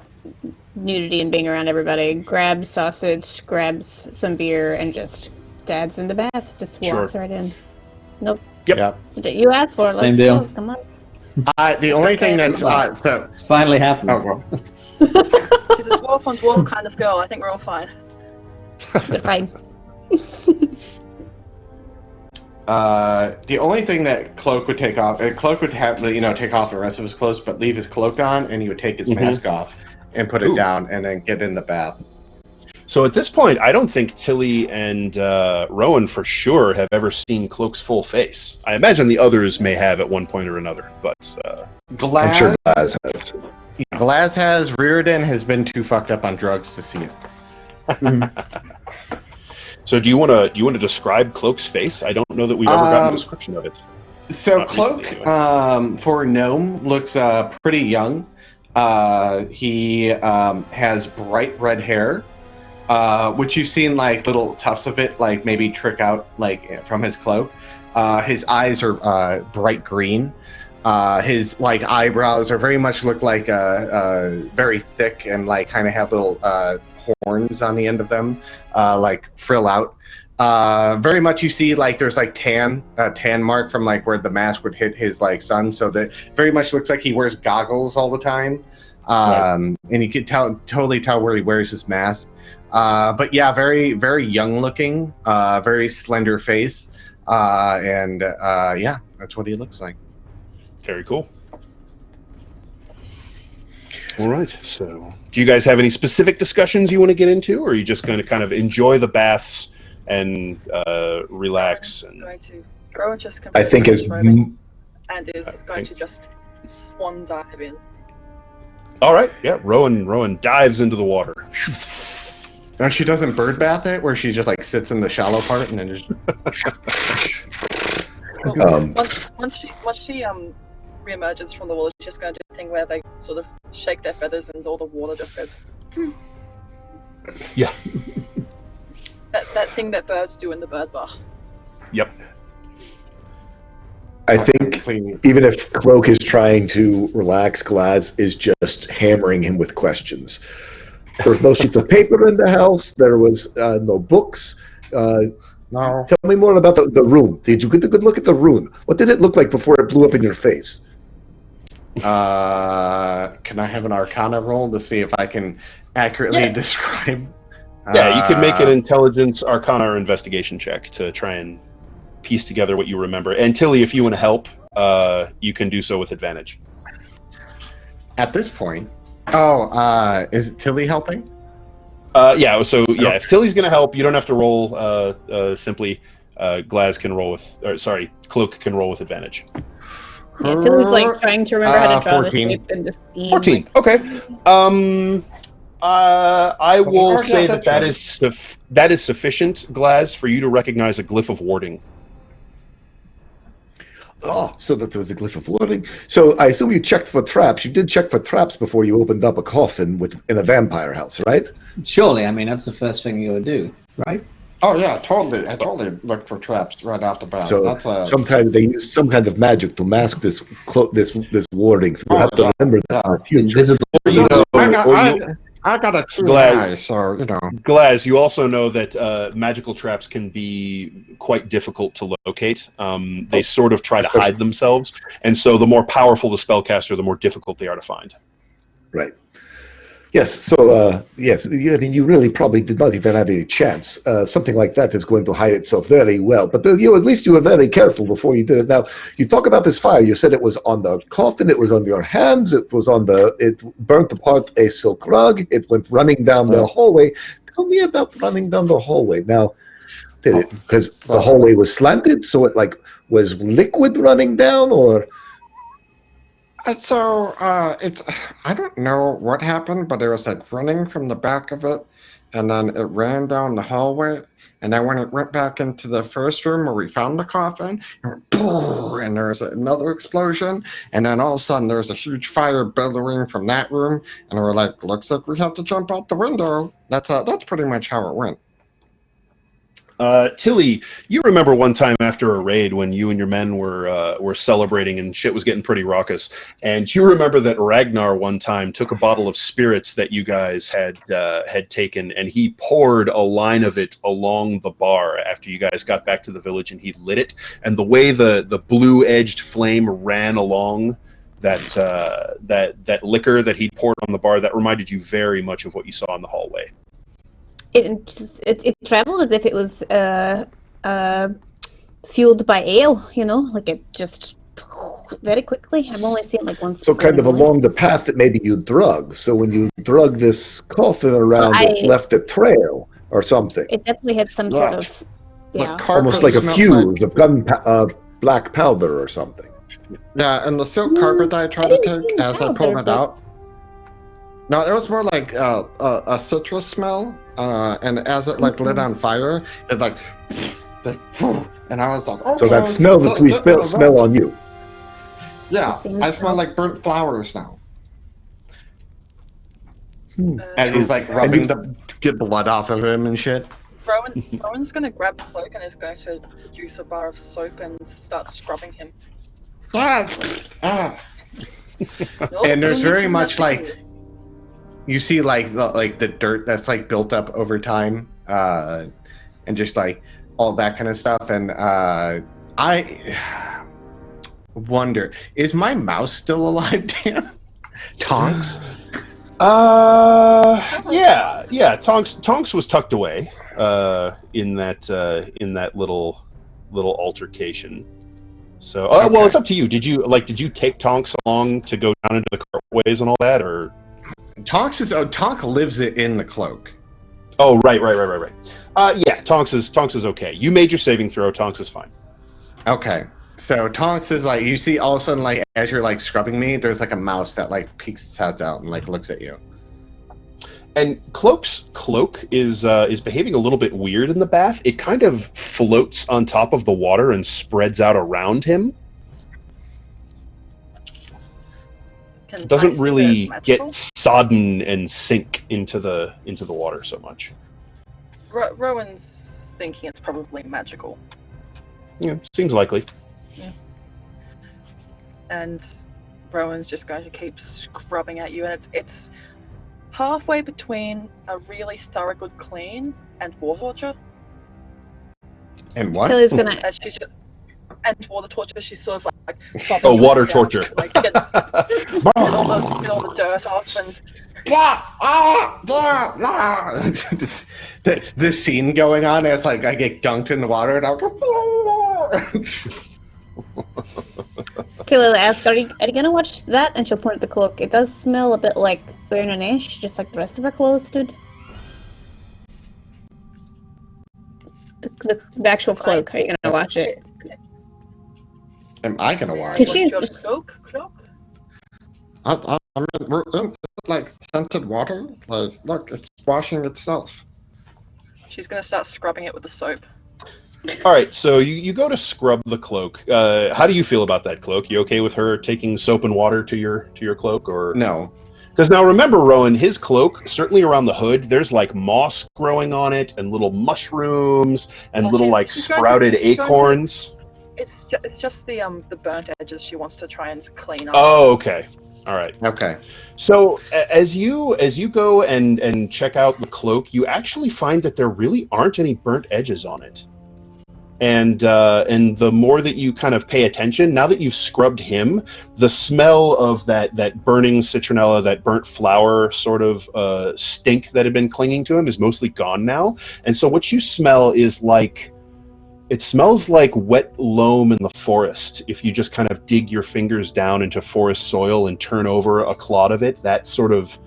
nudity and being around everybody. Grabs sausage, grabs some beer, and just dads in the bath. Just walks right in. Nope. Yep. You asked for it. Same deal. Go. Come on. The only thing that's it's finally happening. Oh, She's a dwarf on dwarf kind of girl. I think we're all fine. Good fight. The only thing that Cloak would take off, Cloak would have take off the rest of his clothes, but leave his cloak on, and he would take his mask off and put it down, and then get in the bath. So at this point, I don't think Tilly and Rowan for sure have ever seen Cloak's full face. I imagine the others may have at one point or another, but Glass, I'm sure Glass has. Glass has. Reardon has been too fucked up on drugs to see it. So do you want to describe Cloak's face? I don't know that we've ever gotten a description of it. So Not Cloak, recently, anyway. for a gnome, looks pretty young. He has bright red hair, which you've seen like little tufts of it, like maybe trick out like from his cloak. His eyes are bright green. His like eyebrows are very much look like very thick and like kind of have little horns on the end of them, like frill out. Very much you see like there's like tan mark from like where the mask would hit his like sun, so that very much looks like he wears goggles all the time. And you could totally tell where he wears his mask. But yeah, very, very young looking, very slender face. And yeah, that's what he looks like. Very cool. All right. So, do you guys have any specific discussions you want to get into, or are you just going to kind of enjoy the baths and relax? I think as and is going to just swan dive in. All right. Yeah. Rowan dives into the water. And she doesn't bird bath it, where she just like sits in the shallow part and then just. Once she reemerges from the water, she's just going to do the thing where they sort of shake their feathers and all the water just goes. Yeah. That thing that birds do in the bird bath. Yep. I think even if Cloak is trying to relax, Glaz is just hammering him with questions. There was no sheets of paper in the house. There was no books. No. Tell me more about the room. Did you get a good look at the room? What did it look like before it blew up in your face? Can I have an Arcana roll to see if I can accurately describe? Yeah, you could make an intelligence, Arcana, or investigation check to try and piece together what you remember. And Tilly, if you want to help, you can do so with advantage. At this point, is Tilly helping? If Tilly's going to help, you don't have to roll. Simply, Glaz can roll Cloak can roll with advantage. Yeah, Tilly's like trying to remember how to draw 14. the shape and the scene. 14. Okay. I will say that is sufficient, Glaz, for you to recognize a glyph of warding. Oh, so that there was a glyph of warding. So I assume you checked for traps. You did check for traps before you opened up a coffin in a vampire house, right? Surely, I mean, that's the first thing you would do, right? Oh yeah, totally. I totally looked for traps right off the bat. So they used some kind of magic to mask this warding. You have to remember that in the future. Invisible. I got a true eye, so Glaz, you also know that magical traps can be quite difficult to locate. They sort of try to hide themselves, and so the more powerful the spellcaster, the more difficult they are to find. Right. Yes. So yes, I mean, you really probably did not even have any chance. Something like that is going to hide itself very well. But at least you were very careful before you did it. Now, you talk about this fire. You said it was on the coffin. It was on your hands. It burnt apart a silk rug. It went running down the hallway. Tell me about running down the hallway. Now, did it because the hallway was slanted, so it was liquid running down, or? So it's I don't know what happened, but it was like running from the back of it, and then it ran down the hallway, and then when it went back into the first room where we found the coffin, it went boom, and there was another explosion, and then all of a sudden there was a huge fire billowing from that room, and we're like, looks like we have to jump out the window. That's pretty much how it went. Tilly, you remember one time after a raid when you and your men were celebrating and shit was getting pretty raucous, and you remember that Ragnar one time took a bottle of spirits that you guys had taken, and he poured a line of it along the bar after you guys got back to the village, and he lit it, and the way the blue-edged flame ran along that liquor that he poured on the bar, that reminded you very much of what you saw in the hallway. It traveled as if it was fueled by ale, like it just very quickly. I've only seen like once. So kind of along the path that maybe you drug. So when you drug this coffin around, it left a trail or something. It definitely had some sort of, almost like a fuse of black powder or something. Yeah, and the silk carpet that I tried to take as I pulled it out. No, it was more like a citrus smell, and as it lit on fire, it and I was like, okay. So that smell that we smell on you. Yeah, I smell like burnt flowers now. And he's like rubbing to get blood off of him and shit. Rowan's gonna grab Cloak and is going to use a bar of soap and start scrubbing him. Ah. And there's very much like. You see, like the dirt that's like built up over time, and just like all that kind of stuff. And I wonder, is my mouse still alive, Dan? Tonks? Yeah. Tonks was tucked away in that little altercation. So, well, it's up to you. Did you take Tonks along to go down into the cartways and all that, or? Tonk lives in the cloak. Oh, right. Yeah, Tonks is okay. You made your saving throw. Tonks is fine. Okay, so Tonks is like, you see all of a sudden, like as you're like scrubbing me, there's like a mouse that like peeks its head out and like looks at you. And Cloak's cloak is behaving a little bit weird in the bath. It kind of floats on top of the water and spreads out around him. Doesn't really get sodden and sink into the water so much. Rowan's thinking it's probably magical. Yeah, seems likely. Yeah. And Rowan's just going to keep scrubbing at you, and it's halfway between a really thorough good clean and water torture. And what? Tilly's gonna. And water torture. She's sort of like water torture. To, like, get all the dirt off and. This scene going on as like I get dunked in the water and I'll go. Kayla asks, are you gonna watch that? And she'll point at the cloak. It does smell a bit like burn-ish, just like the rest of her clothes did. The actual cloak. Are you gonna watch it? Am I gonna watch Did it? she? Your cloak? I mean, we're in, like, scented water. Like, look, it's washing itself. She's gonna start scrubbing it with the soap. All right, so you go to scrub the cloak. How do you feel about that cloak? You okay with her taking soap and water to your cloak, or No. Because now remember, Rowan, his cloak, certainly around the hood, there's like moss growing on it, and little mushrooms, and little like sprouted acorns. It's just the burnt edges she wants to try and clean up. Oh, okay. All right. Okay. So as you go and check out the cloak, you actually find that there really aren't any burnt edges on it. And the more that you kind of pay attention, now that you've scrubbed him, the smell of that burning citronella, that burnt flower sort of stink that had been clinging to him is mostly gone now. And so what you smell is like, it smells like wet loam in the forest. If you just kind of dig your fingers down into forest soil and turn over a clod of it, that sort of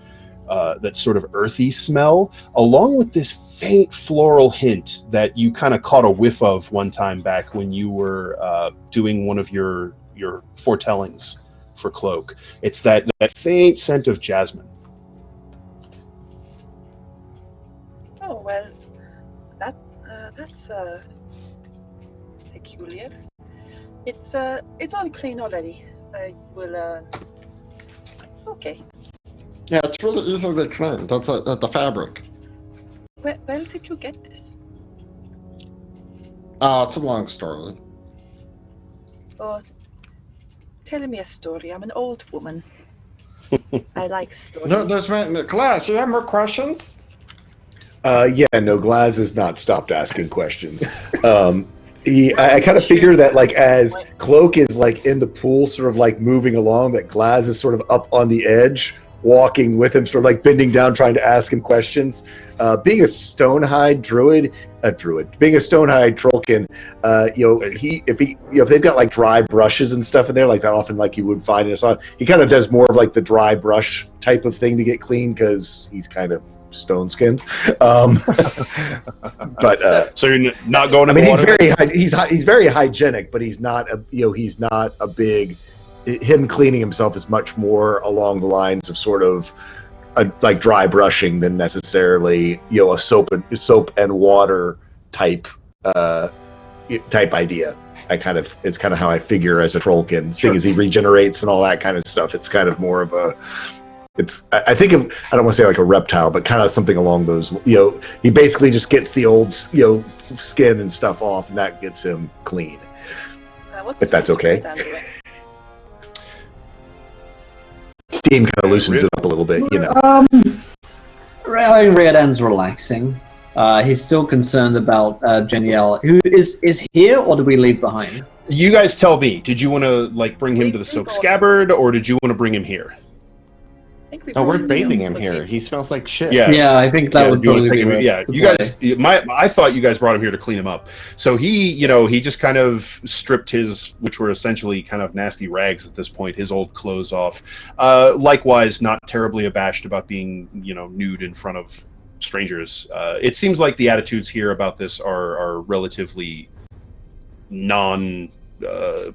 earthy smell, along with this faint floral hint that you kind of caught a whiff of one time back when you were doing one of your foretellings for cloak. It's that faint scent of jasmine. Oh well, that's peculiar. It's all clean already. I will. Okay. Yeah, it's really easily cleaned. That's the fabric. Where did you get this? It's a long story. Oh, tell me a story. I'm an old woman. I like stories. No, there's Glass. You have more questions? Yeah, no, Glaz has not stopped asking questions. I kind of figure that like as Cloak is like in the pool, sort of like moving along, that Glaz is sort of up on the edge, walking with him, sort of like bending down, trying to ask him questions. Being a Stonehide being a Stonehide Trollkin, if they've got like dry brushes and stuff in there, like that often like you would find in a song, he kind of does more of like the dry brush type of thing to get clean because he's kind of stone skinned. But so you're not going. I mean, he's very hygienic, but he's not a big. Him cleaning himself is much more along the lines of sort of like dry brushing than necessarily a soap and water type idea. It's kind of how I figure as a Trollkin, seeing as he regenerates and all that kind of stuff. It's kind of more of a. I think of, I don't want to say like a reptile, but kind of something along those. He basically just gets the old skin and stuff off, and that gets him clean. If that's okay. Steam kind of loosens it up a little bit, Riordan's relaxing. He's still concerned about Genielle, who is here, or do we leave behind? You guys tell me. Did you want to like bring him to the Silk Scabbard, or did you want to bring him here? We're bathing him here. He smells like shit. Yeah, I think that would probably be right. Yeah, you guys. I thought you guys brought him here to clean him up. So he just kind of stripped his, which were essentially kind of nasty rags at this point, his old clothes off. Likewise, not terribly abashed about being, nude in front of strangers. It seems like the attitudes here about this are relatively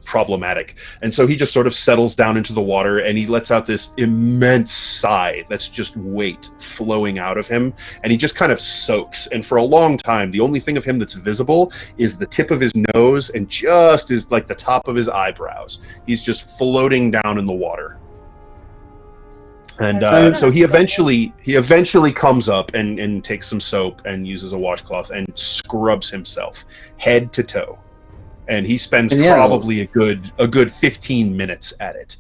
problematic, and so he just sort of settles down into the water and he lets out this immense sigh that's just weight flowing out of him, and he just kind of soaks, and for a long time the only thing of him that's visible is the tip of his nose and just is like the top of his eyebrows. He's just floating down in the water. And so he eventually comes up and takes some soap and uses a washcloth and scrubs himself head to toe, and he spends probably a good 15 minutes at it.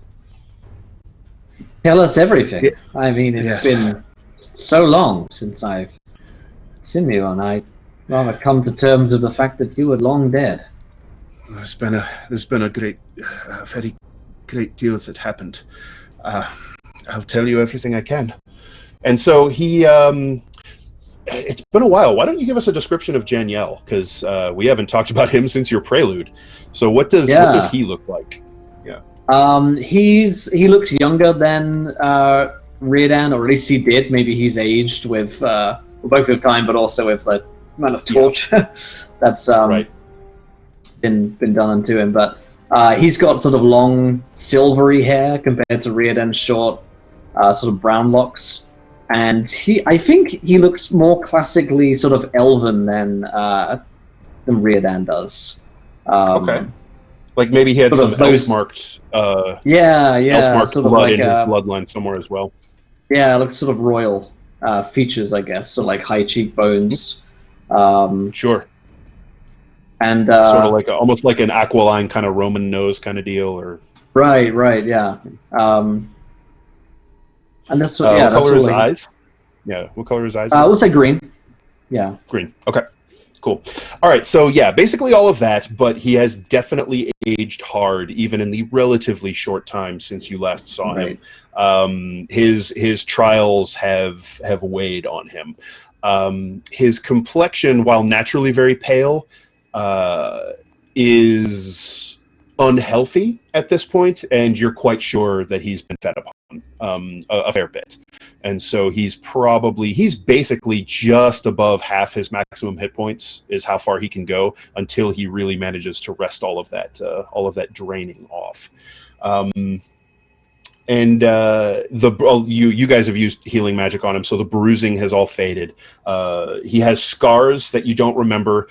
Tell us everything. I mean, it's been so long since I've seen you, and I rather come to terms with the fact that you were long dead. There's been a very great deal that happened. I'll tell you everything I can. And so he, it's been a while. Why don't you give us a description of Janiel? Because we haven't talked about him since your prelude. So what does he look like? Yeah. He looks younger than Reardan, or at least he did. Maybe he's aged with both with time, but also with the amount of torture that's been done unto him. But he's got sort of long silvery hair compared to Reardan's short, sort of brown locks, and I think he looks more classically sort of elven than Reardan does. Okay, like maybe he had some elf-marked, elf-marked sort of blood in his bloodline somewhere as well. Yeah, looks sort of royal features, I guess. So like high cheekbones. Sure. And sort of like almost like an aquiline kind of Roman nose kind of deal, or right, yeah. And that's what. What color is his eyes? Yeah, what color is his eyes? I would say green. Yeah, green. Okay, cool. All right, so yeah, basically all of that, but he has definitely aged hard, even in the relatively short time since you last saw him. His trials have weighed on him. His complexion, while naturally very pale, is unhealthy at this point, and you're quite sure that he's been fed upon a fair bit. And so he's basically just above half his maximum hit points is how far he can go until he really manages to rest all of that draining off. And you guys have used healing magic on him, so the bruising has all faded. He has scars that you don't remember.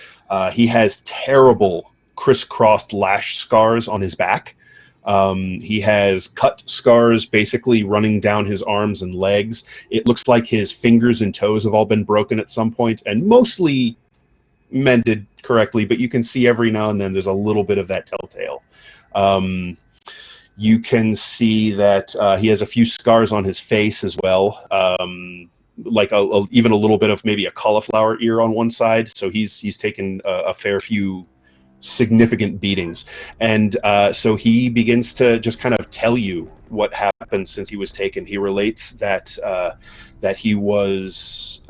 He has terrible crisscrossed lash scars on his back. He has cut scars basically running down his arms and legs. It looks like his fingers and toes have all been broken at some point, and mostly mended correctly, but you can see every now and then there's a little bit of that telltale. You can see that he has a few scars on his face as well, like even a little bit of maybe a cauliflower ear on one side. So he's taken a fair few significant beatings. And so he begins to just kind of tell you what happened since he was taken. He relates that he was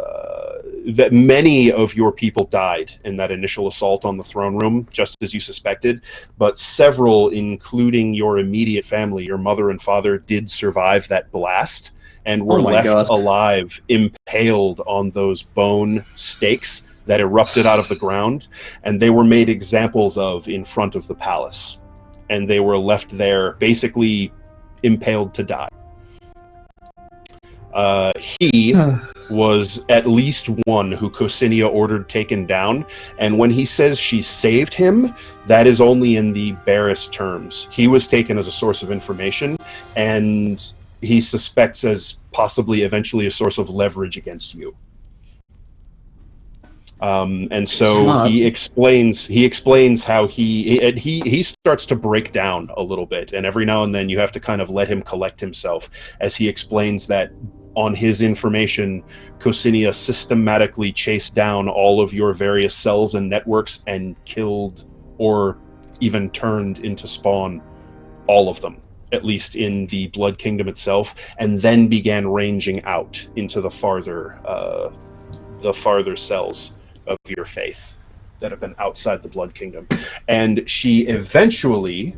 that many of your people died in that initial assault on the throne room, just as you suspected, but several, including your immediate family, your mother and father, did survive that blast and were left alive, impaled on those bone stakes that erupted out of the ground, and they were made examples of in front of the palace, and they were left there basically impaled to die. He was at least one who Cosinia ordered taken down, and when he says she saved him, that is only in the barest terms. He was taken as a source of information, and he suspects as possibly eventually a source of leverage against you. And so he explains how he starts to break down a little bit, and every now and then you have to kind of let him collect himself as he explains that on his information, Cosinia systematically chased down all of your various cells and networks and killed or even turned into spawn all of them, at least in the Blood Kingdom itself, and then began ranging out into the farther cells of your faith that have been outside the Blood Kingdom. And she eventually,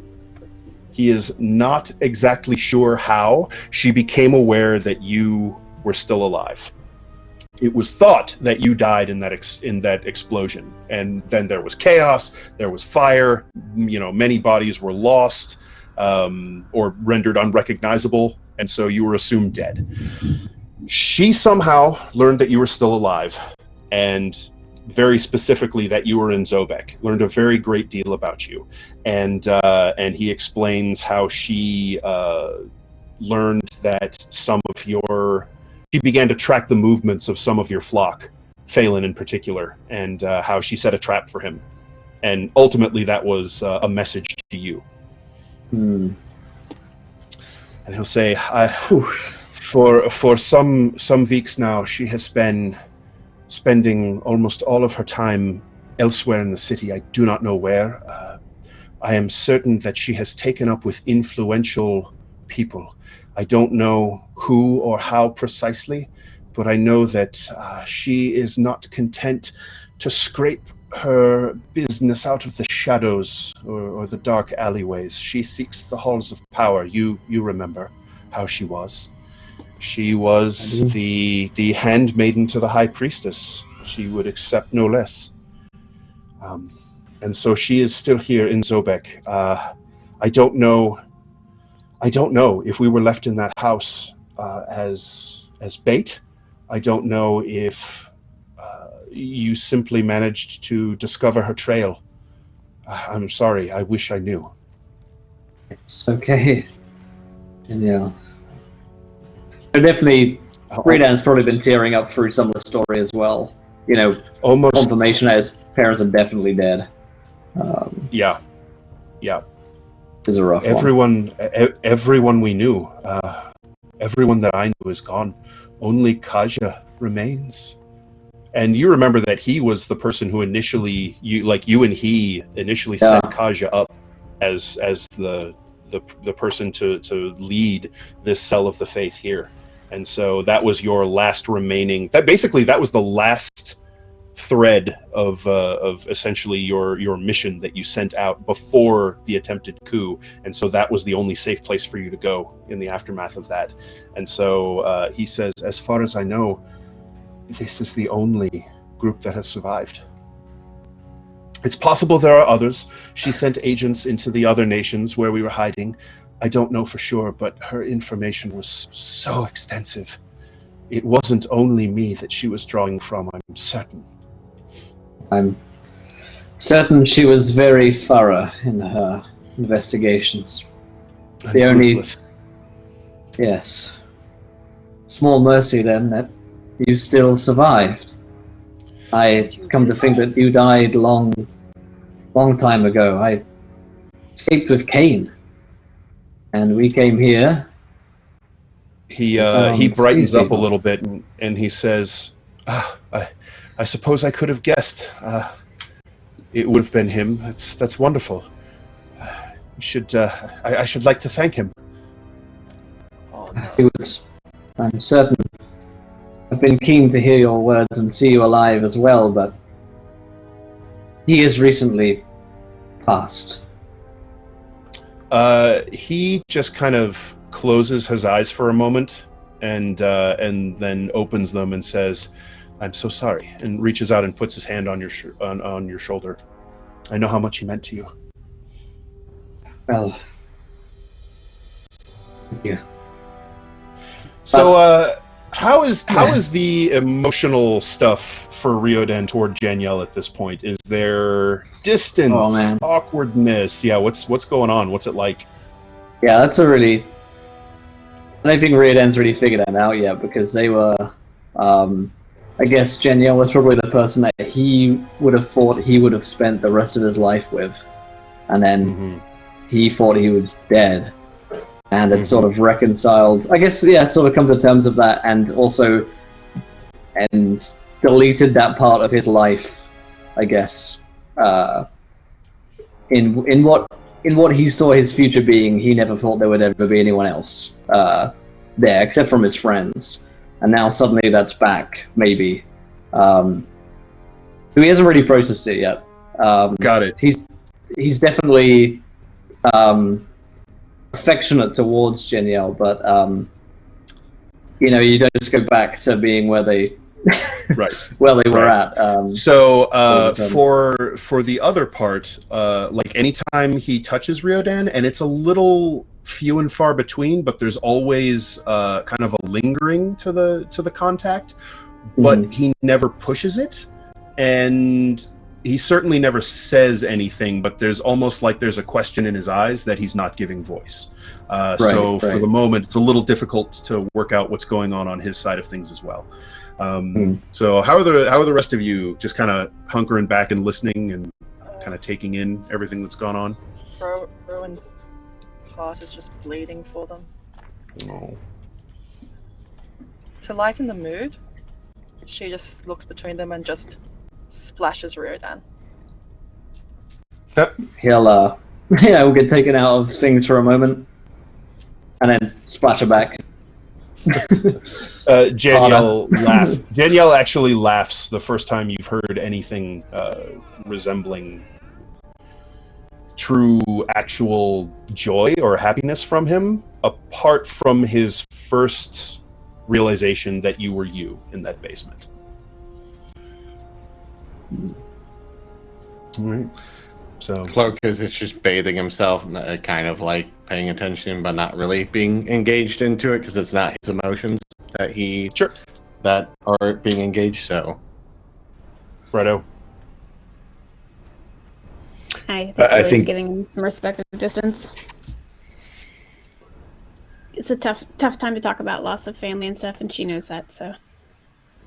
he is not exactly sure how, she became aware that you were still alive. It was thought that you died in that explosion, and then there was chaos, there was fire, many bodies were lost or rendered unrecognizable, and so you were assumed dead. She somehow learned that you were still alive, and very specifically that you were in Zobek, learned a very great deal about you. And he explains how she learned that she began to track the movements of some of your flock, Phelan in particular, and how she set a trap for him. And ultimately that was a message to you. And he'll say, for some weeks now, she has been spending almost all of her time elsewhere in the city. I do not know where. I am certain that she has taken up with influential people. I don't know who or how precisely, but I know that she is not content to scrape her business out of the shadows or the dark alleyways. She seeks the halls of power. You remember how she was. She was the handmaiden to the high priestess. She would accept no less. And so she is still here in Zobek. I don't know if we were left in that house as bait. I don't know if you simply managed to discover her trail. I'm sorry. I wish I knew. It's okay. Yeah. Definitely, Redan's probably been tearing up through some of the story as well. You know, almost confirmation that his parents are definitely dead. Yeah. It's a rough one. Everyone we knew, everyone that I knew is gone. Only Kaja remains. And you remember that he was the person who initially, you and he initially set Kaja up as the person to lead this cell of the faith here. And so that was your last remaining. That was the last thread of essentially your mission that you sent out before the attempted coup. And so that was the only safe place for you to go in the aftermath of that. And so he says, as far as I know, this is the only group that has survived. It's possible there are others. She sent agents into the other nations where we were hiding. I don't know for sure, but her information was so extensive. It wasn't only me that she was drawing from, I'm certain. I'm certain she was very thorough in her investigations. The only... Yes. Small mercy then that you still survived. I come to think that you died long time ago. I escaped with Cain, and we came here. He brightens up a little bit and he says, I suppose I could have guessed. It would have been him. That's wonderful. I should like to thank him. Oh, no. I'm certain. I've been keen to hear your words and see you alive as well, but he has recently passed. He just kind of closes his eyes for a moment and then opens them and says, I'm so sorry, and reaches out and puts his hand on your on your shoulder. I know how much he meant to you. Well, thank you. So, how is the emotional stuff for Ryodan toward Janielle at this point? Is there distance, awkwardness? Yeah, what's going on? What's it like? Yeah, that's a really... I don't think Ryodan's really figured that out yet, because they were... I guess Janielle was probably the person that he would have thought he would have spent the rest of his life with. And then he thought he was dead. And it sort of reconciled, I guess, sort of come to terms of that, and also deleted that part of his life, I guess. In what he saw his future being, he never thought there would ever be anyone else there, except from his friends. And now suddenly that's back, maybe. So he hasn't really processed it yet. Got it. He's definitely affectionate towards Janielle, but you don't just go back to being where they where they were at. For the other part, like anytime he touches Ryodan, and it's a little few and far between, but there's always kind of a lingering to the contact, but he never pushes it, and he certainly never says anything, but there's almost like there's a question in his eyes that he's not giving voice. So for the moment, it's a little difficult to work out what's going on his side of things as well. So how are the rest of you? Just kind of hunkering back and listening and kind of taking in everything that's gone on? Rowan's heart is just bleeding for them. Oh. To lighten the mood, she just looks between them and just splashes Riordan. He'll get taken out of things for a moment, and then splash her back. Danielle actually laughs the first time you've heard anything resembling true, actual joy or happiness from him, apart from his first realization that you were you in that basement. All right. So Cloak is just bathing himself, kind of like paying attention, but not really being engaged into it because it's not his emotions that are being engaged. So, righto. I think giving him some respect and distance. It's a tough time to talk about loss of family and stuff, and she knows that, so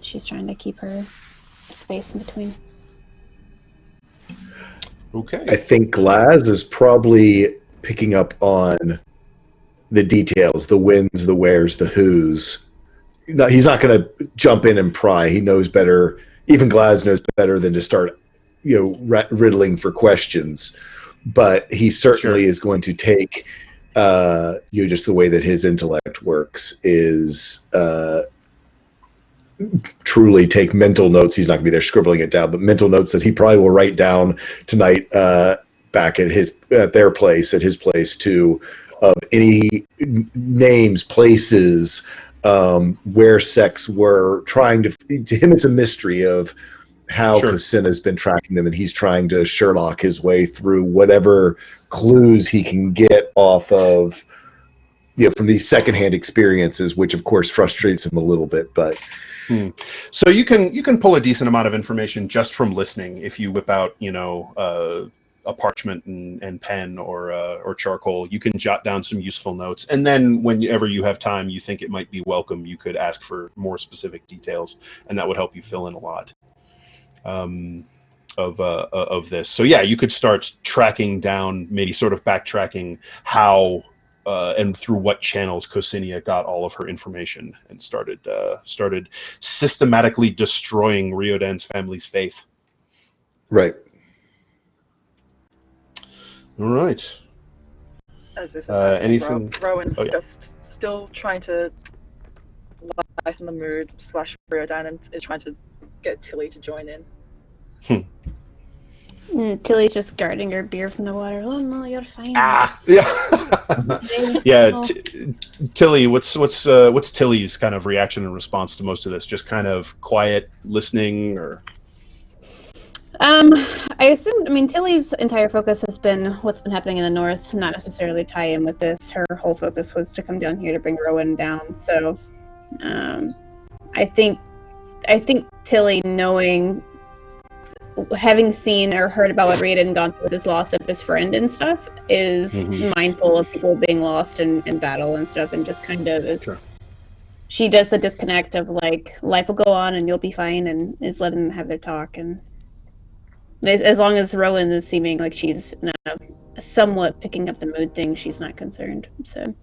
she's trying to keep her space in between. Okay. I think Glaz is probably picking up on the details, the whens, the wheres, the whos. No, he's not going to jump in and pry. He knows better. Even Glaz knows better than to start, riddling for questions. But he certainly is going to take, just the way that his intellect works is truly take mental notes. He's not going to be there scribbling it down, but mental notes that he probably will write down tonight back at his place too, of any names, places, where sex were. Trying to him, it's a mystery of how Cosina's been tracking them, and he's trying to Sherlock his way through whatever clues he can get off of, from these secondhand experiences, which of course frustrates him a little bit, but. So you can pull a decent amount of information just from listening if you whip out a parchment and pen or charcoal. You can jot down some useful notes, and then whenever you have time, you think it might be welcome, you could ask for more specific details, and that would help you fill in a lot of this. So yeah, you could start tracking down, maybe sort of backtracking how. And through what channels Cosinia got all of her information and started systematically destroying Riordan's family's faith. Right. All right. As this is happening, anything? Rowan's just still trying to lighten the mood, slash Riordan, and is trying to get Tilly to join in. Tilly's just guarding her beer from the water. Oh no, you're fine. Yeah. Tilly, what's Tilly's kind of reaction and response to most of this? Just kind of quiet listening, or? I assume. I mean, Tilly's entire focus has been what's been happening in the north, not necessarily tie in with this. Her whole focus was to come down here to bring Rowan down. So, I think Tilly, knowing. Having seen or heard about what Reed had gone through with his loss of his friend and stuff, is mindful of people being lost in battle and stuff, and just kind of she does the disconnect of like, life will go on and you'll be fine, and is letting them have their talk. And as long as Rowan is seeming like she's somewhat picking up the mood thing, she's not concerned. So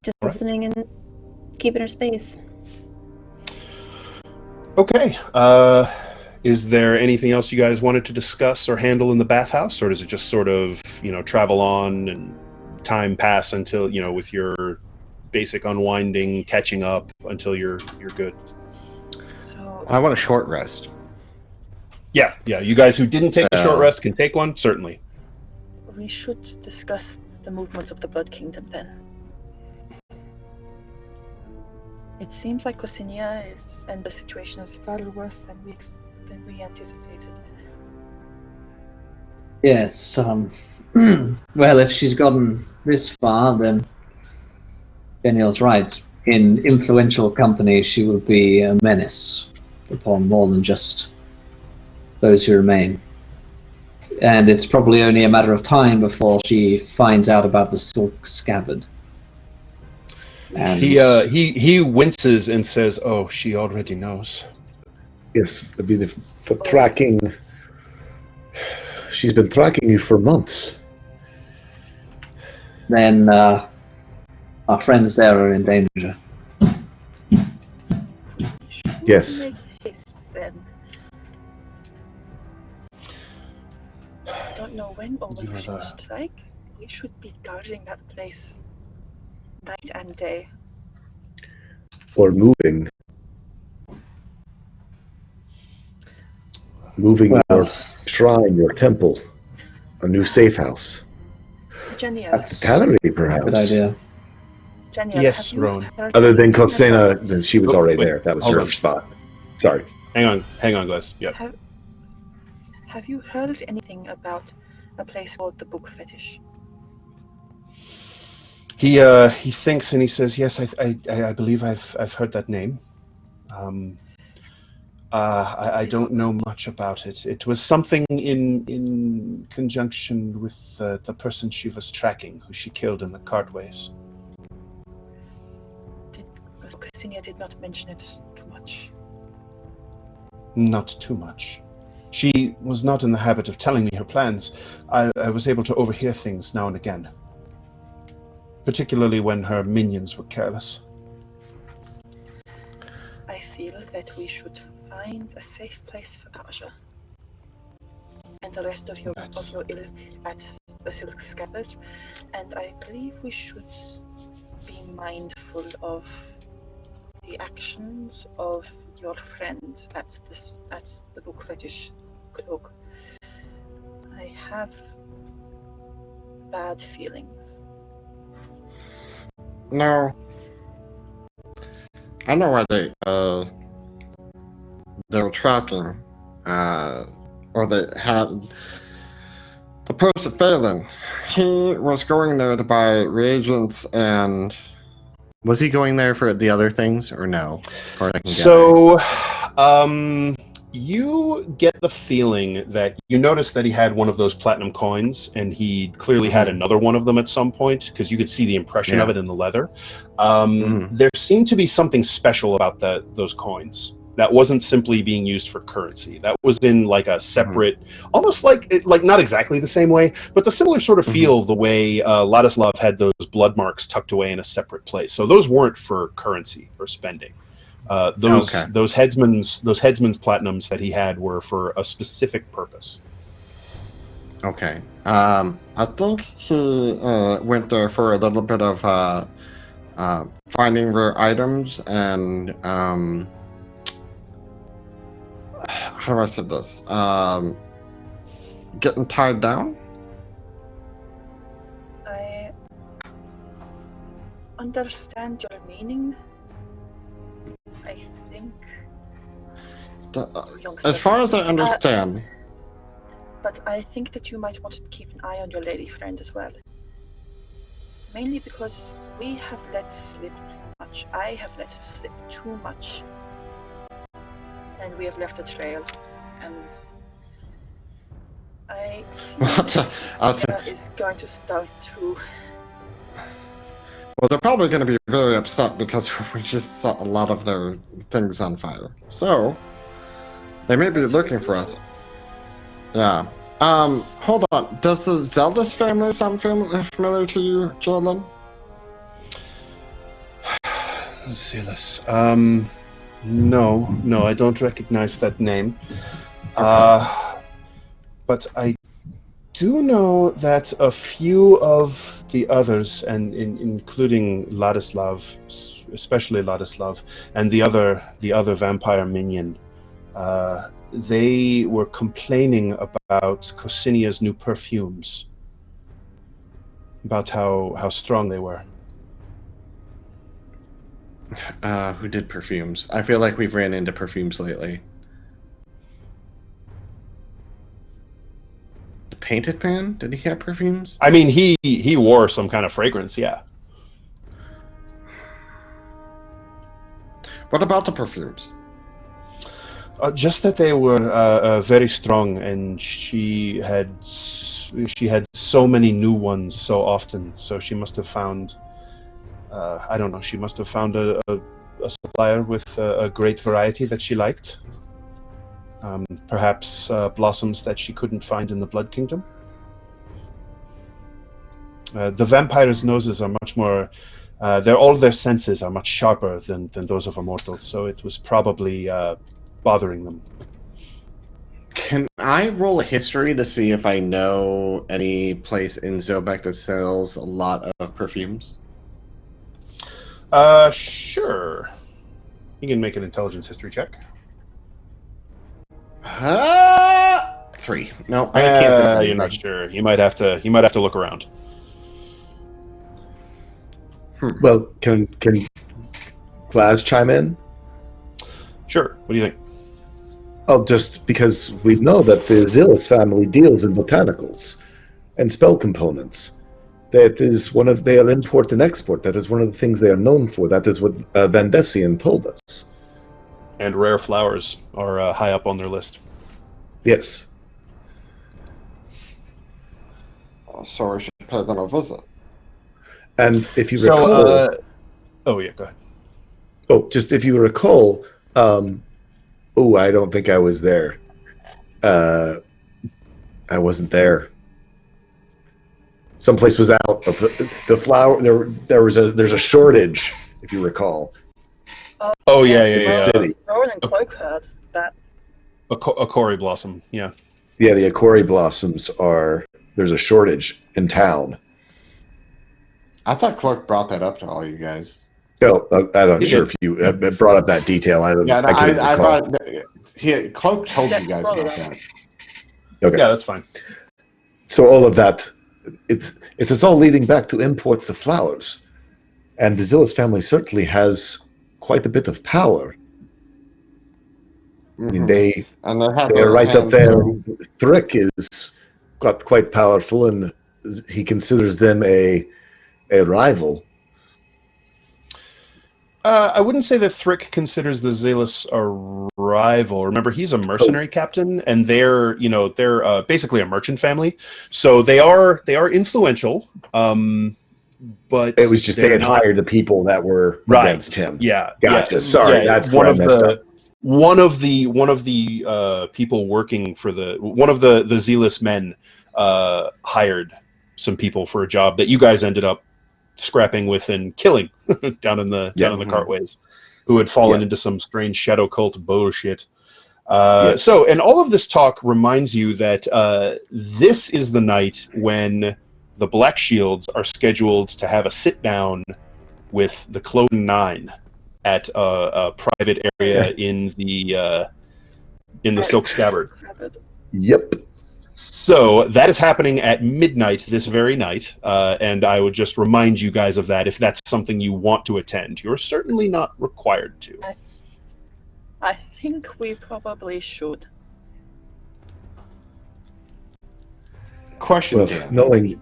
just listening and keeping her space. Okay. Is there anything else you guys wanted to discuss or handle in the bathhouse, or does it just sort of, travel on and time pass until, with your basic unwinding, catching up until you're good? So I want a short rest. Yeah. You guys who didn't take a short rest can take one, certainly. We should discuss the movements of the Blood Kingdom then. It seems like Cosinia and the situation is far worse than we anticipated. Yes. Well, if she's gotten this far, then Daniel's right. In influential company, she will be a menace upon more than just those who remain. And it's probably only a matter of time before she finds out about the silk scabbard. And he winces and says, "Oh, she already knows." Yes, I mean, for tracking. She's been tracking you for months. Then our friends there are in danger. Yes. Make haste then. I don't know when or when we should strike. We should be guarding that place night and day. Or moving. Moving your shrine, your temple, a new safe house. Genia, That's Tannery, perhaps. Good idea. Genia, Yes, have you Rowan. heard Other than anything Kosena, about- then she was already there. That was hold her on. spot. Sorry. Hang on, guys. Yep. Have you heard anything about a place called the Book Fetish? He thinks and he says, "Yes, I believe I've heard that name. I don't know much about it. It was something in conjunction with the person she was tracking, who she killed in the cartways." Ksenia did not mention it too much. Not too much. She was not in the habit of telling me her plans. I was able to overhear things now and again, particularly when her minions were careless. I feel that we should find a safe place for Kaja and the rest of your ilk at the Silk Scabbard, and I believe we should be mindful of the actions of your friend at the Book Fetish cloak. I have bad feelings. No. I know why they were tracking, or they had the person Phelan. He was going there to buy reagents and. Was he going there for the other things, or no? So, you get the feeling that you noticed that he had one of those platinum coins, and he clearly had another one of them at some point, because you could see the impression of it in the leather. There seemed to be something special about those coins. That wasn't simply being used for currency. That was in like a separate, almost like not exactly the same way, but the similar sort of feel the way Ladislav had those blood marks tucked away in a separate place. So those weren't for currency or spending. Those headsman's platinums that he had were for a specific purpose. Okay. I think he went there for a little bit of finding rare items and how do I say this? Getting tied down? I understand your meaning. I think. As far as I understand. But I think that you might want to keep an eye on your lady friend as well. Mainly because we have let slip too much. I have let slip too much. And we have left a trail. And I feel that is going to start to... Well, they're probably going to be very upset because we just set a lot of their things on fire. So, they may be looking for us. Yeah. Hold on. Does the Zeldis family sound familiar to you, Jolyn? Zealous. No, I don't recognize that name. But I do know that a few of the others, and including Ladislav, especially Ladislav, and the other vampire minion, they were complaining about Kosinia's new perfumes, about how strong they were. Who did perfumes? I feel like we've ran into perfumes lately. The Painted Man? Did he have perfumes? I mean, he wore some kind of fragrance, yeah. What about the perfumes? Just that they were very strong, and she had so many new ones so often. So she must have found, I don't know, she must have found a supplier with a great variety that she liked. Perhaps blossoms that she couldn't find in the Blood Kingdom. The vampires' noses are much more. All of their senses are much sharper than those of a mortal. So it was probably bothering them. Can I roll a history to see if I know any place in Zobek that sells a lot of perfumes? Sure. You can make an intelligence history check. 3. No, I can't think of You're not sure. You might have to look around. Well, can Glaz chime in? Sure. What do you think? Oh, just because we know that the Zillus family deals in botanicals and spell components. That is they are import and export. That is one of the things they are known for. That is what Van Dessian told us. And rare flowers are high up on their list. Yes. So I should pay them a visit. And if you recall... oh, yeah, go ahead. Oh, just if you recall... I don't think I was there. I wasn't there. Someplace was out of the flower. There's a shortage, if you recall. Oh yeah. City. Rowan and Cloak heard that. A Akori blossom, yeah. Yeah, the Akori blossoms are. There's a shortage in town. I thought Cloak brought that up to all you guys. No, I'm not sure if you brought up that detail. I brought. Cloak told you guys about that. Okay. Yeah, that's fine. So all of that, it's all leading back to imports of flowers, and the Zillus family certainly has quite a bit of power. I mean, they're right up there. Thrick is got quite powerful, and he considers them a rival. I wouldn't say that Thrick considers the Zalus a rival. Remember, he's a mercenary captain, and they're basically a merchant family. So they are influential. But it was just they had hired the people that were against him. Yeah, gotcha. Sorry, that's where I messed up. One of the people working for one of the Zealous men hired some people for a job that you guys ended up scrapping with and killing down in the cartways, who had fallen into some strange shadow cult bullshit. So, and all of this talk reminds you that this is the night when the Black Shields are scheduled to have a sit down with the Clone 9 at a private area in the Silk Scabbard. Yep. So that is happening at midnight this very night, and I would just remind you guys of that if that's something you want to attend. You're certainly not required to. I think we probably should. Question. Well, knowing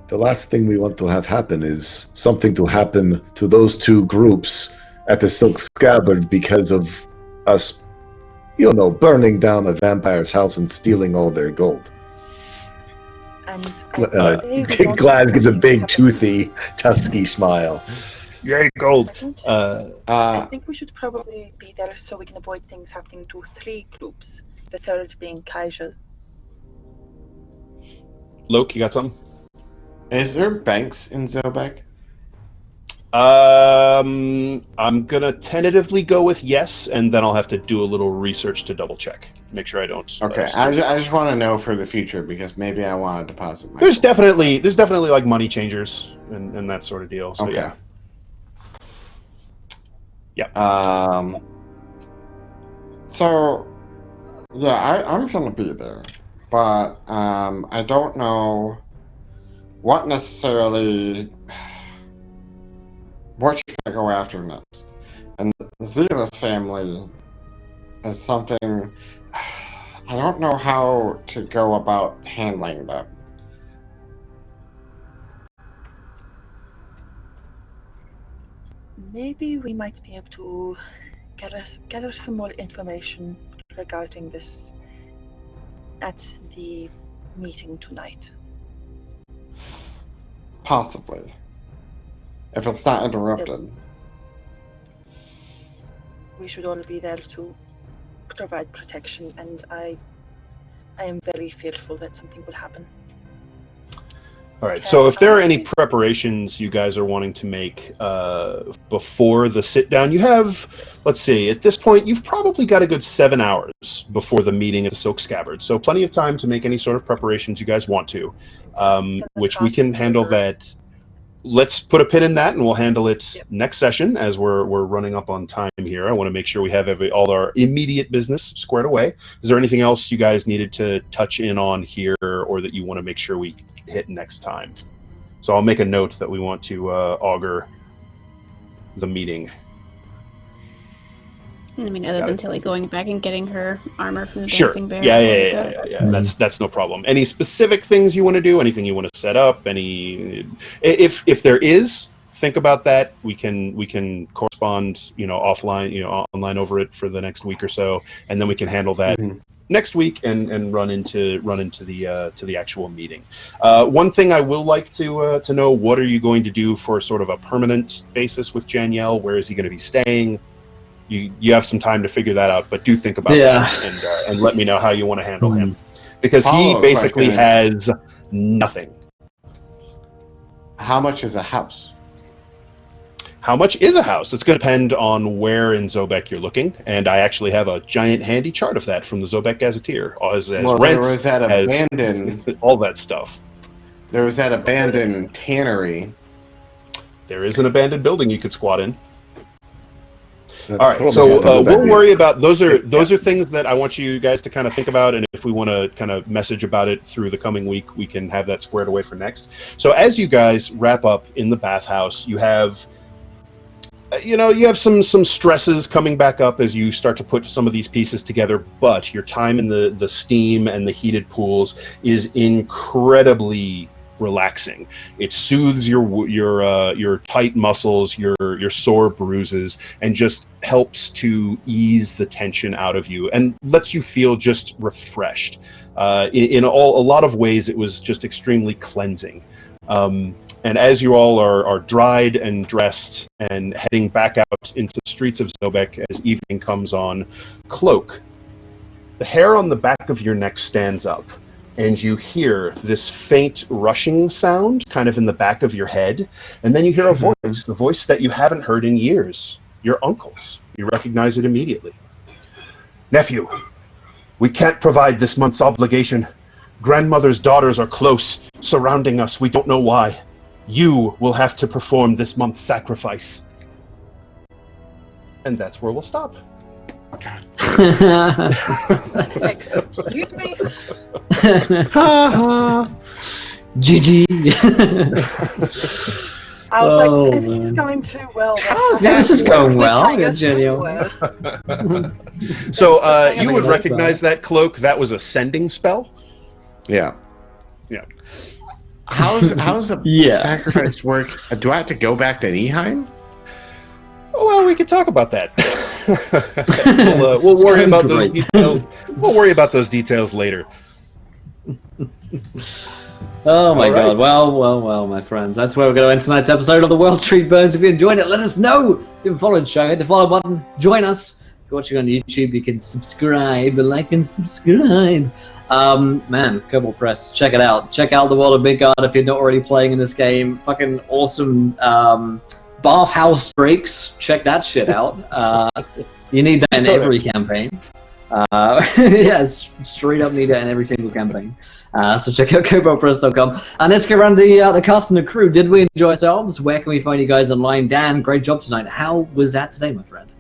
the last thing we want to have happen is something to happen to those two groups at the Silk Scabbard because of us, burning down a vampire's house and stealing all their gold. And Glad gives a big, toothy, tusky smile. Yay, gold. I think we should probably be there so we can avoid things happening to 3 groups. The third being Kaiser. Loke, you got something? Is there banks in Zobek? I'm gonna tentatively go with yes, and then I'll have to do a little research to double check, make sure I don't. Okay, I just want to know for the future because maybe I want to deposit my. There's definitely like money changers and that sort of deal. So okay. Yeah. So, yeah, I'm gonna be there, but I don't know what necessarily. What you're gonna go after next, and the Zealous family is something I don't know how to go about handling them. Maybe we might be able to gather some more information regarding this at the meeting tonight. Possibly. If it's not interrupted. We should all be there to provide protection, and I am very fearful that something will happen. All right, so if there are any preparations you guys are wanting to make before the sit-down, you have, let's see, at this point, you've probably got a good 7 hours before the meeting of the Silk Scabbard. So plenty of time to make any sort of preparations you guys want to, which we can handle that. Let's put a pin in that, and we'll handle it next session as we're running up on time here. I want to make sure we have all our immediate business squared away. Is there anything else you guys needed to touch in on here, or that you want to make sure we hit next time? So I'll make a note that we want to augur the meeting. I mean, other than Tilly going back and getting her armor from the Sure. dancing bear. Yeah. That's no problem. Any specific things you want to do? Anything you want to set up? If there is, think about that. We can correspond, offline, online over it for the next week or so, and then we can handle that next week and run into the actual meeting. One thing I will like to know: what are you going to do for sort of a permanent basis with Janiel? Where is he going to be staying? You have some time to figure that out, but do think about that and let me know how you want to handle him, because he basically has nothing. How much is a house? How much is a house? It's going to depend on where in Zobek you're looking, and I actually have a giant handy chart of that from the Zobek Gazetteer, as rents, there was that abandoned, all that stuff. There was that abandoned tannery. There is an abandoned building you could squat in. That's all right, cool. so we'll worry about those are things that I want you guys to kind of think about, and if we want to kind of message about it through the coming week, we can have that squared away for next. So as you guys wrap up in the bathhouse, you have some stresses coming back up as you start to put some of these pieces together, but your time in the steam and the heated pools is incredibly relaxing. It soothes your tight muscles, your sore bruises, and just helps to ease the tension out of you and lets you feel just refreshed. In a lot of ways, it was just extremely cleansing. And as you all are dried and dressed and heading back out into the streets of Zobek as evening comes on, Cloak, the hair on the back of your neck stands up, and you hear this faint rushing sound kind of in the back of your head, and then you hear a voice, the voice that you haven't heard in years, your uncle's. You recognize it immediately. Nephew, we can't provide this month's obligation. Grandmother's daughters are close, surrounding us. We don't know why. You will have to perform this month's sacrifice. And that's where we'll stop. Oh, God. Excuse me? GG. I was like, everything's going too well. This is going well. So you would recognize that cloak. That was a sending spell. Yeah. How's a sacrifice work? Do I have to go back to Neheim? Oh, well, we could talk about that. We'll worry about those details. We'll worry about those details later. Oh my God! Well, my friends, that's where we're going to end tonight's episode of the World Tree Burns. If you enjoyed it, let us know. If you haven't followed the show, hit the follow button. Join us. If you're watching on YouTube, you can subscribe, like and subscribe. Man, Kobold Press, check it out. Check out the World of Midgard if you're not already playing in this game. Fucking awesome bathhouse breaks. Check that shit out. You need that in every campaign. Yes, straight up need that in every single campaign. So check out koboldpress.com. And let's get around the cast and the crew. Did we enjoy ourselves? Where can we find you guys online? Dan, great job tonight. How was that today, my friend?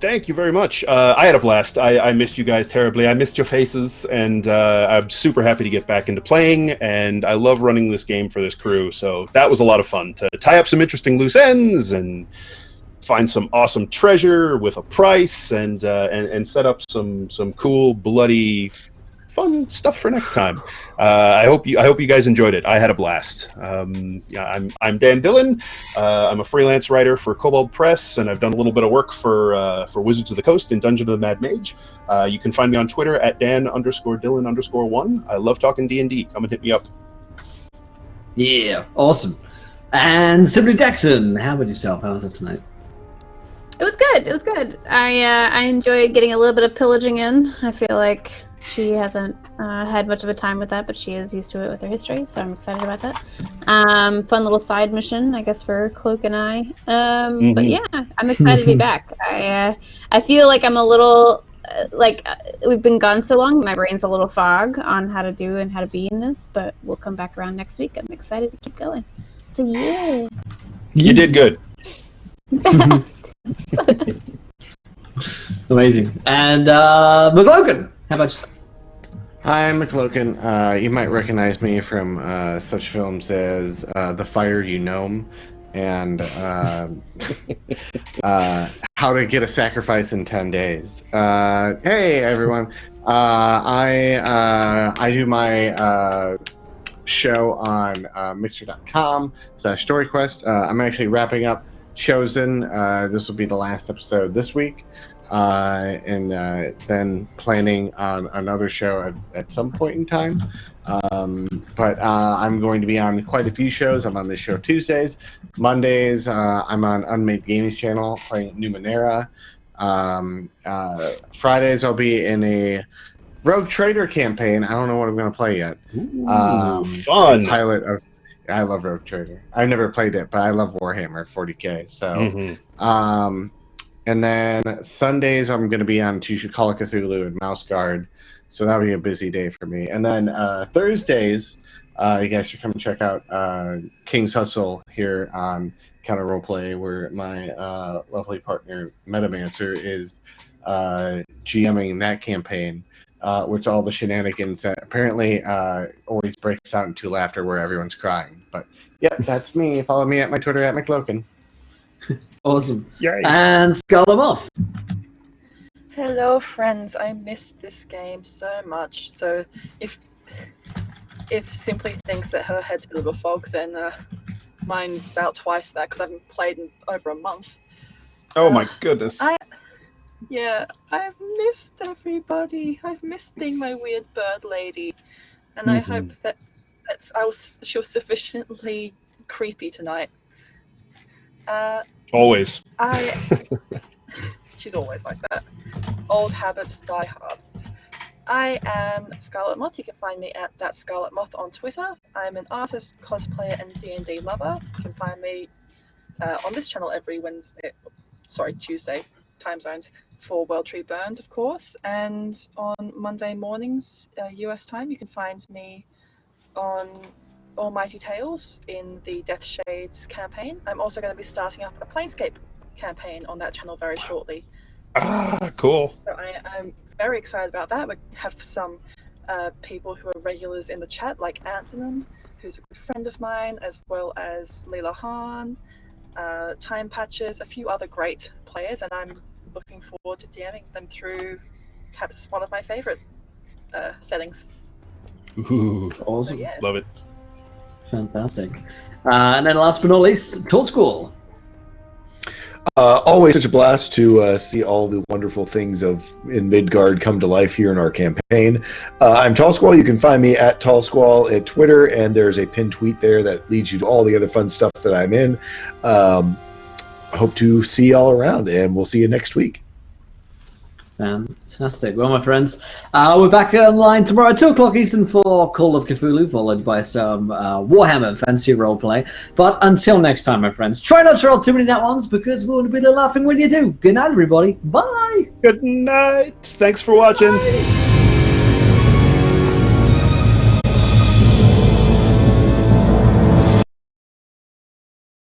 Thank you very much. I had a blast. I missed you guys terribly. I missed your faces, and I'm super happy to get back into playing, and I love running this game for this crew, so that was a lot of fun to tie up some interesting loose ends and find some awesome treasure with a price and set up some cool, bloody fun stuff for next time. I hope you guys enjoyed it. I had a blast. I'm Dan Dillon. I'm a freelance writer for Kobold Press, and I've done a little bit of work for Wizards of the Coast and Dungeon of the Mad Mage. You can find me on Twitter at Dan_Dillon_1. I love talking D&D. Come and hit me up. Yeah, awesome. And Simply Jackson, how about yourself? How was it tonight? It was good. It was good. I enjoyed getting a little bit of pillaging in. I feel like she hasn't had much of a time with that, but she is used to it with her history, so I'm excited about that. Fun little side mission, I guess, for Cloak and I. But yeah, I'm excited to be back. I feel like I'm a little we've been gone so long. My brain's a little fog on how to do and how to be in this, but we'll come back around next week. I'm excited to keep going. So yeah, you did good. Amazing. And McLogan, how about yourself? Hi, I'm McLogan. You might recognize me from such films as The Fire You Gnome and How to Get a Sacrifice in 10 Days. Hey, everyone. I do my show on mixer.com/StoryQuest. I'm actually wrapping up Chosen. This will be the last episode this week. And then planning on another show at some point in time. But I'm going to be on quite a few shows. I'm on this show Tuesdays. Mondays, I'm on Unmade Gaming's channel playing Numenera. Fridays, I'll be in a Rogue Trader campaign. I don't know what I'm going to play yet. Fun. I love Rogue Trader. I've never played it, but I love Warhammer 40K. So, and then Sundays, I'm going to be on Call of Cthulhu and Mouse Guard. So that'll be a busy day for me. And then Thursdays, you guys should come and check out King's Hustle here on Counter Roleplay, where my lovely partner, Metamancer, is GMing that campaign, which all the shenanigans that apparently always breaks out into laughter where everyone's crying. But yeah, that's me. Follow me at my Twitter at McLogan. Awesome. Yay. And Scarlet Moth. Hello, friends. I missed this game so much. So if Simply thinks that her head's a bit of a fog, then mine's about twice that because I haven't played in over a month. Oh my goodness. I've missed everybody. I've missed being my weird bird lady, and I hope that she was sufficiently creepy tonight. Always. She's always like that. Old habits die hard. I am Scarlet Moth. You can find me at that Scarlet Moth on Twitter. I'm an artist, cosplayer, and D&D lover. You can find me on this channel every Tuesday time zones for World Tree Burns, of course. And on Monday mornings, US time, you can find me on Almighty Tales in the Death Shades campaign. I'm also going to be starting up a Planescape campaign on that channel very shortly. Cool. So I'm very excited about that. We have some people who are regulars in the chat, like Anthony, who's a good friend of mine, as well as Leela Hahn, Time Patches, a few other great players, and I'm looking forward to DMing them through perhaps one of my favorite settings. Ooh, awesome. So, yeah. Love it. Fantastic. And then last but not least, Toad School. Always such a blast to see all the wonderful things in Midgard come to life here in our campaign. I'm Tall Squall. You can find me at Tall Squall at Twitter, and there's a pinned tweet there that leads you to all the other fun stuff that I'm in. I hope to see you all around, and we'll see you next week. Fantastic. Well, my friends, we're back online tomorrow at 2 o'clock Eastern for Call of Cthulhu, followed by some Warhammer Fantasy Roleplay. But until next time, my friends, try not to roll too many nat ones because we'll be laughing when you do. Good night, everybody. Bye. Good night. Thanks for watching. Bye.